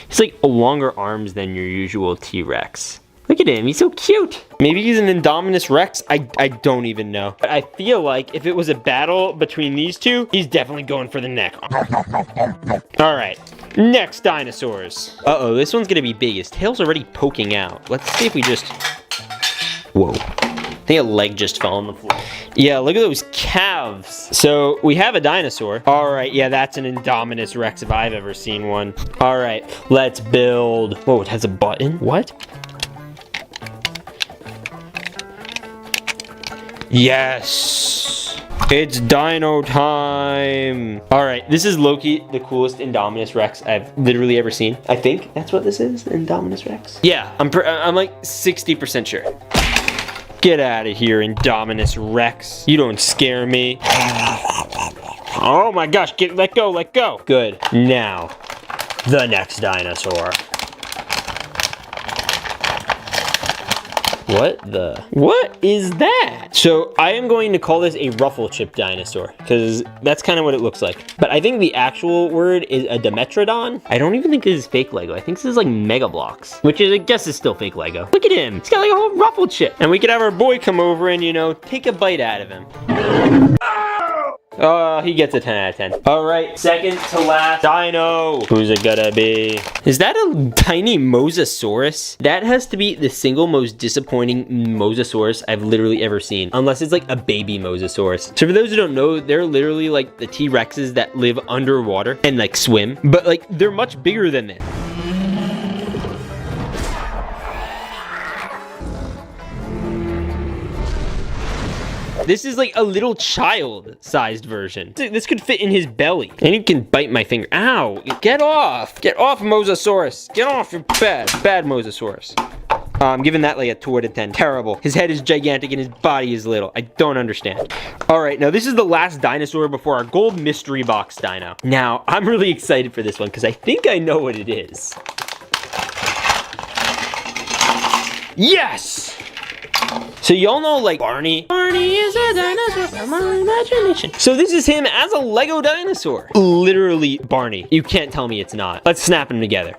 He's like longer arms than your usual T-Rex. Look at him, he's so cute. Maybe he's an Indominus Rex, I don't even know. But I feel like if it was a battle between these two, he's definitely going for the neck. All right, next dinosaurs. Uh-oh, this one's gonna be big. His tail's already poking out. Let's see if we just, whoa. I think a leg just fell on the floor. Yeah, look at those calves. So we have a dinosaur. All right, yeah, that's an Indominus Rex if I've ever seen one. All right, let's build. Whoa, it has a button, what? Yes! It's dino time! Alright, this is Loki, the coolest Indominus Rex I've literally ever seen. I think that's what this is, Indominus Rex? Yeah, I'm like 60% sure. Get out of here, Indominus Rex. You don't scare me. Oh my gosh, let go, let go. Good. Now, the next dinosaur. What is that? So I am going to call this a ruffle chip dinosaur because that's kind of what it looks like. But I think the actual word is a Dimetrodon. I don't even think this is fake Lego. I think this is like Mega Bloks, which is, I guess, is still fake Lego. Look at him. He's got like a whole ruffle chip. And we could have our boy come over and, you know, take a bite out of him. Oh, he gets a 10 out of 10. All right, second to last dino. Who's it gonna be? Is that a tiny Mosasaurus? That has to be the single most disappointing Mosasaurus I've literally ever seen. Unless it's like a baby Mosasaurus. So for those who don't know, they're literally like the T-Rexes that live underwater and like swim. But like, they're much bigger than this. This is like a little child-sized version. This could fit in his belly. And he can bite my finger. Ow! Get off! Get off, Mosasaurus! Get off, you're bad. Bad Mosasaurus. I'm giving that like a 2 out of 10. Terrible. His head is gigantic and his body is little. I don't understand. All right, now this is the last dinosaur before our gold mystery box dino. Now, I'm really excited for this one because I think I know what it is. Yes! So y'all know like Barney? Barney is a dinosaur from my imagination. So this is him as a Lego dinosaur. Literally Barney. You can't tell me it's not. Let's snap him together.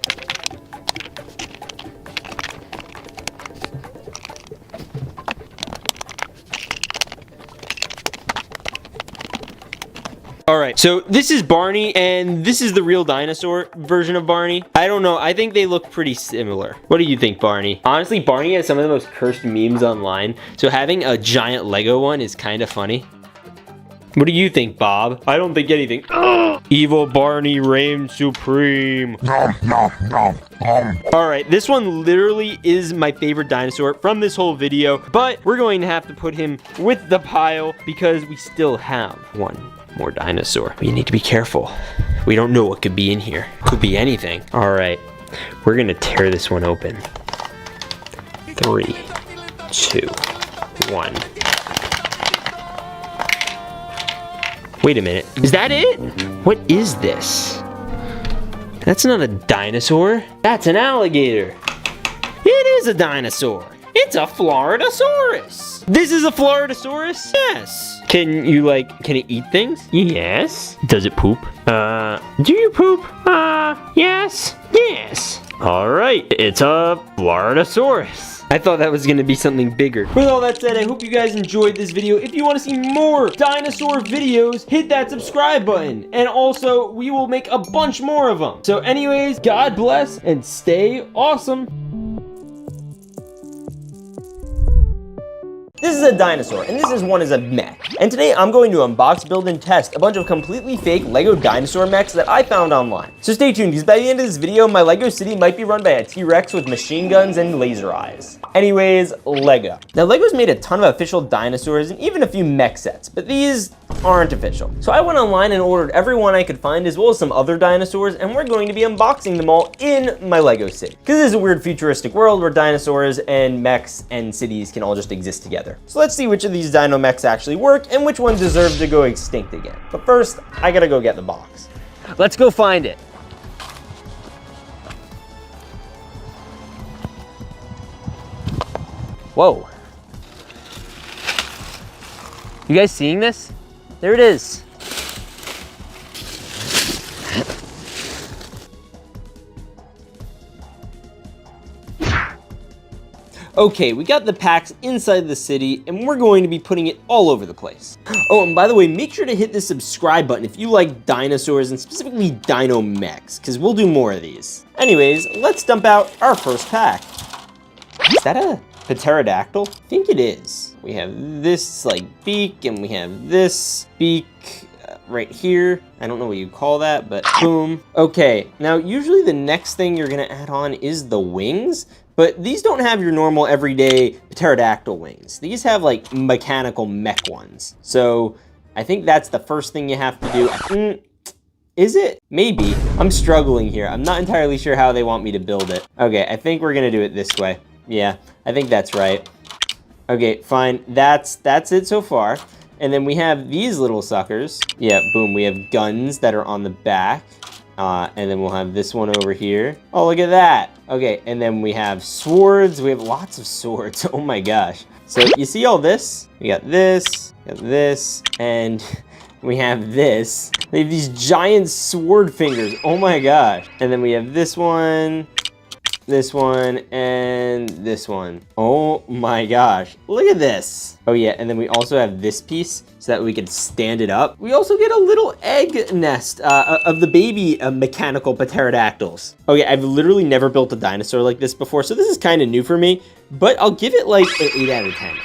All right, so this is Barney, and this is the real dinosaur version of Barney. I don't know, I think they look pretty similar. What do you think, Barney? Honestly, Barney has some of the most cursed memes online, so having a giant Lego one is kind of funny. What do you think, Bob? I don't think anything. Evil Barney reigns supreme. All right, this one literally is my favorite dinosaur from this whole video, but we're going to have to put him with the pile because we still have one more dinosaur. We need to be careful. We don't know what could be in here. Could be anything. All right, we're gonna tear this one open. 3, 2, 1. Wait a minute, is that it? What is this? That's not a dinosaur. That's an alligator. It is a dinosaur. It's a Floridasaurus. This is a Floridasaurus? Yes. Can it eat things? Yes. Does it poop? Do you poop? Yes. Yes. All right, it's a Floridasaurus. I thought that was gonna be something bigger. With all that said, I hope you guys enjoyed this video. If you wanna see more dinosaur videos, hit that subscribe button. And also, we will make a bunch more of them. So anyways, God bless and stay awesome. This is a dinosaur, and this is one is a mech. And today I'm going to unbox, build, and test a bunch of completely fake LEGO dinosaur mechs that I found online. So stay tuned, because by the end of this video, my LEGO city might be run by a T-Rex with machine guns and laser eyes. Anyways, LEGO. Now LEGO's made a ton of official dinosaurs and even a few mech sets, but these aren't official. So I went online and ordered every one I could find, as well as some other dinosaurs, and we're going to be unboxing them all in my LEGO city. Because this is a weird futuristic world where dinosaurs and mechs and cities can all just exist together. So let's see which of these dino mechs actually work and which ones deserve to go extinct again. But first, I gotta go get the box. Let's go find it. Whoa. You guys seeing this? There it is. Okay, we got the packs inside the city, and we're going to be putting it all over the place. Oh, and by the way, make sure to hit the subscribe button if you like dinosaurs and specifically dino mechs, because we'll do more of these. Anyways, let's dump out our first pack. Is that a Pterodactyl? I think it is. We have this like beak, and we have this beak right here. I don't know what you call that, but boom. Okay, now usually the next thing you're gonna add on is the wings, but these don't have your normal everyday pterodactyl wings. These have like mechanical mech ones. So I think that's the first thing you have to do. Is it? Maybe. I'm struggling here. I'm not entirely sure how they want me to build it. Okay, I think we're gonna do it this way. Yeah, I think that's right. Okay, fine. That's it so far. And then we have these little suckers. Yeah, boom, we have guns that are on the back. And then we'll have this one over here. Oh, look at that. Okay, and then we have swords. We have lots of swords. Oh my gosh. So you see all this? We got this, and we have this. They have these giant sword fingers. Oh my gosh. And then we have this one, and this one. Oh my gosh, look at this. Oh yeah, and then we also have this piece so that we can stand it up. We also get a little egg nest of the baby mechanical pterodactyls. Okay, I've literally never built a dinosaur like this before, so this is kind of new for me, but I'll give it like an 8 out of 10.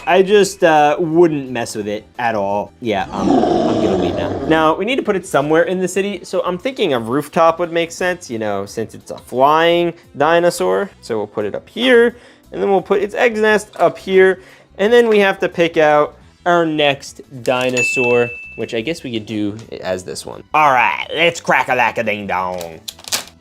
I just wouldn't mess with it at all. Yeah, I'm gonna leave now. Now, we need to put it somewhere in the city, so I'm thinking a rooftop would make sense, you know, since it's a flying dinosaur. So we'll put it up here, and then we'll put its egg nest up here, and then we have to pick out our next dinosaur, which I guess we could do as this one. All right, let's crack-a-lack-a-ding-dong.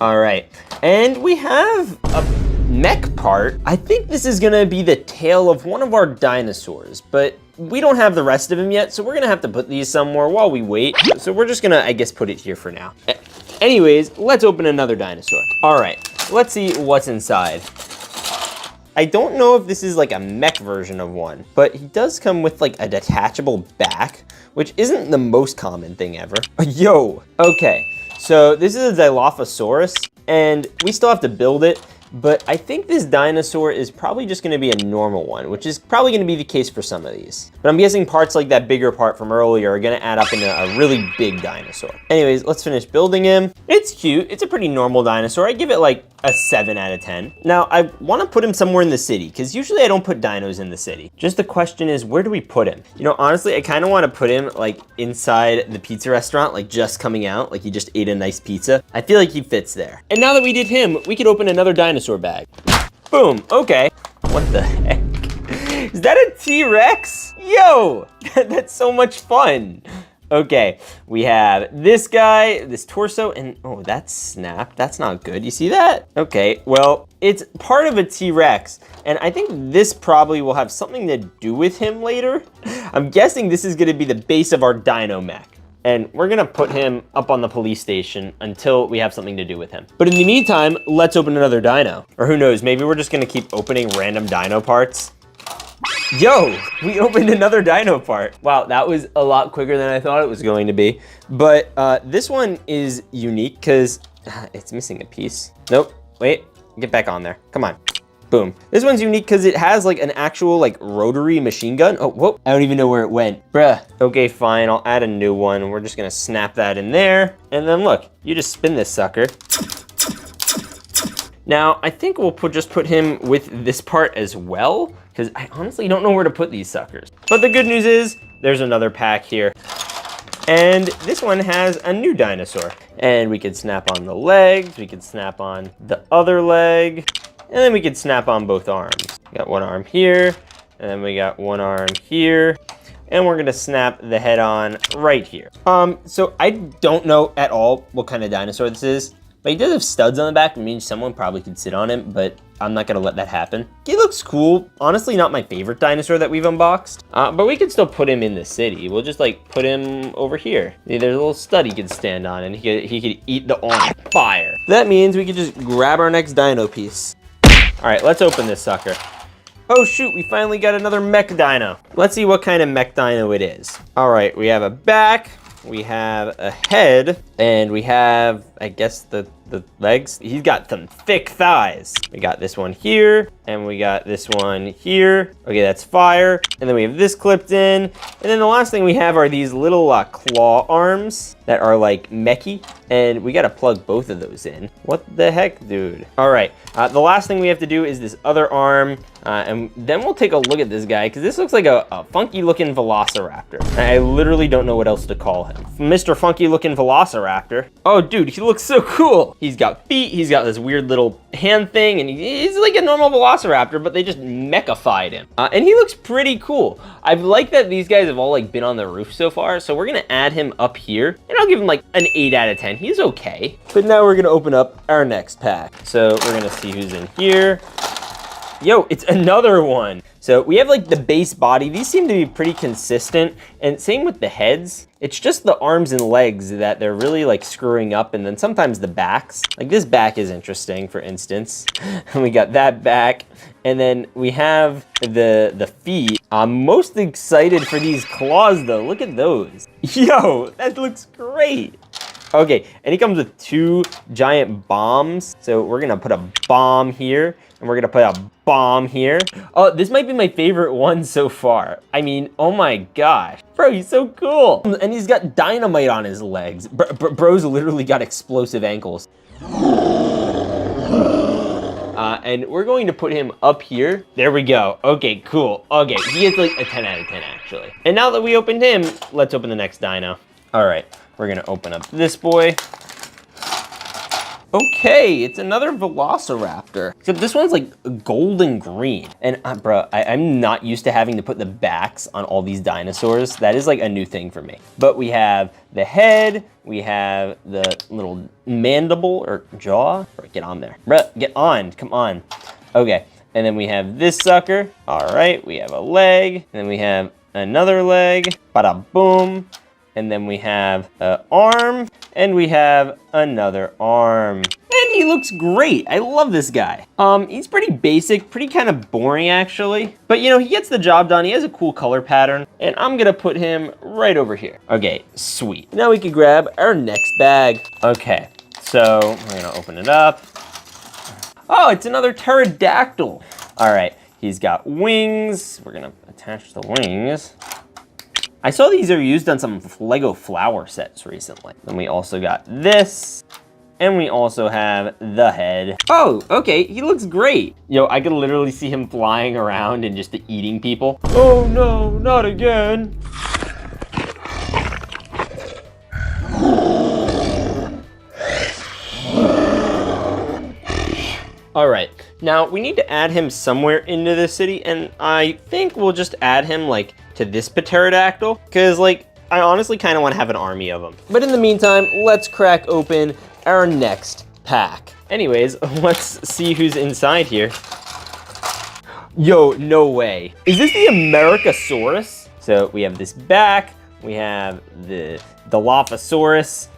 All right, and we have a mech part, I think this is gonna be the tail of one of our dinosaurs, but we don't have the rest of him yet, so we're gonna have to put these somewhere while we wait. So we're just gonna, I guess, put it here for now. Anyways, let's open another dinosaur. All right, let's see what's inside. I don't know if this is like a mech version of one, but he does come with like a detachable back, which isn't the most common thing ever. Yo, okay, so this is a Dilophosaurus, and we still have to build it, but I think this dinosaur is probably just gonna be a normal one, which is probably gonna be the case for some of these. But I'm guessing parts like that bigger part from earlier are gonna add up into a really big dinosaur. Anyways, let's finish building him. It's cute, it's a pretty normal dinosaur. I give it like a 7 out of 10. Now, I wanna put him somewhere in the city, because usually I don't put dinos in the city. Just the question is, where do we put him? You know, honestly, I kinda wanna put him like inside the pizza restaurant, like just coming out, like he just ate a nice pizza. I feel like he fits there. And now that we did him, we could open another dinosaur bag. Boom, okay. What the heck? Is that a T-Rex? Yo, that's so much fun. Okay, we have this guy, this torso, and oh, that's snapped. That's not good. You see that? Okay, well, it's part of a T-Rex, and I think this probably will have something to do with him later. I'm guessing this is gonna be the base of our dino mech. And we're gonna put him up on the police station until we have something to do with him. But in the meantime, let's open another dino. Or who knows, maybe we're just gonna keep opening random dino parts. Yo, we opened another dino part. Wow, that was a lot quicker than I thought it was going to be. But this one is unique because it's missing a piece. Nope, wait, get back on there, come on. Boom. This one's unique because it has like an actual like rotary machine gun. Oh, whoa, I don't even know where it went. Bruh. Okay, fine, I'll add a new one. We're just gonna snap that in there. And then look, you just spin this sucker. Now, I think we'll just put him with this part as well, because I honestly don't know where to put these suckers. But the good news is, there's another pack here. And this one has a new dinosaur. And we could snap on the legs, we could snap on the other leg, and then we could snap on both arms. We got one arm here, and then we got one arm here, and we're gonna snap the head on right here. So I don't know at all what kind of dinosaur this is, but he does have studs on the back, which means someone probably could sit on him, but I'm not gonna let that happen. He looks cool. Honestly, not my favorite dinosaur that we've unboxed, but we could still put him in the city. We'll just like put him over here. There's a little stud he could stand on, and he could eat the on fire. That means we could just grab our next dino piece. All right, let's open this sucker. Oh shoot, we finally got another mech dino. Let's see what kind of mech dino it is. All right, we have a back, we have a head, and we have, I guess, the legs. He's got some thick thighs. We got this one here, and we got this one here. Okay, that's fire. And then we have this clipped in. And then the last thing we have are these little claw arms that are like mechy. And we gotta plug both of those in. What the heck, dude? All right, the last thing we have to do is this other arm. And then we'll take a look at this guy, because this looks like a funky looking velociraptor. I literally don't know what else to call him. Mr. Funky looking velociraptor. Oh dude, he looks so cool. He's got feet, he's got this weird little hand thing, and he's like a normal velociraptor, but they just mechified him. And he looks pretty cool. I like that these guys have all like been on the roof so far, so we're gonna add him up here, and I'll give him like an 8 out of 10. He's okay. But now we're gonna open up our next pack. So we're gonna see who's in here. Yo, it's another one. So we have like the base body. These seem to be pretty consistent, and same with the heads. It's just the arms and legs that they're really like screwing up, and then sometimes the backs. Like this back is interesting, for instance. And we got that back, and then we have the feet. I'm most excited for these claws though. Look at those. Yo, that looks great. Okay, and he comes with 2 giant bombs. So we're gonna put a bomb here, and we're gonna put a bomb here. Oh, this might be my favorite one so far. I mean, oh my gosh. Bro, he's so cool. And he's got dynamite on his legs. Bro's literally got explosive ankles. And we're going to put him up here. There we go. Okay, cool. Okay, he gets like a 10 out of 10 actually. And now that we opened him, let's open the next dino. All right, we're gonna open up this boy. Okay, it's another velociraptor. Except this one's like golden green. And bro, I'm not used to having to put the backs on all these dinosaurs. That is like a new thing for me. But we have the head, we have the little mandible or jaw. Bro, get on there. Bro, get on, come on. Okay, and then we have this sucker. All right, we have a leg, and then we have another leg. Bada boom. And then we have an arm, and we have another arm. And he looks great. I love this guy. He's pretty basic, pretty kind of boring actually. But you know, he gets the job done. He has a cool color pattern, and I'm gonna put him right over here. Okay, sweet. Now we can grab our next bag. Okay, so we're gonna open it up. Oh, it's another pterodactyl. All right, he's got wings. We're gonna attach the wings. I saw these are used on some LEGO flower sets recently. Then we also got this, and we also have the head. Oh, okay, he looks great. Yo, I could literally see him flying around and just eating people. Oh no, not again. All right, now we need to add him somewhere into the city, and I think we'll just add him like to this pterodactyl, because like, I honestly kind of want to have an army of them. But in the meantime, let's crack open our next pack. Anyways, let's see who's inside here. Yo, no way. Is this the Americasaurus? So we have this back, we have the Dilophosaurus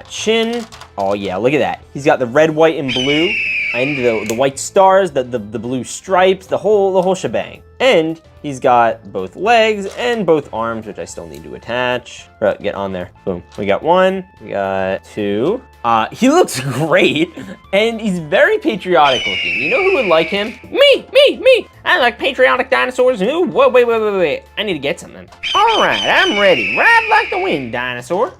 chin. Oh yeah, look at that. He's got the red, white, and blue. And the white stars, the blue stripes, the whole shebang. And he's got both legs and both arms, which I still need to attach. Get on there. Boom. We got one, we got two. He looks great, and he's very patriotic looking. You know who would like him? Me. I like patriotic dinosaurs. Ooh, whoa, wait. I need to get something. All right, I'm ready. Ride like the wind, dinosaur.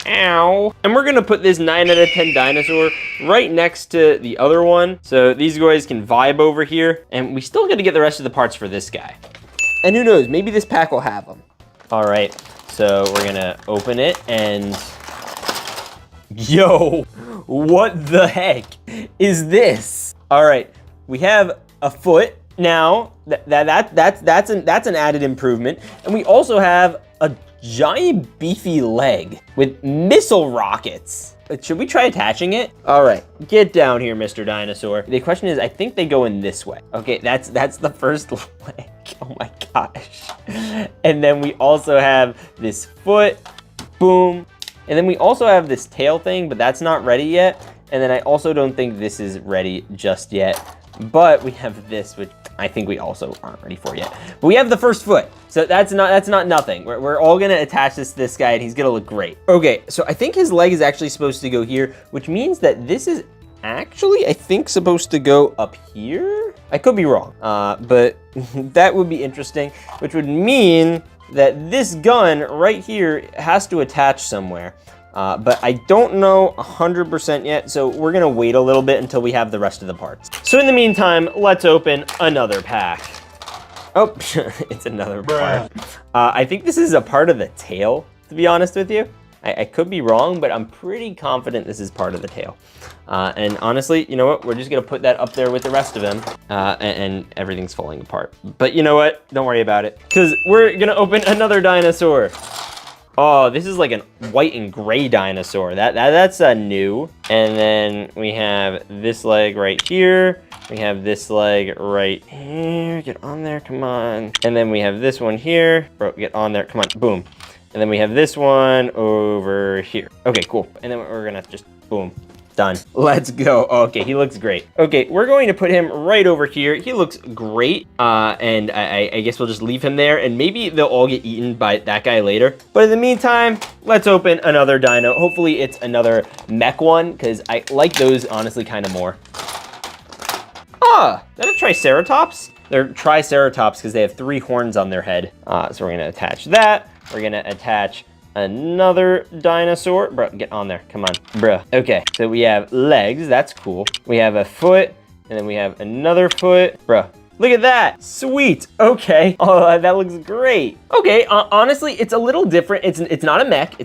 Ow. And we're gonna put this 9 out of 10 dinosaur right next to the other one, so these guys can vibe over here, and we still gotta get the rest of the parts for this guy. And who knows, maybe this pack will have them. All right, so we're gonna open it, and yo, what the heck is this? All right, we have a foot. Now, that's an added improvement, and we also have a giant beefy leg with missile rockets. Should we try attaching it? All right, get down here, Mr. Dinosaur. The question is, I think they go in this way. Okay, that's the first leg. Oh my gosh. And then we also have this foot, boom. And then we also have this tail thing, but that's not ready yet. And then I also don't think this is ready just yet. But we have this, which I think we also aren't ready for yet. But we have the first foot, so that's not nothing. We're all gonna attach this guy, and he's gonna look great. Okay, so I think his leg is actually supposed to go here, which means that this is actually, I think, supposed to go up here. I could be wrong, but that would be interesting, which would mean that this gun right here has to attach somewhere. But I don't know 100% yet, so we're gonna wait a little bit until we have the rest of the parts. So in the meantime, let's open another pack. Oh, it's another part. I think this is a part of the tail, to be honest with you. I could be wrong, but I'm pretty confident this is part of the tail. And honestly, you know what? We're just gonna put that up there with the rest of them, and everything's falling apart. But you know what? Don't worry about it, because we're gonna open another dinosaur. Oh, this is like a white and gray dinosaur. That's new. And then we have this leg right here. We have this leg right here. Get on there, come on. And then we have this one here. Bro, get on there, come on, boom. And then we have this one over here. Okay, cool. And then we're gonna just, boom. Done. Let's go. Okay, he looks great. Okay, we're going to put him right over here. He looks great. And I guess we'll just leave him there, and maybe they'll all get eaten by that guy later. But in the meantime, let's open another dino. Hopefully it's another mech one, because I like those honestly kind of more. Ah, is that a triceratops? They're triceratops because they have 3 horns on their head. So we're gonna attach that. We're gonna attach another dinosaur. Bro, get on there, come on, bro. Okay, so we have legs, that's cool. We have a foot, and then we have another foot. Bro, look at that, sweet, okay. Oh, that looks great. Okay, honestly, it's a little different. It's not a mech,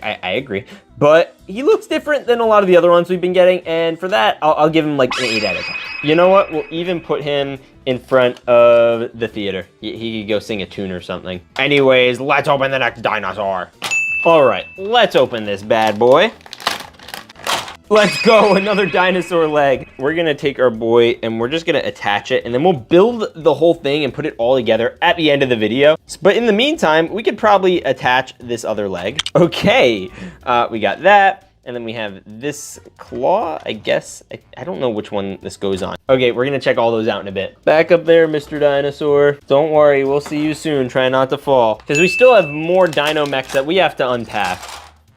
I agree. But he looks different than a lot of the other ones we've been getting, and for that, I'll give him like an 8 out of 10. You know what, we'll even put him in front of the theater. He could go sing a tune or something. Anyways, let's open the next dinosaur. All right, let's open this bad boy. Let's go, another dinosaur leg. We're gonna take our boy and we're just gonna attach it, and then we'll build the whole thing and put it all together at the end of the video. But in the meantime, we could probably attach this other leg. Okay, we got that. And then we have this claw, I guess. I don't know which one this goes on. Okay, we're gonna check all those out in a bit. Back up there, Mr. Dinosaur. Don't worry, we'll see you soon. Try not to fall. Because we still have more dino mechs that we have to unpack.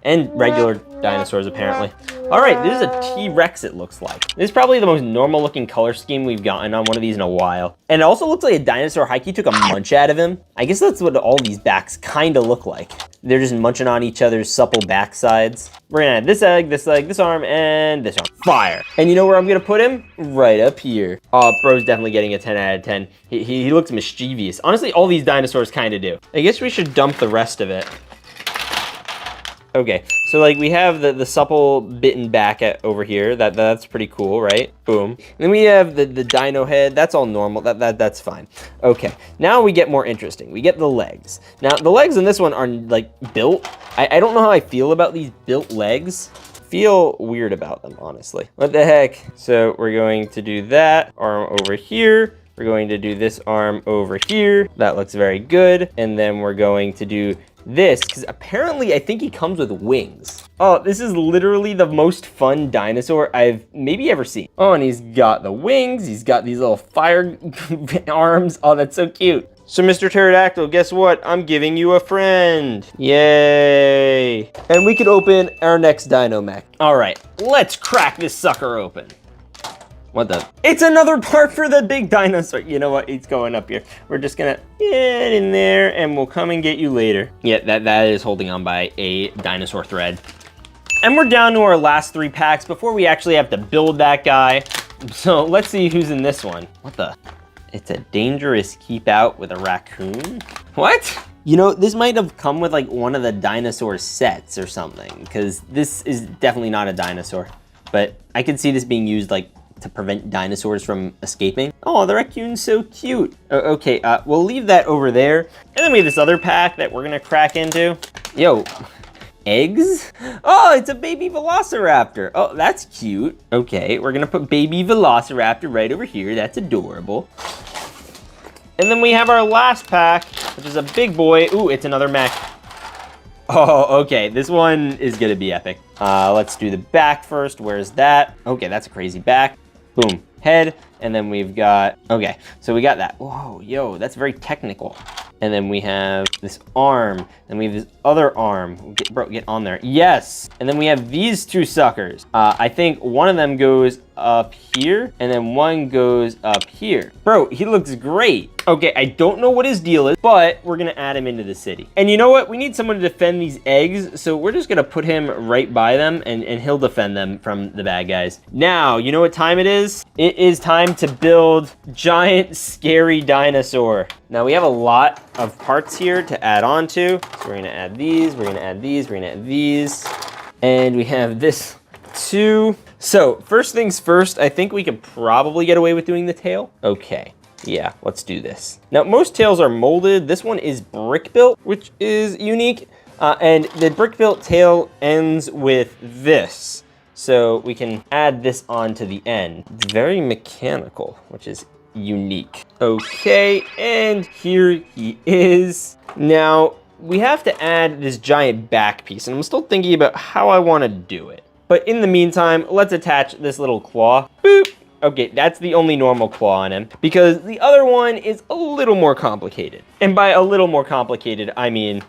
And regular dinosaurs, apparently. All right, this is a T-Rex, it looks like. This is probably the most normal looking color scheme we've gotten on one of these in a while. And it also looks like a dinosaur Heike took a munch out of him. I guess that's what all these backs kind of look like. They're just munching on each other's supple backsides. We're gonna add this leg, this arm, and this arm. Fire. And you know where I'm gonna put him? Right up here. Oh, bro's definitely getting a 10 out of 10. He looks mischievous. Honestly, all these dinosaurs kind of do. I guess we should dump the rest of it. Okay, so like we have the supple bitten back over here. That's pretty cool, right? Boom. And then we have the dino head. That's all normal. That's fine. Okay, now we get more interesting. We get the legs. Now the legs in this one are like built. I don't know how I feel about these built legs. Feel weird about them, honestly. What the heck? So we're going to do that arm over here. We're going to do this arm over here. That looks very good. And then we're going to do this, because apparently I think he comes with wings. Oh, this is literally the most fun dinosaur I've maybe ever seen. Oh, and he's got the wings. He's got these little fire arms. Oh, that's so cute. So, Mr. Pterodactyl, guess what? I'm giving you a friend. Yay. And we can open our next dino mech. All right, let's crack this sucker open. What the? It's another part for the big dinosaur. You know what? It's going up here. We're just gonna get in there and we'll come and get you later. Yeah, that is holding on by a dinosaur thread. And we're down to our last 3 packs before we actually have to build that guy. So let's see who's in this one. What the? It's a dangerous keep out with a raccoon? What? You know, this might have come with like one of the dinosaur sets or something, because this is definitely not a dinosaur. But I could see this being used like to prevent dinosaurs from escaping. Oh, the raccoon's so cute. Okay, we'll leave that over there. And then we have this other pack that we're gonna crack into. Yo, eggs? Oh, it's a baby velociraptor. Oh, that's cute. Okay, we're gonna put baby velociraptor right over here. That's adorable. And then we have our last pack, which is a big boy. Ooh, it's another mech. Oh, okay, this one is gonna be epic. Let's do the back first. Where's that? Okay, that's a crazy back. Boom, head, and then we've got, okay, so we got that. Whoa, yo, that's very technical. And then we have this arm, and we have this other arm. Bro, get on there. Yes! And then we have these 2 suckers. I think one of them goes up here, and then one goes up here. Bro, he looks great. Okay, I don't know what his deal is, but we're gonna add him into the city. And you know what? We need someone to defend these eggs, so we're just gonna put him right by them, and he'll defend them from the bad guys. Now, you know what time it is? It is time to build giant, scary dinosaur. Now, we have a lot of parts here to add on to. So we're gonna add these, we're gonna add these, we're gonna add these. And we have this too. So, first things first, I think we could probably get away with doing the tail. Okay. Yeah, let's do this. Now, most tails are molded. This one is brick built, which is unique. And the brick built tail ends with this. So we can add this onto the end. It's very mechanical, which is unique. Okay, and here he is. Now, we have to add this giant back piece, and I'm still thinking about how I want to do it. But in the meantime, let's attach this little claw. Boop. Okay, that's the only normal claw on him, because the other one is a little more complicated. And by a little more complicated, I mean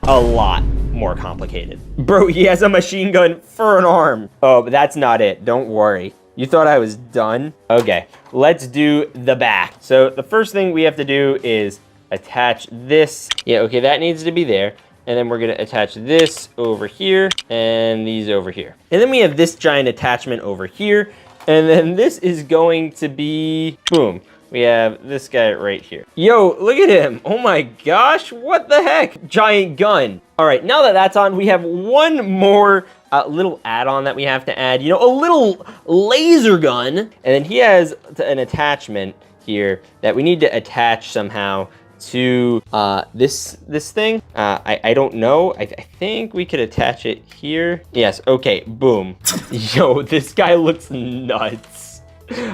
a lot more complicated. Bro, he has a machine gun for an arm. Oh, but that's not it. Don't worry. You thought I was done? Okay, let's do the back. So the first thing we have to do is attach this. Yeah, okay, that needs to be there. And then we're gonna attach this over here and these over here. And then we have this giant attachment over here. And then this is going to be, boom. We have this guy right here. Yo, look at him. Oh my gosh, what the heck? Giant gun. All right, now that that's on, we have one more little add-on that we have to add. You know, a little laser gun. And then he has an attachment here that we need to attach somehow to this thing. I don't know. I think we could attach it here. Yes, okay, boom. Yo, this guy looks nuts.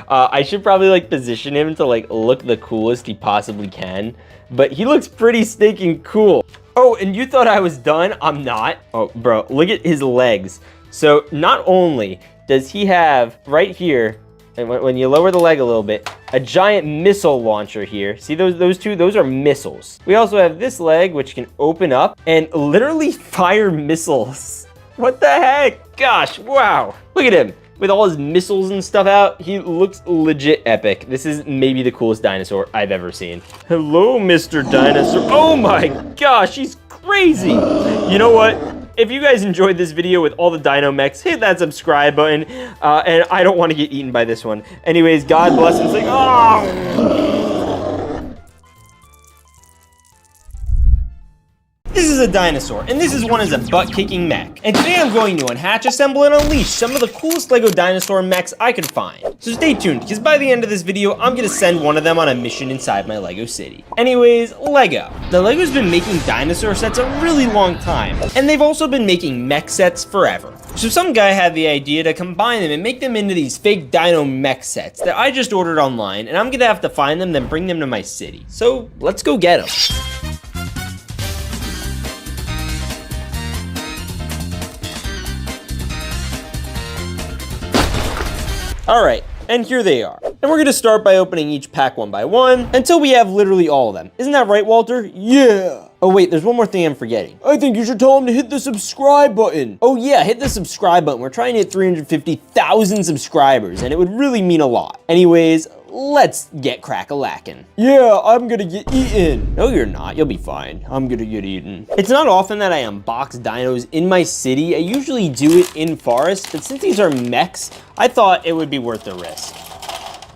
I should probably like position him to like look the coolest he possibly can, but he looks pretty stinking cool. Oh, and you thought I was done? I'm not. Oh, bro, look at his legs. So not only does he have right here, and when you lower the leg a little bit, a giant missile launcher here. See those two? Those are missiles. We also have this leg, which can open up and literally fire missiles. What the heck? Gosh, wow. Look at him. With all his missiles and stuff out, he looks legit epic. This is maybe the coolest dinosaur I've ever seen. Hello, Mr. Dinosaur. Oh my gosh, he's crazy. You know what? If you guys enjoyed this video with all the dino mechs, hit that subscribe button. And I don't want to get eaten by this one. Anyways, God bless and say, oh! This is a dinosaur, and this is one as a butt-kicking mech. And today I'm going to unhatch, assemble, and unleash some of the coolest LEGO dinosaur mechs I could find. So stay tuned, because by the end of this video, I'm gonna send one of them on a mission inside my LEGO city. Anyways, LEGO. Now, LEGO's been making dinosaur sets a really long time, and they've also been making mech sets forever. So some guy had the idea to combine them and make them into these fake dino mech sets that I just ordered online, and I'm gonna have to find them, then bring them to my city. So let's go get them. All right, and here they are. And we're gonna start by opening each pack one by one until we have literally all of them. Isn't that right, Walter? Yeah. Oh wait, there's one more thing I'm forgetting. I think you should tell him to hit the subscribe button. Oh yeah, hit the subscribe button. We're trying to hit 350,000 subscribers, and it would really mean a lot. Anyways, let's get crack-a-lackin'. Yeah, I'm gonna get eaten. No, you're not. You'll be fine. I'm gonna get eaten. It's not often that I unbox dinos in my city. I usually do it in forest, but since these are mechs, I thought it would be worth the risk.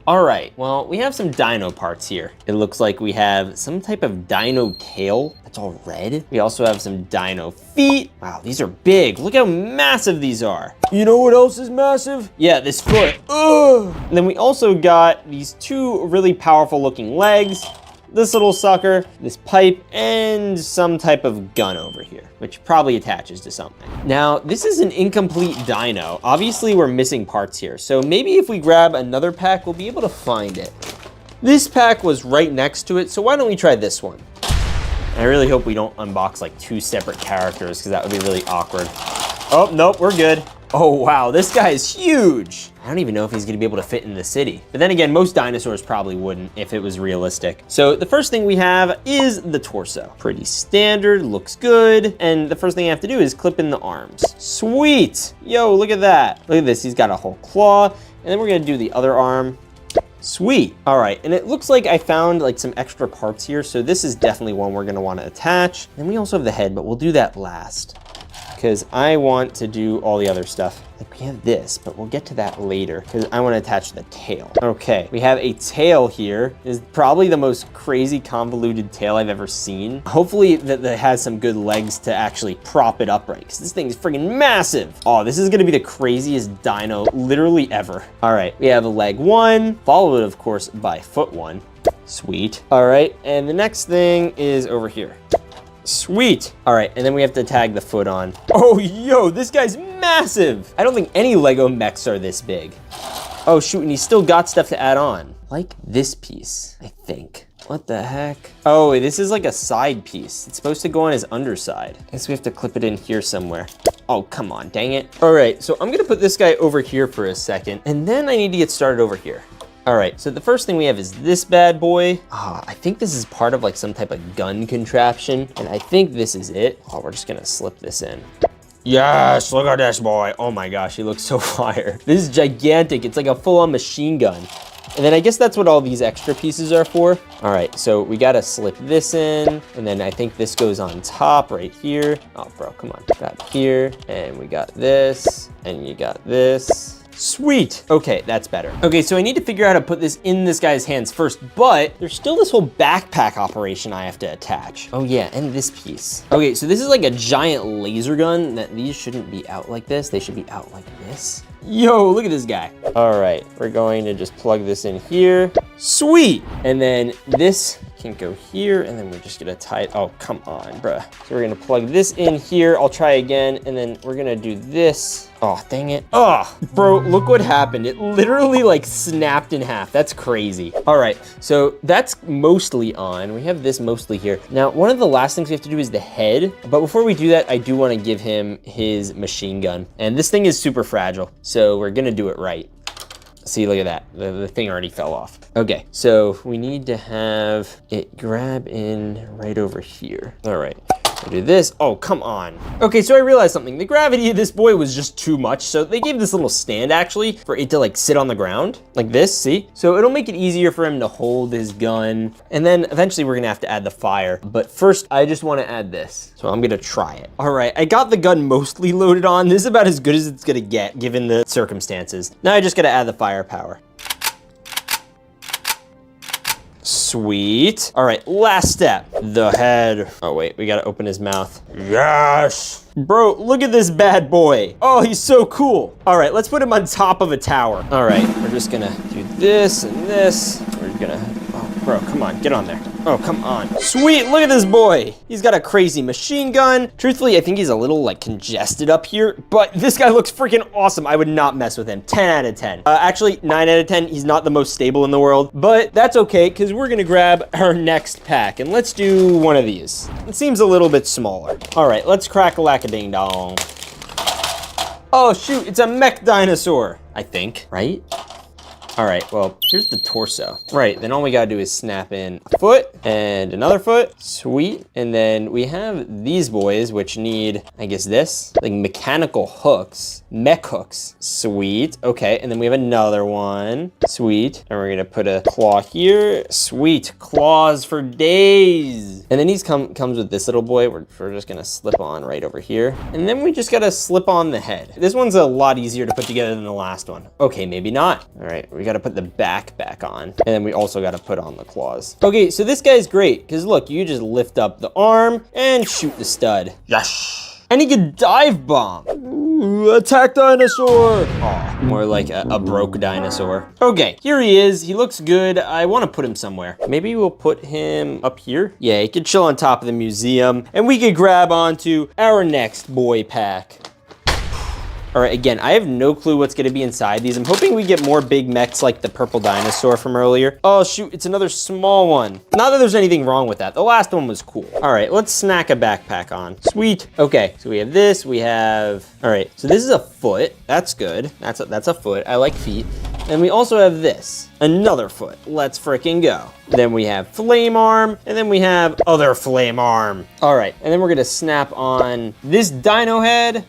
All right, well, we have some dino parts here. It looks like we have some type of dino tail that's all red. We also have some dino feet. Wow, these are big. Look how massive these are. You know what else is massive? Yeah, this foot. Ugh. And then we also got these two really powerful looking legs, this little sucker, this pipe, and some type of gun over here, which probably attaches to something. Now, this is an incomplete dino. Obviously, we're missing parts here, so maybe if we grab another pack, we'll be able to find it. This pack was right next to it, so why don't we try this one? I really hope we don't unbox like two separate characters, because that would be really awkward. Oh, nope, we're good. Oh, wow, this guy is huge. I don't even know if he's gonna be able to fit in the city. But then again, most dinosaurs probably wouldn't if it was realistic. So the first thing we have is the torso. Pretty standard, looks good. And the first thing I have to do is clip in the arms. Sweet, yo, look at that. Look at this, he's got a whole claw. And then we're gonna do the other arm. Sweet. All right, and it looks like I found like some extra parts here. So this is definitely one we're gonna wanna attach. And we also have the head, but we'll do that last, because I want to do all the other stuff. Like we have this, but we'll get to that later because I want to attach the tail. Okay, we have a tail here. This is probably the most crazy convoluted tail I've ever seen. Hopefully that has some good legs to actually prop it upright, because this thing is freaking massive. Oh, this is gonna be the craziest dino literally ever. All right, we have a leg one, followed of course by foot one. Sweet. All right, and the next thing is over here. Sweet. All right, and then we have to tag the foot on. Oh, yo, this guy's massive. I don't think any LEGO mechs are this big. Oh, shoot, and he's still got stuff to add on. Like this piece, I think. What the heck? Oh, this is like a side piece. It's supposed to go on his underside. I guess we have to clip it in here somewhere. Oh, come on, dang it. All right, so I'm gonna put this guy over here for a second, and then I need to get started over here. All right, so the first thing we have is this bad boy. I think this is part of like some type of gun contraption, and I think this is it. Oh, we're just gonna slip this in. Yes, look at this boy. Oh my gosh, he looks so fire. This is gigantic. It's like a full-on machine gun. And then I guess that's what all these extra pieces are for. All right, so we gotta slip this in, and then I think this goes on top right here. Oh, bro, come on. Got here, and we got this, and you got this. Sweet. Okay, that's better. Okay, so I need to figure out how to put this in this guy's hands first, but there's still this whole backpack operation I have to attach. Oh yeah, and this piece. Okay, so this is like a giant laser gun. That these shouldn't be out like this. They should be out like this. Yo, look at this guy. All right, we're going to just plug this in here. Sweet. And then this can't go here, and then we're just gonna tie it. Oh, come on, bruh. So we're gonna plug this in here. I'll try again, and then we're gonna do this. Oh, dang it. Oh, bro, look what happened. It literally like snapped in half. That's crazy. All right, so that's mostly on. We have this mostly here. Now, one of the last things we have to do is the head. But before we do that, I do want to give him his machine gun. And this thing is super fragile, so we're gonna do it right. See, look at that. The thing already fell off. Okay, so we need to have it grab in right over here. All right. We'll do this. Oh, come on. Okay, so I realized something. The gravity of this boy was just too much, so they gave this little stand actually for it to like sit on the ground like this, see? So it'll make it easier for him to hold his gun, and then eventually we're gonna have to add the fire. But first, I just wanna add this, so I'm gonna try it. All right, I got the gun mostly loaded on. This is about as good as it's gonna get given the circumstances. Now I just gotta add the firepower. Sweet. All right, last step, the head. Oh wait, we gotta open his mouth. Yes. Bro, look at this bad boy. Oh, he's so cool. All right, let's put him on top of a tower. All right, we're just gonna do this and this. We're gonna, oh bro, come on, get on there. Oh, come on. Sweet, look at this boy. He's got a crazy machine gun. Truthfully, I think he's a little like congested up here, but this guy looks freaking awesome. I would not mess with him. 10 out of 10. Actually, 9 out of 10. He's not the most stable in the world, but that's okay because we're gonna grab our next pack and let's do one of these. It seems a little bit smaller. All right, let's crack-a-lack-a-ding-dong. Oh shoot, it's a mech dinosaur, I think, right? All right, well, here's the torso. Right, then all we gotta do is snap in a foot and another foot. Sweet. And then we have these boys, which need, I guess this, like mechanical hooks, mech hooks. Sweet, okay. And then we have another one. Sweet. And we're gonna put a claw here. Sweet, claws for days. And then he's comes with this little boy. We're just gonna slip on right over here. And then we just gotta slip on the head. This one's a lot easier to put together than the last one. Okay, maybe not. All right, we gotta put the back on, and then we also gotta put on the claws. Okay, so this guy's great, because look, you just lift up the arm and shoot the stud. Yes! And he can dive bomb. Ooh, attack dinosaur! Aw, more like a broke dinosaur. Okay, here he is. He looks good. I wanna put him somewhere. Maybe we'll put him up here. Yeah, he could chill on top of the museum, and we could grab onto our next boy pack. All right, again, I have no clue what's gonna be inside these. I'm hoping we get more big mechs like the purple dinosaur from earlier. Oh shoot, it's another small one. Not that there's anything wrong with that. The last one was cool. All right, let's snack a backpack on. Sweet. Okay, so we have this, we have, all right, so this is a foot. That's good, that's a foot. I like feet. And we also have this, another foot. Let's frickin' go. Then we have flame arm, and then we have other flame arm. All right, and then we're gonna snap on this dino head.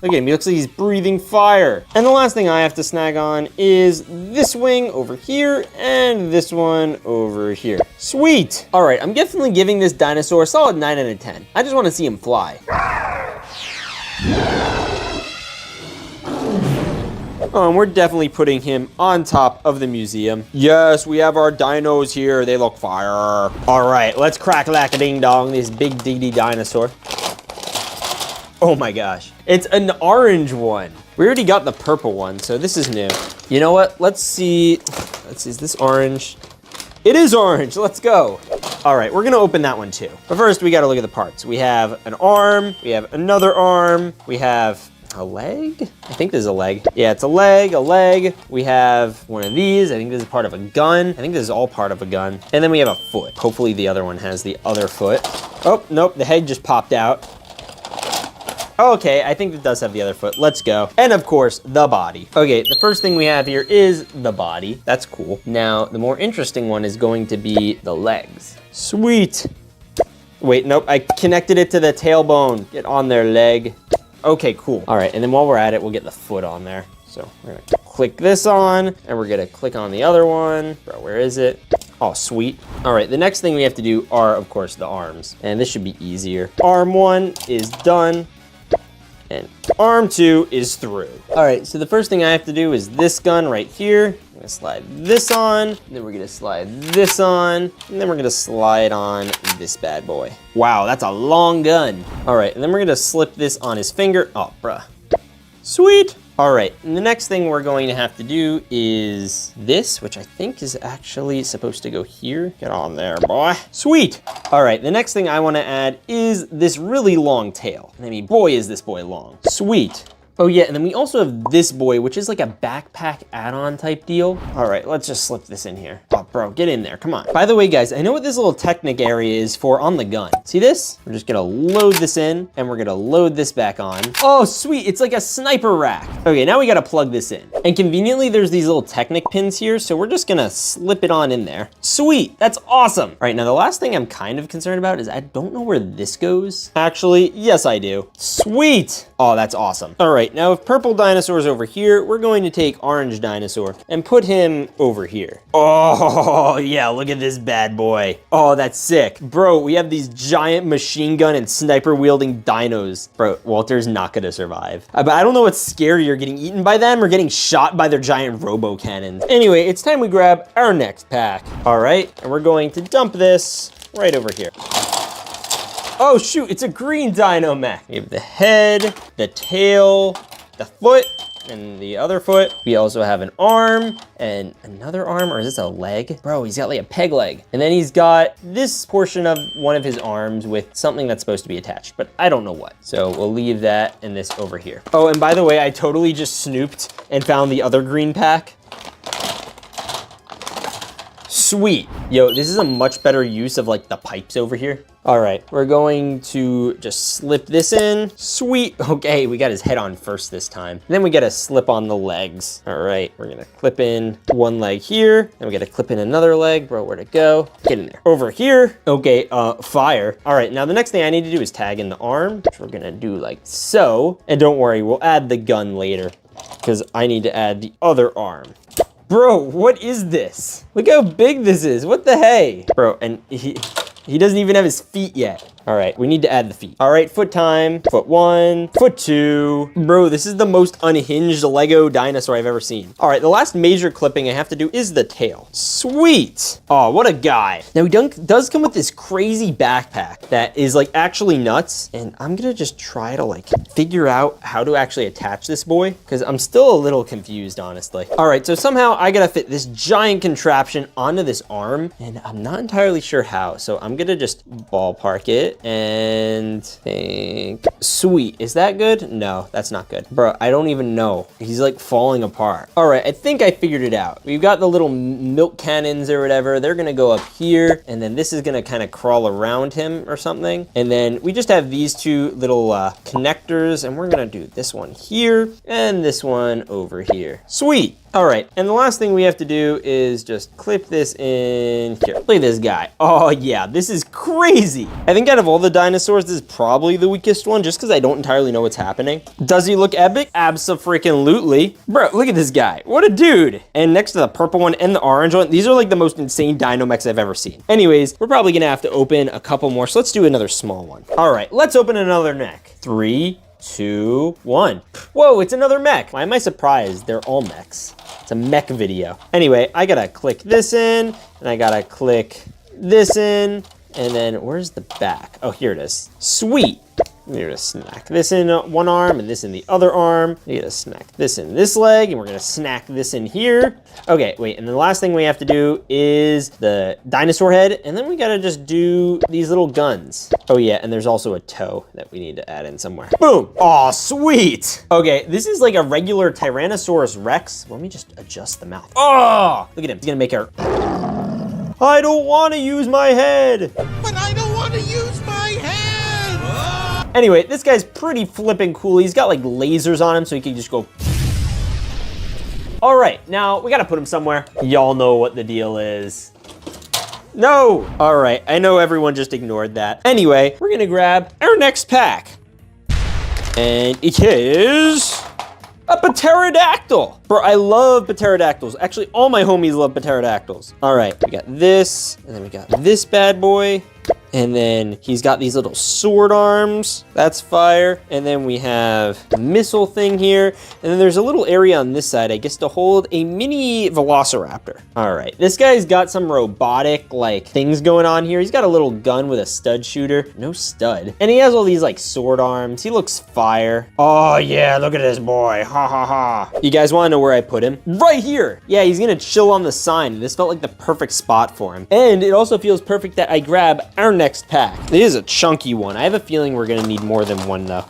Look at him, he looks like he's breathing fire. And the last thing I have to snag on is this wing over here and this one over here. Sweet. All right, I'm definitely giving this dinosaur a solid 9 out of 10. I just want to see him fly. Oh, and we're definitely putting him on top of the museum. Yes, we have our dinos here. They look fire. All right, let's crack-a-lack-a-ding-dong, this big diggity dinosaur. Oh my gosh, it's an orange one. We already got the purple one, so this is new. You know what, let's see, is this orange? It is orange, let's go. All right, we're gonna open that one too. But first, we gotta look at the parts. We have an arm, we have another arm, we have a leg? I think this is a leg. Yeah, it's a leg. We have one of these. I think this is part of a gun. I think this is all part of a gun. And then we have a foot. Hopefully the other one has the other foot. Oh, nope, the head just popped out. Okay, I think it does have the other foot. Let's go. And of course, the body. Okay, the first thing we have here is the body. That's cool. Now, the more interesting one is going to be the legs. Sweet. Wait, nope, I connected it to the tailbone. Get on there, leg. Okay, cool. All right, and then while we're at it, we'll get the foot on there. So we're gonna click this on, and we're gonna click on the other one. Bro, where is it? Oh, sweet. All right, the next thing we have to do are, of course, the arms. And this should be easier. Arm 1 is done. And arm 2 is through. All right, so the first thing I have to do is this gun right here. I'm gonna slide this on, then we're gonna slide this on, and then we're gonna slide on this bad boy. Wow, that's a long gun. All right, and then we're gonna slip this on his finger. Oh, bruh. Sweet. All right, and the next thing we're going to have to do is this, which I think is actually supposed to go here. Get on there, boy. Sweet. All right, the next thing I want to add is this really long tail. I mean, boy, is this boy long. Sweet. Oh yeah, and then we also have this boy, which is like a backpack add-on type deal. All right, let's just slip this in here. Oh, bro, get in there, come on. By the way, guys, I know what this little Technic area is for on the gun. See this? We're just gonna load this in, and we're gonna load this back on. Oh, sweet, it's like a sniper rack. Okay, now we gotta plug this in. And conveniently, there's these little Technic pins here, so we're just gonna slip it on in there. Sweet, that's awesome. All right, now the last thing I'm kind of concerned about is I don't know where this goes. Actually, yes, I do. Sweet. Oh, that's awesome. All right. Now if purple dinosaur's over here, we're going to take orange dinosaur and put him over here. Oh yeah, look at this bad boy. Oh, that's sick. Bro, we have these giant machine gun and sniper wielding dinos. Bro, Walter's not gonna survive. But I don't know what's scarier, getting eaten by them or getting shot by their giant robo cannons. Anyway, it's time we grab our next pack. All right, and we're going to dump this right over here. Oh shoot, it's a green dino mech. We have the head, the tail, the foot, and the other foot. We also have an arm and another arm, or is this a leg? Bro, he's got like a peg leg. And then he's got this portion of one of his arms with something that's supposed to be attached, but I don't know what. So we'll leave that and this over here. Oh, and by the way, I totally just snooped and found the other green pack. Sweet. Yo, this is a much better use of like the pipes over here. All right, we're going to just slip this in. Sweet. Okay, we got his head on first this time. Then we gotta slip on the legs. All right, we're gonna clip in one leg here. Then we gotta clip in another leg. Bro, where'd it go? Get in there. Over here. Okay, fire. All right, now the next thing I need to do is tag in the arm, which we're gonna do like so. And don't worry, we'll add the gun later because I need to add the other arm. Bro, what is this? Look how big this is. What the hey? Bro, and he doesn't even have his feet yet. All right, we need to add the feet. All right, foot time. Foot 1, foot 2. Bro, this is the most unhinged Lego dinosaur I've ever seen. All right, the last major clipping I have to do is the tail. Sweet. Oh, what a guy. Now he does come with this crazy backpack that is like actually nuts. And I'm gonna just try to like figure out how to actually attach this boy because I'm still a little confused, honestly. All right, so somehow I gotta fit this giant contraption onto this arm and I'm not entirely sure how. So I'm gonna just ballpark it and think, sweet, is that good? No, that's not good. Bro, I don't even know. He's like falling apart. All right, I think I figured it out. We've got the little milk cannons or whatever. They're gonna go up here and then this is gonna kind of crawl around him or something. And then we just have these two little connectors and we're gonna do this one here and this one over here. Sweet. All right, and the last thing we have to do is just clip this in here. Look at this guy. Oh yeah, this is crazy. I think out of all the dinosaurs, this is probably the weakest one just because I don't entirely know what's happening. Does he look epic? Abso-freaking-lutely. Bro, look at this guy. What a dude. And next to the purple one and the orange one, these are like the most insane dino mechs I've ever seen. Anyways, we're probably gonna have to open a couple more, so let's do another small one. All right, let's open another neck. 3, 2, 1. Whoa, it's another mech. Why am I surprised? They're all mechs. It's a mech video. Anyway, I gotta click this in, and I gotta click this in, and then where's the back? Oh, here it is. Sweet. We're gonna snack this in one arm and this in the other arm. We're gonna snack this in this leg, and we're gonna snack this in here. Okay, wait, and the last thing we have to do is the dinosaur head, and then we gotta just do these little guns. Oh yeah, and there's also a toe that we need to add in somewhere. Boom! Aw, sweet! Okay, this is like a regular Tyrannosaurus Rex. Let me just adjust the mouth. Oh! Look at him, he's gonna make our... I don't wanna use my head! But I don't want to use my head! Anyway, this guy's pretty flippin' cool. He's got like lasers on him so he can just go. All right, now we gotta put him somewhere. Y'all know what the deal is. No! All right, I know everyone just ignored that. Anyway, we're gonna grab our next pack. And it is a pterodactyl. Bro, I love pterodactyls. Actually, all my homies love pterodactyls. All right, we got this, and then we got this bad boy. And then he's got these little sword arms. That's fire. And then we have the missile thing here. And then there's a little area on this side, I guess, to hold a mini velociraptor. All right, this guy's got some robotic like things going on here. He's got a little gun with a stud shooter. No stud. And he has all these like sword arms. He looks fire. Oh yeah, look at this boy. Ha ha ha. You guys want to know where I put him? Right here. Yeah, he's gonna chill on the sign. This felt like the perfect spot for him. And it also feels perfect that I grab our next pack. It is a chunky one. I have a feeling we're gonna need more than one though.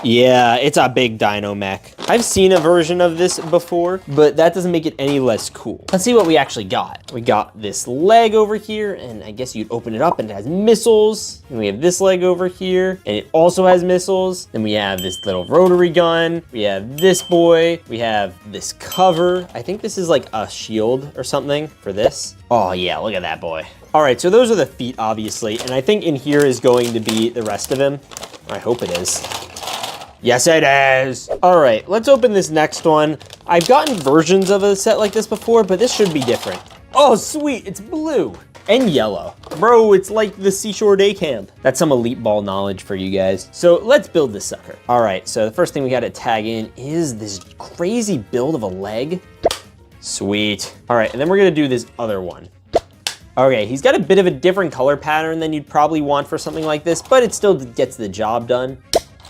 Yeah, it's a big dino mech. I've seen a version of this before, but that doesn't make it any less cool. Let's see what we actually got. We got this leg over here, and I guess you'd open it up and it has missiles. And we have this leg over here, and it also has missiles. Then we have this little rotary gun. We have this boy. We have this cover. I think this is like a shield or something for this. Oh yeah, look at that boy. All right, so those are the feet, obviously, and I think in here is going to be the rest of him. I hope it is. Yes, it is. All right, let's open this next one. I've gotten versions of a set like this before, but this should be different. Oh, sweet, it's blue and yellow. Bro, it's like the Seashore Day Camp. That's some elite ball knowledge for you guys. So let's build this sucker. All right, so the first thing we gotta tag in is this crazy build of a leg. Sweet. All right, and then we're gonna do this other one. Okay, he's got a bit of a different color pattern than you'd probably want for something like this, but it still gets the job done.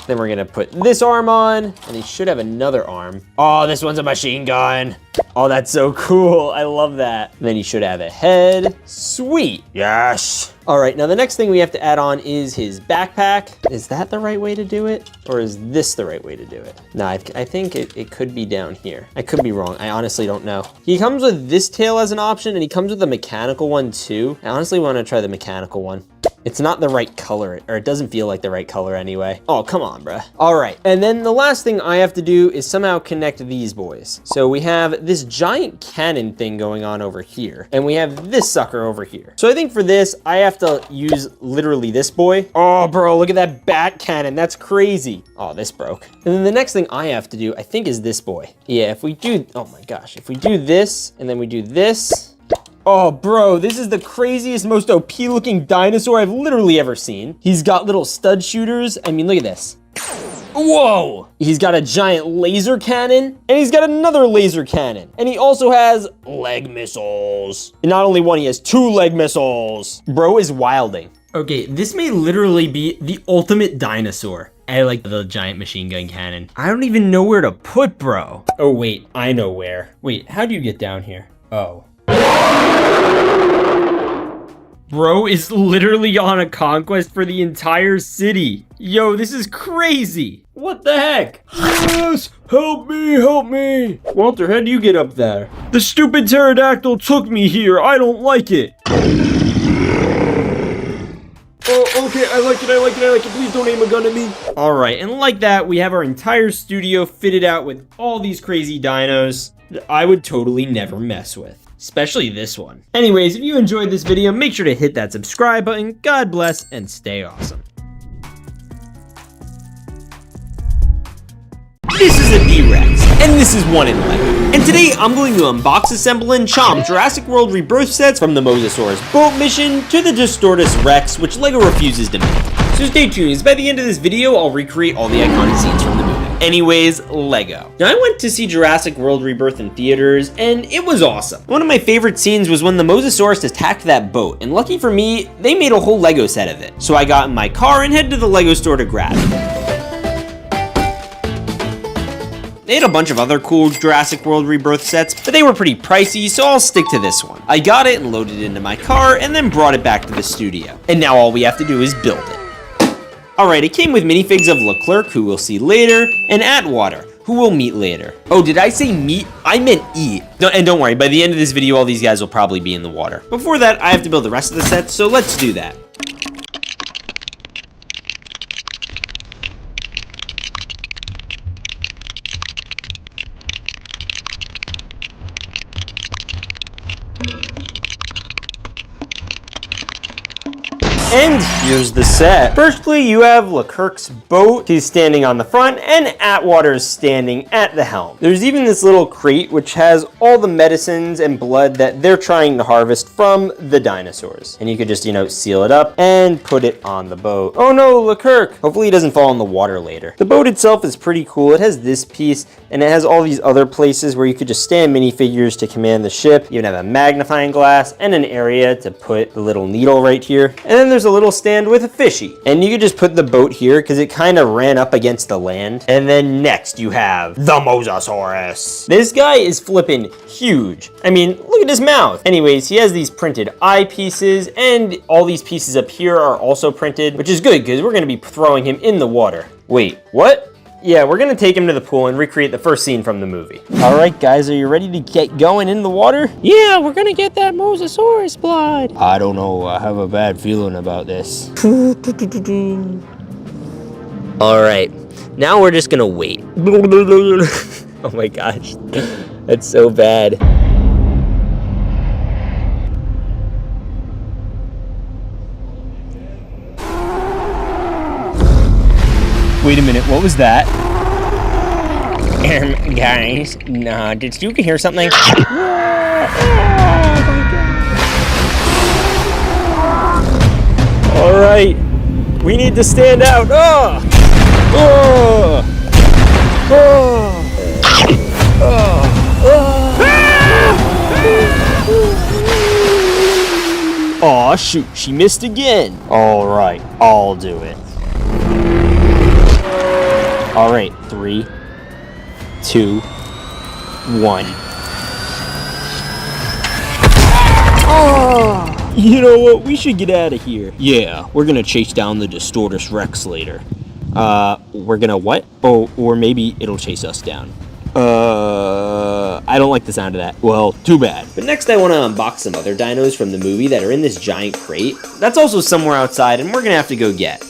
Then we're gonna put this arm on, and he should have another arm. Oh, this one's a machine gun. Oh, that's so cool. I love that. And then he should have a head. Sweet. Yes. All right, now the next thing we have to add on is his backpack. Is that the right way to do it? Or is this the right way to do it? No, I think it could be down here. I could be wrong. I honestly don't know. He comes with this tail as an option, and he comes with a mechanical one too. I honestly want to try the mechanical one. It's not the right color, or it doesn't feel like the right color anyway. Oh, come on, bruh. All right, and then the last thing I have to do is somehow connect these boys. So we have this giant cannon thing going on over here, and we have this sucker over here. So I think for this, I have to use literally this boy. Oh, bro, look at that bat cannon. That's crazy. Oh, this broke. And then the next thing I have to do, I think, is this boy. Yeah, if we do, oh my gosh, if we do this, and then we do this, oh, bro, this is the craziest, most OP looking dinosaur I've literally ever seen. He's got little stud shooters. I mean, look at this. Whoa! He's got a giant laser cannon, and he's got another laser cannon. And he also has leg missiles. And not only one, he has 2 leg missiles. Bro is wilding. Okay, this may literally be the ultimate dinosaur. I like the giant machine gun cannon. I don't even know where to put bro. Oh, wait, I know where. Wait, how do you get down here? Oh. Bro is literally on a conquest for the entire city. Yo, this is crazy. What the heck? Yes! Help me! Help me! Walter, how do you get up there? The stupid pterodactyl took me here. I don't like it. Oh, okay, I like it, I like it, I like it. Please don't aim a gun at me. All right, and like that, we have our entire studio fitted out with all these crazy dinos that I would totally never mess with. Especially this one. Anyways, if you enjoyed this video, make sure to hit that subscribe button. God bless and stay awesome. This is a T-Rex, and this is one in LEGO. And today I'm going to unbox, assemble, and chomp Jurassic World Rebirth sets from the Mosasaurus boat mission to the Distortus Rex, which LEGO refuses to make. So stay tuned, as by the end of this video, I'll recreate all the iconic scenes from the movie. Anyways, LEGO. Now, I went to see Jurassic World Rebirth in theaters, and it was awesome. One of my favorite scenes was when the Mosasaurus attacked that boat, and lucky for me, they made a whole LEGO set of it. So I got in my car and headed to the LEGO store to grab it. They had a bunch of other cool Jurassic World Rebirth sets, but they were pretty pricey, so I'll stick to this one. I got it and loaded it into my car, and then brought it back to the studio. And now all we have to do is build it. Alright, it came with minifigs of Leclerc, who we'll see later, and Atwater, who we'll meet later. Oh, did I say meet? I meant eat. No, and don't worry, by the end of this video, all these guys will probably be in the water. Before that, I have to build the rest of the sets, so let's do that. And here's the set. Firstly, you have Leclerc's boat. He's standing on the front, and Atwater's standing at the helm. There's even this little crate which has all the medicines and blood that they're trying to harvest from the dinosaurs. And you could just, seal it up and put it on the boat. Oh no, Leclerc! Hopefully he doesn't fall in the water later. The boat itself is pretty cool. It has this piece, and it has all these other places where you could just stand minifigures to command the ship. You even have a magnifying glass and an area to put the little needle right here. And then there's a little stand with a fishy. And you could just put the boat here because it kind of ran up against the land. And then next you have the Mosasaurus. This guy is flipping huge. I mean, look at his mouth. Anyways, he has these printed eye pieces, and all these pieces up here are also printed, which is good because we're going to be throwing him in the water. Wait, what? Yeah, we're gonna take him to the pool and recreate the first scene from the movie. All right, guys, are you ready to get going in the water? Yeah, we're gonna get that Mosasaurus blood. I don't know, I have a bad feeling about this. All right, now we're just gonna wait. Oh my gosh, that's so bad. Wait a minute, what was that? Guys, nah, did you hear something? All right, we need to stand out. Oh! Oh! Oh! Oh! Aw, shoot, she missed again. All right, I'll do it. All right, 3, 2, 1. Oh! You know what? We should get out of here. Yeah, we're gonna chase down the Distortus Rex later. We're gonna what? Oh, or maybe it'll chase us down. I don't like the sound of that. Well, too bad. But next I want to unbox some other dinos from the movie that are in this giant crate. That's also somewhere outside, and we're gonna have to go get.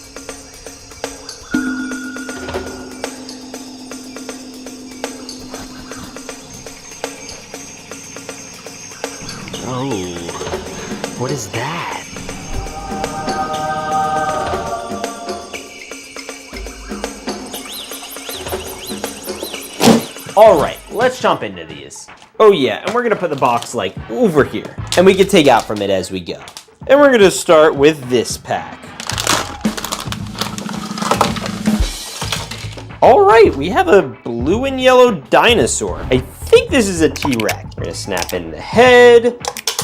Oh, what is that? All right, let's jump into these. Oh yeah, and we're gonna put the box like over here, and we can take out from it as we go. And we're gonna start with this pack. All right, we have a blue and yellow dinosaur. I think this is a T-Rex. We're gonna snap in the head,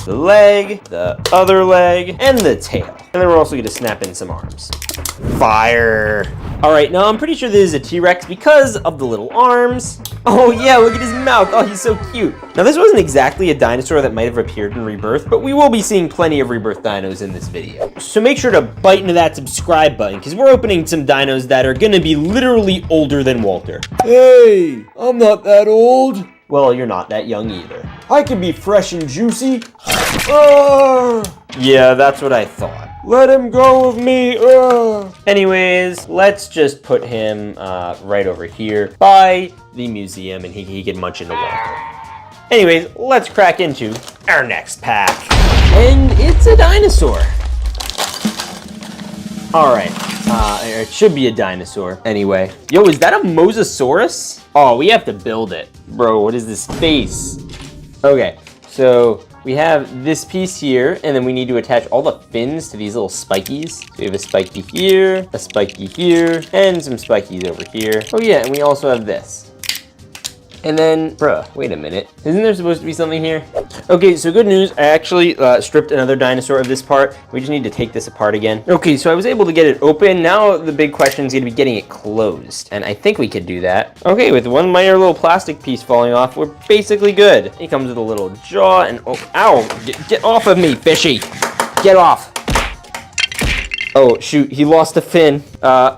the leg, the other leg, and the tail. And then we're also gonna snap in some arms. Fire. All right, now I'm pretty sure this is a T-Rex because of the little arms. Oh yeah, look at his mouth. Oh, he's so cute. Now this wasn't exactly a dinosaur that might have appeared in Rebirth, but we will be seeing plenty of Rebirth dinos in this video. So make sure to bite into that subscribe button because we're opening some dinos that are gonna be literally older than Walter. Hey, I'm not that old. Well, you're not that young either. I can be fresh and juicy. Ah! Yeah, that's what I thought. Let him go of me. Ah! Anyways, let's just put him right over here by the museum and he can munch into Walter. Anyways, let's crack into our next pack. And it's a dinosaur. All right, it should be a dinosaur. Anyway, yo, is that a Mosasaurus? Oh, we have to build it. Bro, what is this face? Okay, so we have this piece here, and then we need to attach all the fins to these little spikies. So we have a spiky here, a spiky here, and some spikies over here. Oh yeah, and we also have this. And then, bruh, wait a minute. Isn't there supposed to be something here? Okay, so good news. I actually stripped another dinosaur of this part. We just need to take this apart again. Okay, so I was able to get it open. Now the big question is gonna be getting it closed. And I think we could do that. Okay, with one minor little plastic piece falling off, we're basically good. He comes with a little jaw and, oh, ow, get off of me, fishy. Get off. Oh, shoot, he lost a fin.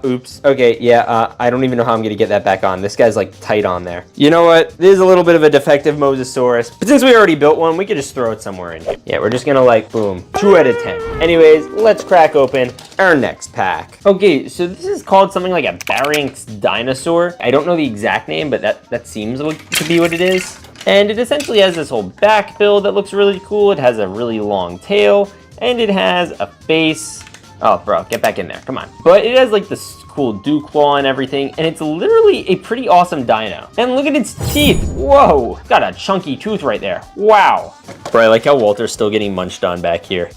Oops. Okay, yeah, I don't even know how I'm gonna get that back on. This guy's like tight on there. You know what? This is a little bit of a defective Mosasaurus, but since we already built one, we could just throw it somewhere in here. Yeah, we're just gonna like, boom, 2 out of 10. Anyways, let's crack open our next pack. Okay, so this is called something like a Barynx dinosaur. I don't know the exact name, but that seems to be what it is. And it essentially has this whole back build that looks really cool. It has a really long tail, and it has a face Oh, bro, get back in there. Come on. But it has like this cool dew claw and everything, and it's literally a pretty awesome dino. And look at its teeth. Whoa, it's got a chunky tooth right there. Wow. Bro, I like how Walter's still getting munched on back here.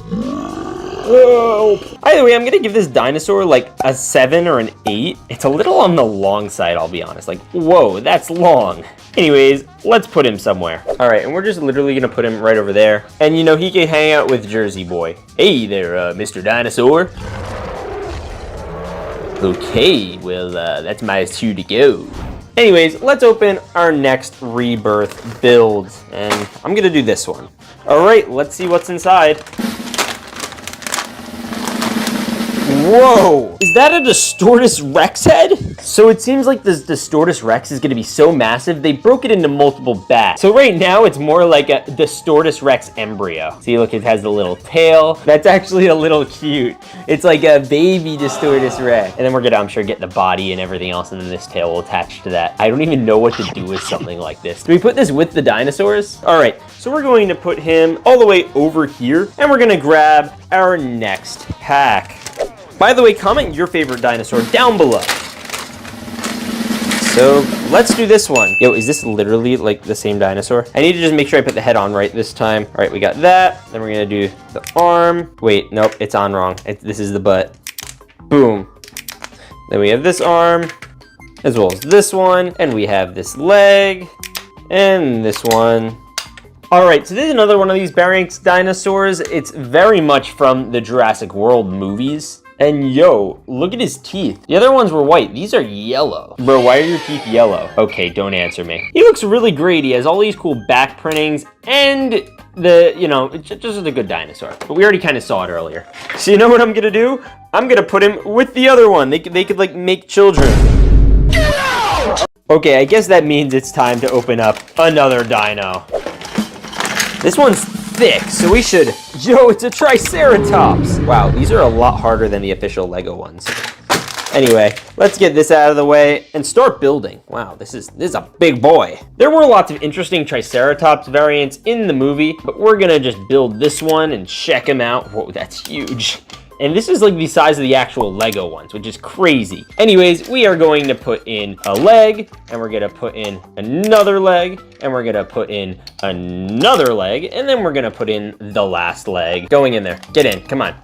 Whoa. Either way, I'm gonna give this dinosaur like a 7 or an 8. It's a little on the long side, I'll be honest. Like, whoa, that's long. Anyways, let's put him somewhere. All right, and we're just literally gonna put him right over there. And you know, he can hang out with Jersey Boy. Hey there, Mr. Dinosaur. Okay, well, that's my cue to go. Anyways, let's open our next Rebirth build. And I'm gonna do this one. All right, let's see what's inside. Whoa! Is that a Distortus Rex head? So it seems like this Distortus Rex is gonna be so massive, they broke it into multiple bats. So right now, it's more like a Distortus Rex embryo. See, look, it has the little tail. That's actually a little cute. It's like a baby Distortus Rex. And then we're gonna, I'm sure, get the body and everything else, and then this tail will attach to that. I don't even know what to do with something like this. Do we put this with the dinosaurs? All right, so we're going to put him all the way over here, and we're gonna grab our next pack. By the way, comment your favorite dinosaur down below. So let's do this one. Yo, is this literally like the same dinosaur? I need to just make sure I put the head on right this time. All right, we got that. Then we're gonna do the arm. Wait, nope, it's on wrong. This is the butt. Boom. Then we have this arm, as well as this one. And we have this leg, and this one. All right, so this is another one of these Baryonyx dinosaurs. It's very much from the Jurassic World movies. And yo, look at his teeth. The other ones were white. These are yellow. Bro, why are your teeth yellow? Okay, don't answer me. He looks really great. He has all these cool back printings and the, you know, just a good dinosaur. But we already kind of saw it earlier. So you know what I'm gonna do? I'm gonna put him with the other one. They could like make children. Get out! Okay, I guess that means it's time to open up another dino. This one's thick, so we should... Yo, it's a Triceratops! Wow, these are a lot harder than the official LEGO ones. Anyway, let's get this out of the way and start building. Wow, this is a big boy. There were lots of interesting Triceratops variants in the movie, but we're gonna just build this one and check him out. Whoa, that's huge. And this is like the size of the actual LEGO ones, which is crazy. Anyways, we are going to put in a leg, and we're gonna put in another leg, and we're gonna put in another leg, and then we're gonna put in the last leg. Going in there, get in, come on.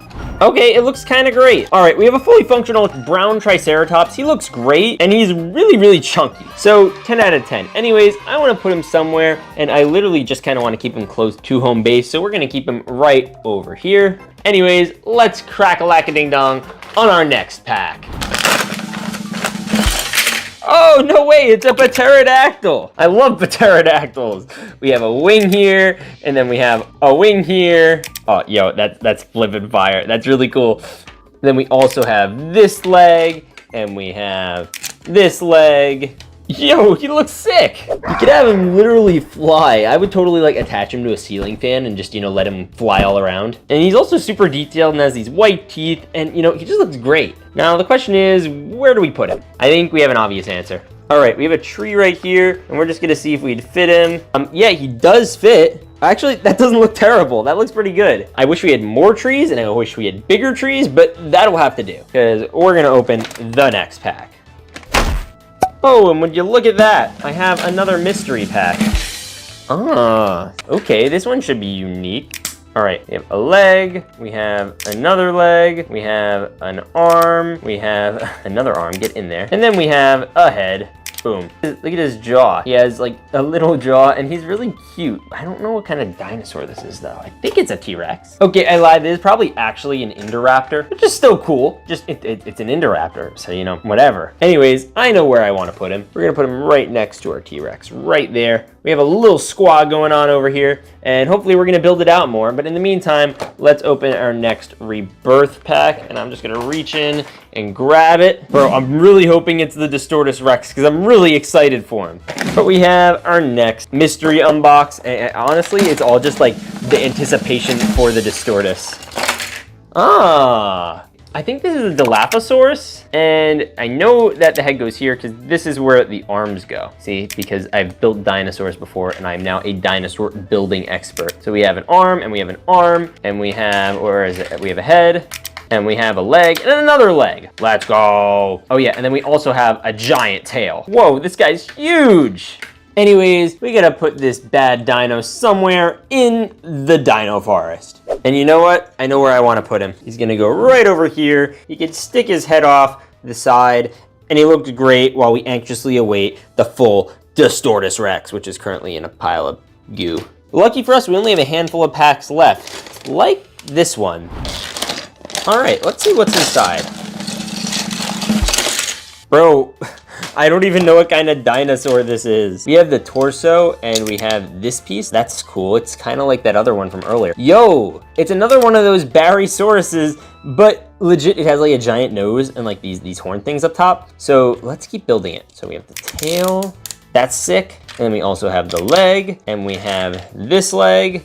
Okay, it looks kind of great. All right, we have a fully functional brown Triceratops. He looks great, and he's really, really chunky. So 10 out of 10. Anyways, I wanna put him somewhere, and I literally just kind of wanna keep him close to home base, so we're gonna keep him right over here. Anyways, let's crack-a-lack-a-ding-dong on our next pack. Oh, no way, it's a pterodactyl. I love pterodactyls. We have a wing here, and then we have a wing here. Oh, yo, that's flipping fire. That's really cool. Then we also have this leg, and we have this leg. Yo, he looks sick. You could have him literally fly. I would totally like attach him to a ceiling fan and just, you know, let him fly all around. And he's also super detailed and has these white teeth, and you know, he just looks great. Now the question is, where do we put him? I think we have an obvious answer. All right, we have a tree right here, and we're just gonna see if we'd fit him. Yeah, he does fit. Actually, that doesn't look terrible. That looks pretty good. I wish we had more trees, and I wish we had bigger trees, but that'll have to do, because we're gonna open the next pack. Oh, and would you look at that? I have another mystery pack. Ah, okay, this one should be unique. All right, we have a leg, we have another leg, we have an arm, we have another arm, get in there. And then we have a head. Boom. Look at his jaw. He has like a little jaw and he's really cute. I don't know what kind of dinosaur this is though. I think it's a T-Rex. Okay, I lied. This is probably actually an Indoraptor, which is still cool. Just it's an Indoraptor, so you know, whatever. Anyways, I know where I want to put him. We're gonna put him right next to our T-Rex, right there. We have a little squad going on over here, and hopefully we're gonna build it out more. But in the meantime, let's open our next Rebirth pack, and I'm just gonna reach in and grab it. Bro, I'm really hoping it's the Distortus Rex, because I'm really excited for him. But we have our next mystery unbox, and honestly, it's all just like the anticipation for the Distortus. Ah, I think this is a Dilophosaurus, and I know that the head goes here because this is where the arms go. See, because I've built dinosaurs before, and I'm now a dinosaur building expert. So we have an arm, and we have an arm, and we have, where is it? We have a head, And we have a leg and another leg. Let's go. Oh yeah, and then we also have a giant tail. Whoa, this guy's huge. Anyways, we gotta put this bad dino somewhere in the dino forest. And you know what? I know where I wanna put him. He's gonna go right over here. He can stick his head off the side, and he looked great while we anxiously await the full Distortus Rex, which is currently in a pile of goo. Lucky for us, we only have a handful of packs left, like this one. All right, let's see what's inside. Bro, I don't even know what kind of dinosaur this is. We have the torso and we have this piece. That's cool. It's kind of like that other one from earlier. Yo, it's another one of those Barrysauruses, but legit, it has like a giant nose and like these horn things up top. So let's keep building it. So we have the tail. That's sick. And we also have the leg, and we have this leg.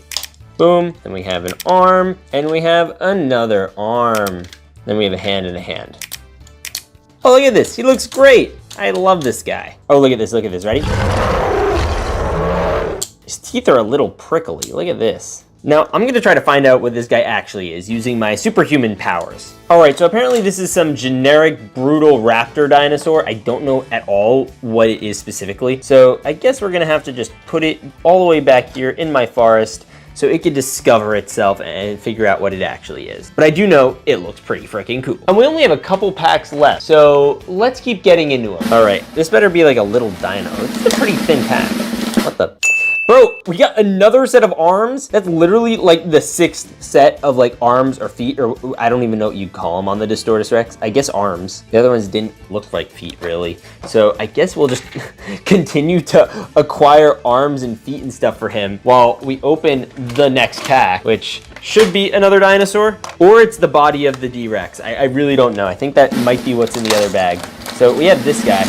Boom. Then we have an arm, and we have another arm. Then we have a hand and a hand. Oh, look at this. He looks great. I love this guy. Oh, look at this. Look at this. Ready? His teeth are a little prickly. Look at this. Now, I'm gonna try to find out what this guy actually is using my superhuman powers. All right, so apparently this is some generic brutal raptor dinosaur. I don't know at all what it is specifically. So I guess we're gonna have to just put it all the way back here in my forest so it could discover itself and figure out what it actually is. But I do know it looks pretty freaking cool. And we only have a couple packs left, so let's keep getting into them. All right, this better be like a little dino. It's a pretty thin pack. What the? Bro, we got another set of arms. That's literally like the 6th set of like arms or feet, or I don't even know what you'd call them on the Distortus Rex. I guess arms. The other ones didn't look like feet really. So I guess we'll just continue to acquire arms and feet and stuff for him while we open the next pack, which should be another dinosaur, or it's the body of the D-Rex. I really don't know. I think that might be what's in the other bag. So we have this guy.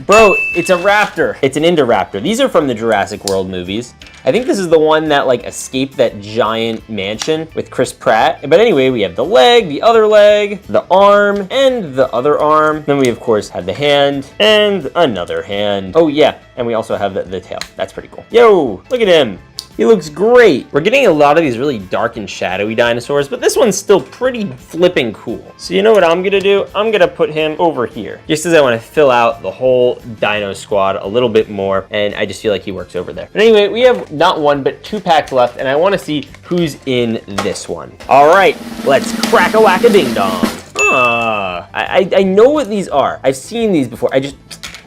Bro, it's a raptor. It's an Indoraptor. These are from the Jurassic World movies. I think this is the one that like escaped that giant mansion with Chris Pratt. But anyway, we have the leg, the other leg, the arm, and the other arm. Then we of course have the hand and another hand. Oh yeah, and we also have the tail. That's pretty cool. Yo, look at him. He looks great. We're getting a lot of these really dark and shadowy dinosaurs, but this one's still pretty flipping cool. So you know what I'm gonna do? I'm gonna put him over here, just as I wanna fill out the whole dino squad a little bit more, and I just feel like he works over there. But anyway, we have not one, but 2 packs left, and I wanna see who's in this one. All right, let's crack-a-whack-a-ding-dong. I know what these are. I've seen these before.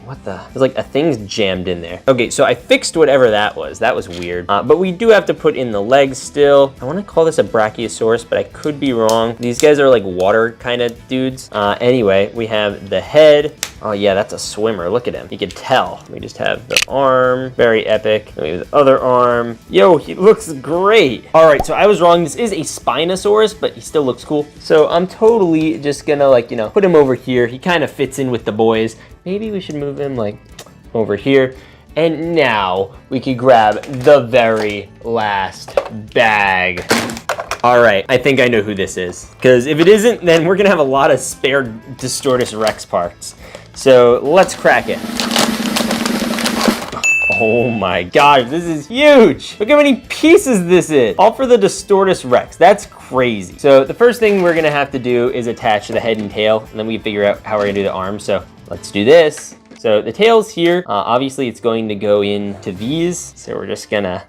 What the? There's like a thing's jammed in there. Okay, so I fixed whatever that was. That was weird. But we do have to put in the legs still. I want to call this a Brachiosaurus, but I could be wrong. These guys are like water kind of dudes. Anyway, we have the head. Oh yeah, that's a swimmer. Look at him. You can tell. We just have the arm. Very epic. Then we have the other arm. Yo, he looks great. All right, so I was wrong. This is a Spinosaurus, but he still looks cool. So I'm totally just gonna like, you know, put him over here. He kind of fits in with the boys. Maybe we should move him like over here. And now we could grab the very last bag. All right, I think I know who this is. Because if it isn't, then we're gonna have a lot of spare Distortus Rex parts. So let's crack it. Oh my gosh, this is huge. Look how many pieces this is. All for the Distortus Rex. That's crazy. So the first thing we're gonna have to do is attach the head and tail, and then we figure out how we're gonna do the arms. So let's do this. So the tail's here. Obviously it's going to go into these. So we're just gonna,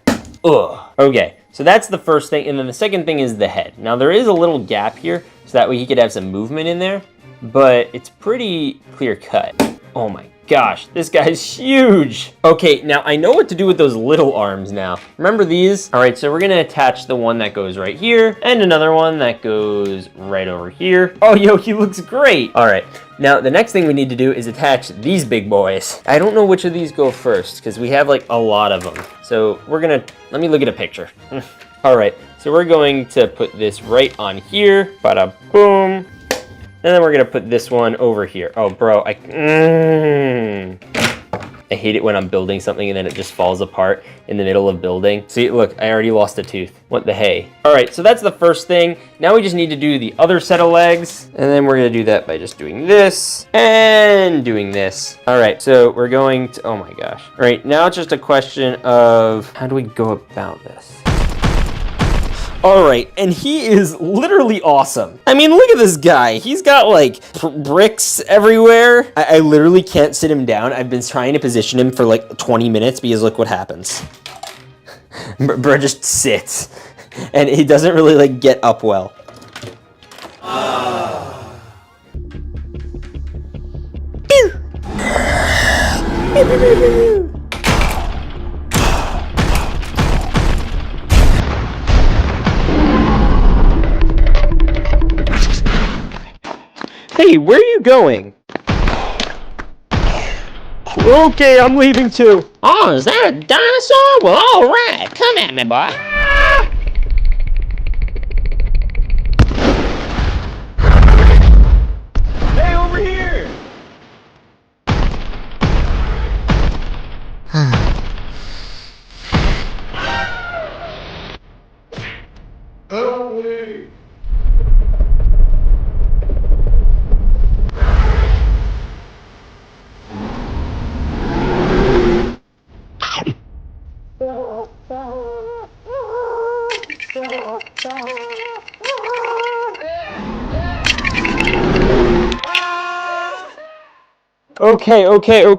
okay. So that's the first thing. And then the second thing is the head. Now there is a little gap here, so that way he could have some movement in there, but it's pretty clear cut. Oh my gosh, this guy's huge. Okay, now I know what to do with those little arms now. Remember these? All right, so we're gonna attach the one that goes right here and another one that goes right over here. Oh, yo, he looks great. All right, now the next thing we need to do is attach these big boys. I don't know which of these go first because we have like a lot of them. So we're gonna, let me look at a picture. All right, so we're going to put this right on here, bada boom. And then we're gonna put this one over here. Oh, bro, I hate it when I'm building something and then it just falls apart in the middle of building. See, look, I already lost a tooth. What the hey? All right, so that's the first thing. Now we just need to do the other set of legs. And then we're gonna do that by just doing this and doing this. All right, so we're going to, oh my gosh. All right, now it's just a question of how do we go about this? All right, and he is literally awesome. I mean, look at this guy. He's got like bricks everywhere. I literally can't sit him down. I've been trying to position him for like 20 minutes because look what happens. Bro just sits and he doesn't really like get up well. Hey, where are you going? Okay, I'm leaving too. Oh, is that a dinosaur? Well, all right. Come at me, boy. Hey, over here!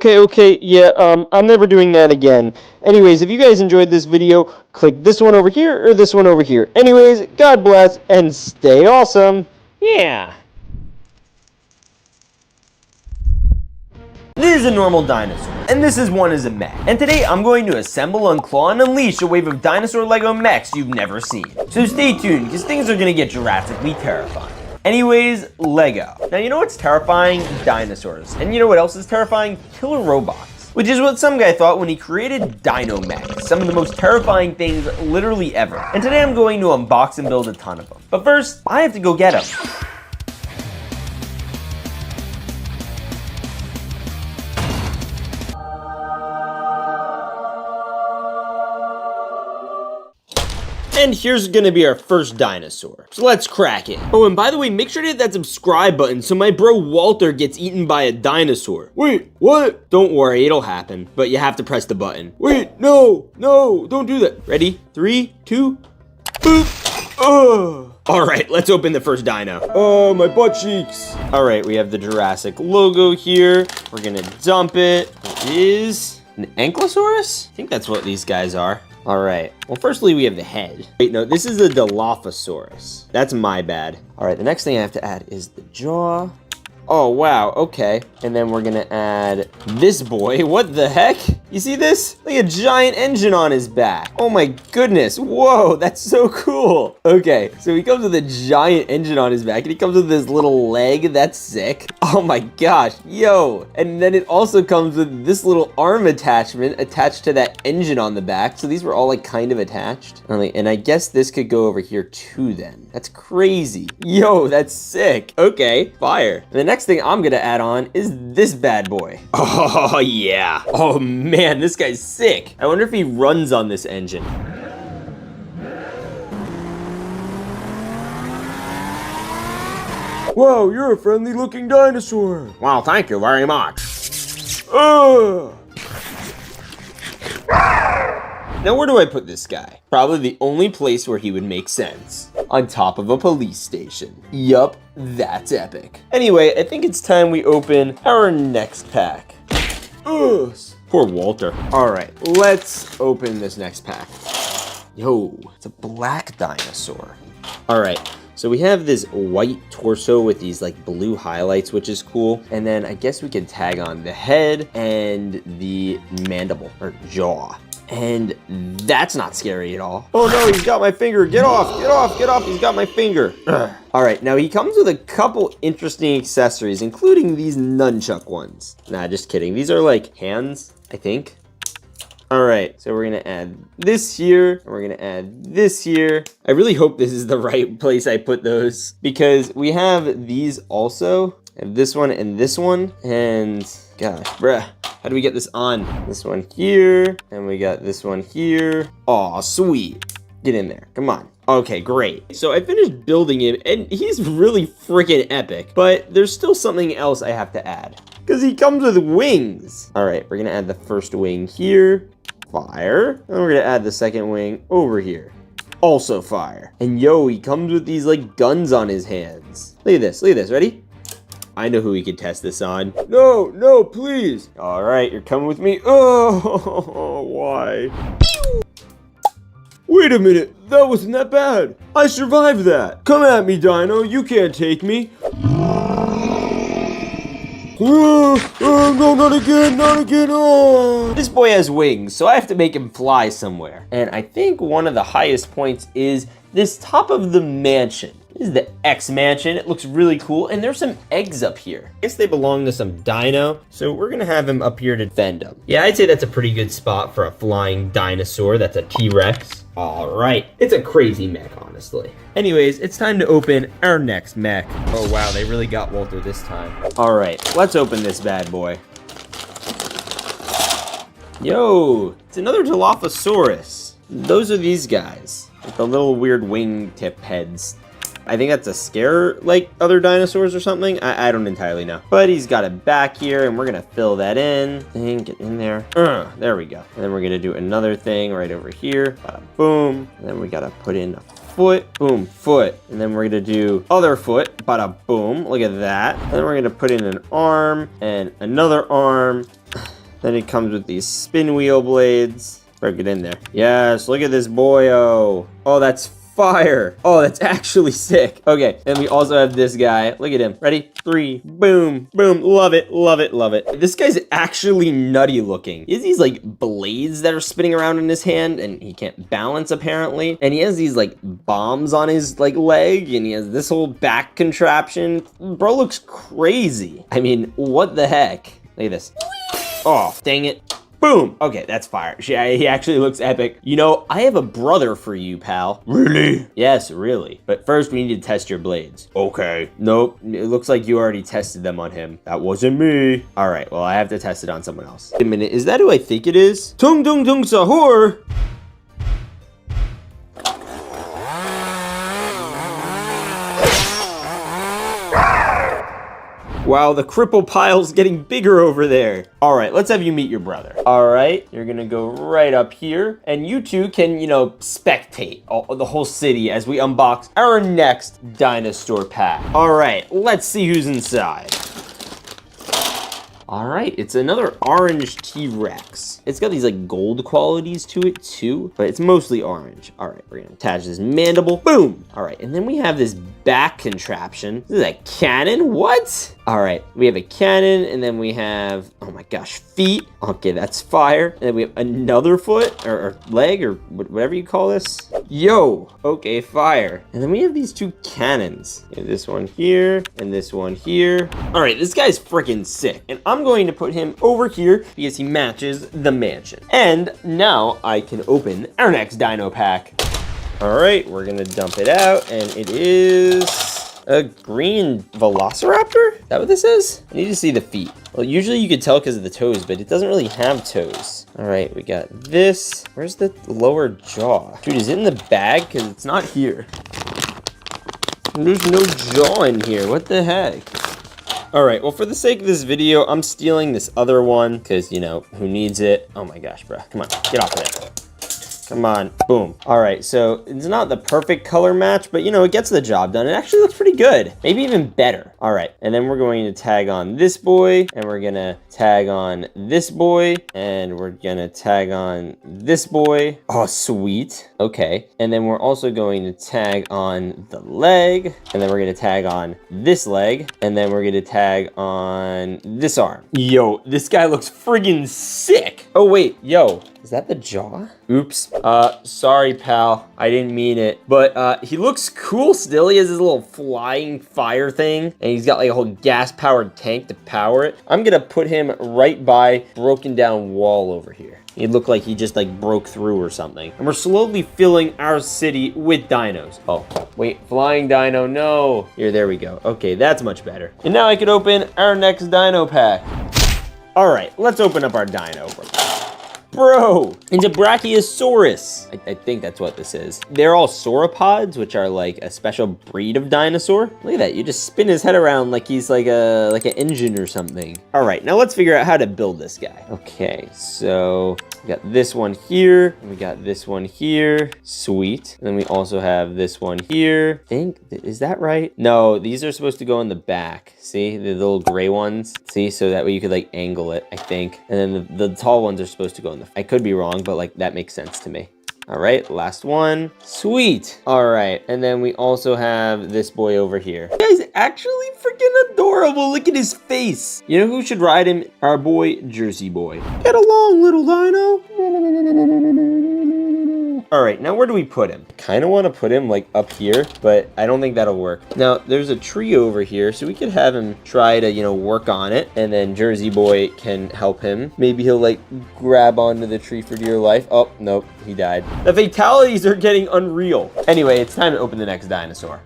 Okay. Yeah, I'm never doing that again. Anyways, if you guys enjoyed this video, click this one over here or this one over here. Anyways, God bless and stay awesome. Yeah. This is a normal dinosaur, and this is one as a mech. And today I'm going to assemble, unclaw, and unleash a wave of dinosaur LEGO mechs you've never seen. So stay tuned, because things are gonna get Jurassically terrifying. Anyways, LEGO. Now you know what's terrifying? Dinosaurs. And you know what else is terrifying? Killer robots. Which is what some guy thought when he created Dino Mechs, some of the most terrifying things literally ever. And today I'm going to unbox and build a ton of them. But first, I have to go get them. And here's gonna be our first dinosaur. So let's crack it. Oh, and by the way, make sure to hit that subscribe button so my bro Walter gets eaten by a dinosaur. Wait, what? Don't worry, it'll happen, but you have to press the button. Wait, no, don't do that. Ready? 3, 2, boop. Oh. All right, let's open the first dino. Oh, my butt cheeks. All right, we have the Jurassic logo here. We're gonna dump it. It is an Ankylosaurus? I think that's what these guys are. All right, well, firstly, we have the head. Wait, no, this is a Dilophosaurus. That's my bad. All right, the next thing I have to add is the jaw. Oh, wow, okay. And then we're gonna add this boy. What the heck? You see this? Like a giant engine on his back. Oh my goodness, whoa, that's so cool. Okay, so he comes with a giant engine on his back and he comes with this little leg, that's sick. Oh my gosh, yo. And then it also comes with this little arm attachment attached to that engine on the back. So these were all like kind of attached. And I guess this could go over here too then. That's crazy. Yo, that's sick. Okay, fire. And the next thing I'm gonna add on is this bad boy. Oh yeah. Oh man, this guy's sick. I wonder if he runs on this engine. Wow, you're a friendly looking dinosaur. Well, thank you very much. Now where do I put this guy? Probably the only place where he would make sense. On top of a police station. Yup, that's epic. Anyway, I think it's time we open our next pack. Ugh, poor Walter. All right, let's open this next pack. Yo, it's a black dinosaur. All right, so we have this white torso with these like blue highlights, which is cool. And then I guess we can tag on the head and the mandible or jaw. And that's not scary at all. Oh no, he's got my finger. Get off, get off, get off. He's got my finger. All right, now he comes with a couple interesting accessories, including these nunchuck ones. Nah, just kidding. These are like hands, I think. All right, so we're gonna add this here, and we're gonna add this here. I really hope this is the right place I put those because we have these also. I have this one and this one, and gosh, bruh. How do we get this on? This one here, and we got this one here. Aw, sweet. Get in there, come on. Okay, great. So I finished building him, and he's really freaking epic, but there's still something else I have to add, because he comes with wings. All right, we're gonna add the first wing here. Fire. And we're gonna add the second wing over here. also fire. And yo, he comes with these like guns on his hands. Look at this, ready? I know who we could test this on. No, no, please. All right, you're coming with me. Oh, why? Wait a minute, that wasn't that bad. I survived that. Come at me, Dino, you can't take me. No, not again, not again. Oh. This boy has wings, so I have to make him fly somewhere. And I think one of the highest points is this top of the mansion. This is the X mansion. It looks really cool, and there's some eggs up here. I guess they belong to some dino, so we're gonna have him up here to defend them. Yeah, I'd say that's a pretty good spot for a flying dinosaur. That's a T-Rex. All right, it's a crazy mech, honestly. Anyways, it's time to open our next mech. Oh wow, they really got Walter this time. All right, let's open this bad boy. Yo, it's another Dilophosaurus. Those are these guys, with the little weird wingtip heads. I think that's a scare, like, other dinosaurs or something. I don't entirely know. But he's got it back here, and we're gonna fill that in. Get in there. There we go. And then we're gonna do another thing right over here. Bada boom. And then we gotta put in a foot. Boom, foot. And then we're gonna do other foot. Bada boom. Look at that. And then we're gonna put in an arm and another arm. Then it comes with these spin wheel blades. Break it in there. Yes, look at this boyo. Oh, that's fire. Oh, that's actually sick. Okay, and we also have this guy. Look at him. Ready? 3, boom, boom. Love it, love it, love it. This guy's actually nutty looking. He has these like blades that are spinning around in his hand, and he can't balance apparently. And he has these like bombs on his like leg, and he has this whole back contraption. Bro looks crazy. I mean, what the heck? Look at this. Oh, dang it. Boom. Okay, that's fire. He actually looks epic. You know, I have a brother for you, pal. Really? Yes, really. But first, we need to test your blades. Okay. Nope. It looks like you already tested them on him. That wasn't me. All right, well, I have to test it on someone else. Wait a minute, is that who I think it is? Tung Dung Dung Sahur! Wow, the cripple pile's getting bigger over there. All right, let's have you meet your brother. All right, you're gonna go right up here, and you two can, you know, spectate the whole city as we unbox our next dinosaur pack. All right, let's see who's inside. All right, it's another orange T-Rex. It's got these like gold qualities to it too, but it's mostly orange. All right, we're gonna attach this mandible. Boom. All right, and then we have this back contraption. This is a cannon, what? All right, we have a cannon, and then we have, oh my gosh, feet. Okay, that's fire. And then we have another foot, or leg, or whatever you call this. Yo, okay, fire. And then we have these two cannons. We have this one here, and this one here. All right, this guy's freaking sick. And I'm going to put him over here because he matches the mansion. And now I can open our next dino pack. All right, we're gonna dump it out, and it is a green velociraptor? Is that what this is? I need to see the feet. Well, usually you could tell because of the toes, but it doesn't really have toes. All right, we got this. Where's the lower jaw? Dude, is it in the bag? Because it's not here. There's no jaw in here. What the heck? All right, well, for the sake of this video, I'm stealing this other one because, you know, who needs it? Oh my gosh, bro. Come on, get off of it. Come on, boom. All right, so it's not the perfect color match, but you know, it gets the job done. It actually looks pretty good, maybe even better. All right, and then we're going to tag on this boy, and we're gonna tag on this boy, and we're gonna tag on this boy. Oh, sweet, okay. And then we're also going to tag on the leg, and then we're gonna tag on this leg, and then we're gonna tag on this arm. Yo, this guy looks friggin' sick. Oh wait, yo, is that the jaw? Oops. Sorry, pal. I didn't mean it. But he looks cool still. He has this little flying fire thing, and he's got like a whole gas-powered tank to power it. I'm gonna put him right by broken down wall over here. He'd look like he just like broke through or something. And we're slowly filling our city with dinos. Oh, wait, flying dino, no. Here, there we go. Okay, that's much better. And now I can open our next dino pack. All right, let's open up our dino. Bro, it's a Brachiosaurus. I think that's what this is. They're all sauropods, which are like a special breed of dinosaur. Look at that, you just spin his head around like he's like an engine or something. All right, now let's figure out how to build this guy. Okay, so we got this one here, and we got this one here. Sweet. And then we also have this one here. Is that right? No, these are supposed to go in the back. See, the little gray ones. See, so that way you could like angle it, I think. And then the tall ones are supposed to go in the, I could be wrong, but like that makes sense to me. All right, last one. Sweet. All right, and then we also have this boy over here. This guy's actually freaking adorable. Look at his face. You know who should ride him? Our boy, Jersey Boy. Get along, little dino. All right, now where do we put him? I kind of want to put him like up here, but I don't think that'll work. Now, there's a tree over here, so we could have him try to, you know, work on it, and then Jersey Boy can help him. Maybe he'll like grab onto the tree for dear life. Oh, nope, he died. The fatalities are getting unreal. Anyway, it's time to open the next dinosaur.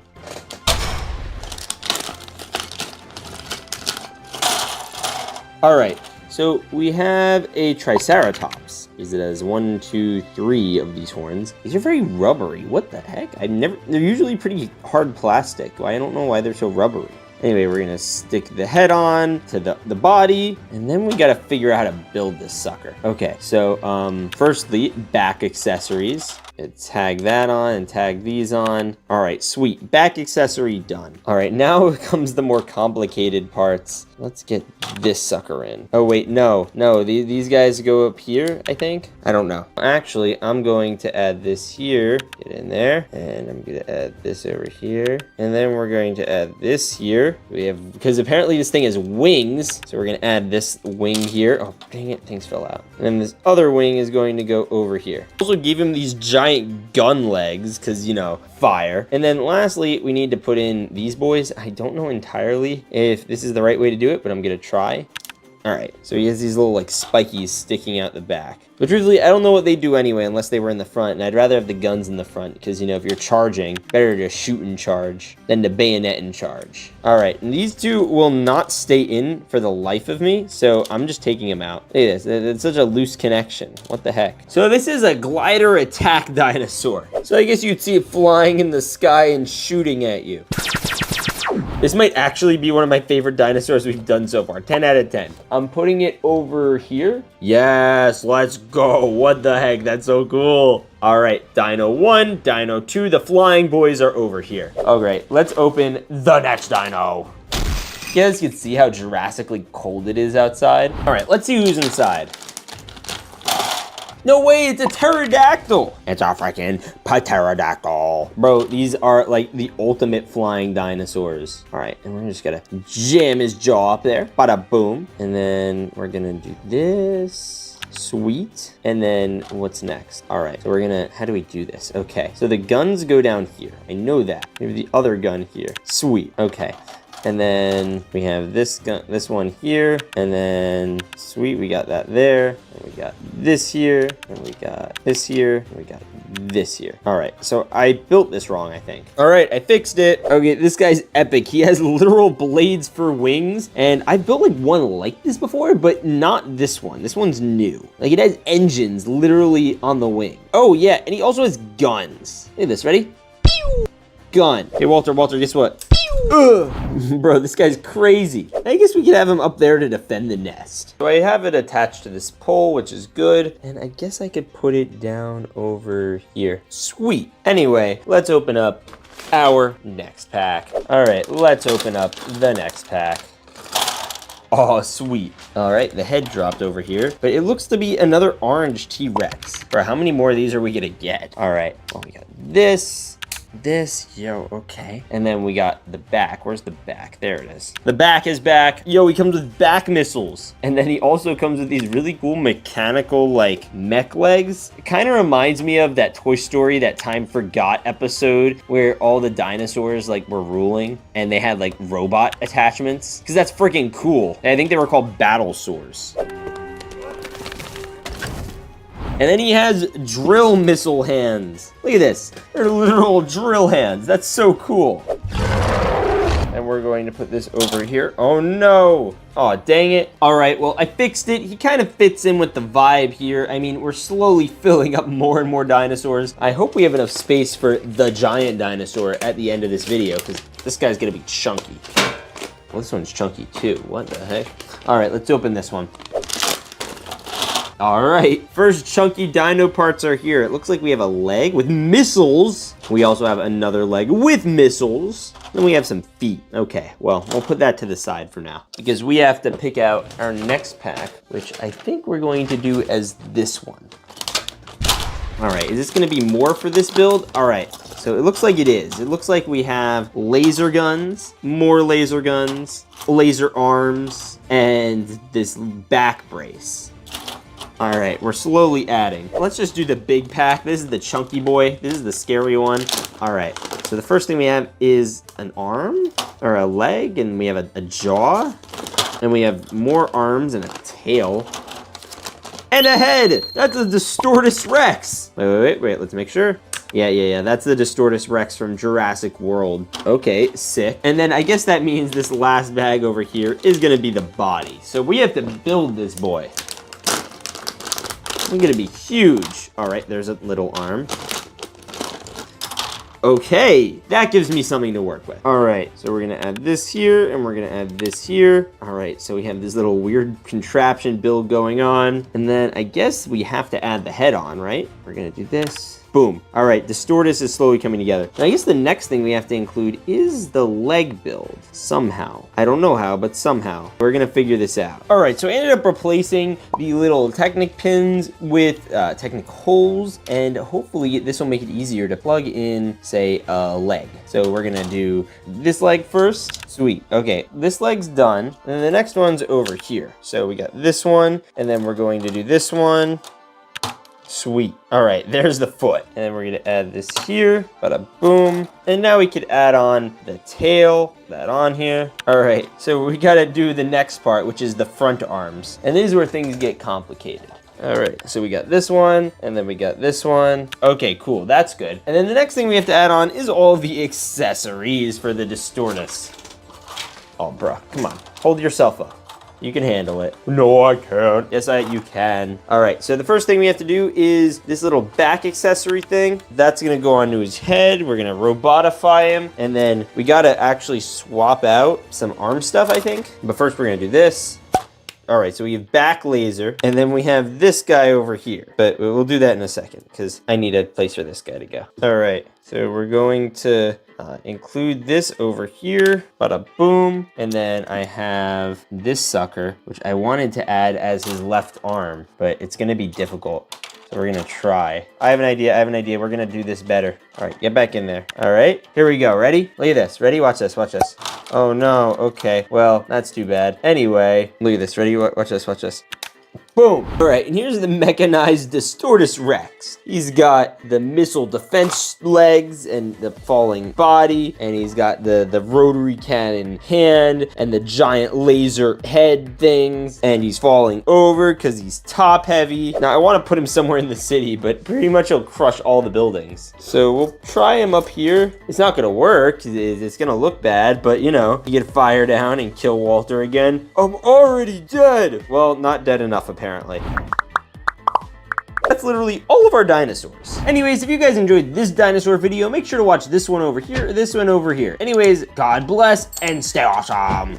All right, so we have a Triceratops. Is it has 1, 2, 3 of these horns? These are very rubbery. What the heck? They're usually pretty hard plastic. I don't know why they're so rubbery. Anyway, we're gonna stick the head on to the body, and then we gotta figure out how to build this sucker. Okay, so firstly, back accessories. Tag that on and tag these on. All right, sweet, back accessory done. All right, now comes the more complicated parts. Let's get this sucker in. Oh wait, no, these guys go up here, I think. I don't know. Actually, I'm going to add this here, get in there, and I'm gonna add this over here, and then we're going to add this here. We have, because apparently this thing has wings, so we're gonna add this wing here. Oh, dang it, things fell out. And then this other wing is going to go over here. Also give him these giant gun legs, because, you know, fire. And then lastly, we need to put in these boys. I don't know entirely if this is the right way to do it, but I'm gonna try. All right, so he has these little like spikies sticking out the back. But truthfully, I don't know what they do anyway, unless they were in the front. And I'd rather have the guns in the front, because, you know, if you're charging, better to shoot and charge than to bayonet and charge. All right, and these two will not stay in for the life of me, so I'm just taking them out. Look at this, it's such a loose connection. What the heck? So this is a glider attack dinosaur. So I guess you'd see it flying in the sky and shooting at you. This might actually be one of my favorite dinosaurs we've done so far. 10 out of 10. I'm putting it over here. Yes, let's go. What the heck? That's so cool. All right, Dino 1, Dino 2, the flying boys are over here. All right, let's open the next dino. You guys can see how Jurassically cold it is outside. All right, let's see who's inside. No way, it's a pterodactyl. It's a freaking pterodactyl. Bro, these are like the ultimate flying dinosaurs. All right, and we're just gonna jam his jaw up there. Bada boom. And then we're gonna do this. Sweet. And then what's next? All right, so we're gonna, how do we do this? Okay, so the guns go down here. I know that. Maybe the other gun here. Sweet, okay. And then we have this gun, this one here, and then sweet, we got that there, and we got this here, and we got this here, and we got this here. All right, so I built this wrong, I think. All right, I fixed it. Okay, this guy's epic. He has literal blades for wings, and I've built like one like this before, but not this one. This one's new. Like it has engines literally on the wing. Oh yeah, and he also has guns. Look at this, ready? Pew! Gun. Hey, Walter, guess what? Ugh. Bro, this guy's crazy. I guess we could have him up there to defend the nest. So I have it attached to this pole, which is good. And I guess I could put it down over here. Sweet. Anyway, let's open up our next pack. All right, let's open up the next pack. Oh, sweet. All right, the head dropped over here, but it looks to be another orange T-Rex. Bro, how many more of these are we gonna get? All right, oh, we got this, yo, okay. And then we got the back. Where's the back? There it is. The back is back. Yo, he comes with back missiles. And then he also comes with these really cool mechanical, like, mech legs. It kind of reminds me of that Toy Story, that Time Forgot episode where all the dinosaurs, like, were ruling and they had, like, robot attachments. Because that's freaking cool. And I think they were called battle swords. And then he has drill missile hands. Look at this. They're literal drill hands. That's so cool. And we're going to put this over here. Oh no. Oh, dang it. All right, well, I fixed it. He kind of fits in with the vibe here. I mean, we're slowly filling up more and more dinosaurs. I hope we have enough space for the giant dinosaur at the end of this video, because this guy's gonna be chunky. Well, this one's chunky too. What the heck? All right, let's open this one. All right, first chunky dino parts are here. It looks like we have a leg with missiles. We also have another leg with missiles. Then we have some feet. Okay, well, we'll put that to the side for now because we have to pick out our next pack, which I think we're going to do as this one. All right, is this gonna be more for this build? All right, so it looks like it is. It looks like we have laser guns, more laser guns, laser arms, and this back brace. All right, we're slowly adding. Let's just do the big pack. This is the chunky boy. This is the scary one. All right, so the first thing we have is an arm or a leg, and we have a jaw, and we have more arms and a tail. And a head! That's a Distortus Rex! Wait, let's make sure. Yeah, that's the Distortus Rex from Jurassic World. Okay, sick. And then I guess that means this last bag over here is gonna be the body. So we have to build this boy. We're gonna be huge. All right, there's a little arm. Okay, that gives me something to work with. All right, so we're gonna add this here, and we're gonna add this here. All right, so we have this little weird contraption build going on. And then I guess we have to add the head on, right? We're gonna do this. Boom. All right, Distortus is slowly coming together. And I guess the next thing we have to include is the leg build. Somehow. I don't know how, but somehow. We're gonna figure this out. All right, so I ended up replacing the little Technic pins with Technic holes, and hopefully this will make it easier to plug in, say, a leg. So we're gonna do this leg first. Sweet. Okay, this leg's done. And then the next one's over here. So we got this one, and then we're going to do this one. Sweet. All right, there's the foot. And then we're gonna add this here, bada boom. And now we could add on the tail, that on here. All right, so we gotta do the next part, which is the front arms. And this is where things get complicated. All right, so we got this one, and then we got this one. Okay, cool, that's good. And then the next thing we have to add on is all the accessories for the Distortus. Oh, bro, come on, hold yourself up. You can handle it. No, I can't. Yes, you can. All right, so the first thing we have to do is this little back accessory thing. That's gonna go onto his head. We're gonna robotify him. And then we gotta actually swap out some arm stuff, I think. But first we're gonna do this. All right, so we have back laser, and then we have this guy over here. But we'll do that in a second, because I need a place for this guy to go. All right, so we're going to include this over here, bada boom. And then I have this sucker, which I wanted to add as his left arm, but it's gonna be difficult. So we're gonna try. I have an idea, we're gonna do this better. All right, get back in there. All right, here we go, ready? Look at this, ready? Watch this. Oh no, okay, well, that's too bad. Anyway, look at this, ready? Watch this. Boom. All right, and here's the mechanized Distortus Rex. He's got the missile defense legs and the falling body, and he's got the rotary cannon hand and the giant laser head things, and he's falling over because he's top heavy. Now, I want to put him somewhere in the city, but pretty much he'll crush all the buildings. So we'll try him up here. It's not gonna work. It's gonna look bad, but you know, you get fire down and kill Walter again. I'm already dead. Well, not dead enough, apparently. That's literally all of our dinosaurs. Anyways, if you guys enjoyed this dinosaur video, make sure to watch this one over here, or this one over here. Anyways, God bless and stay awesome.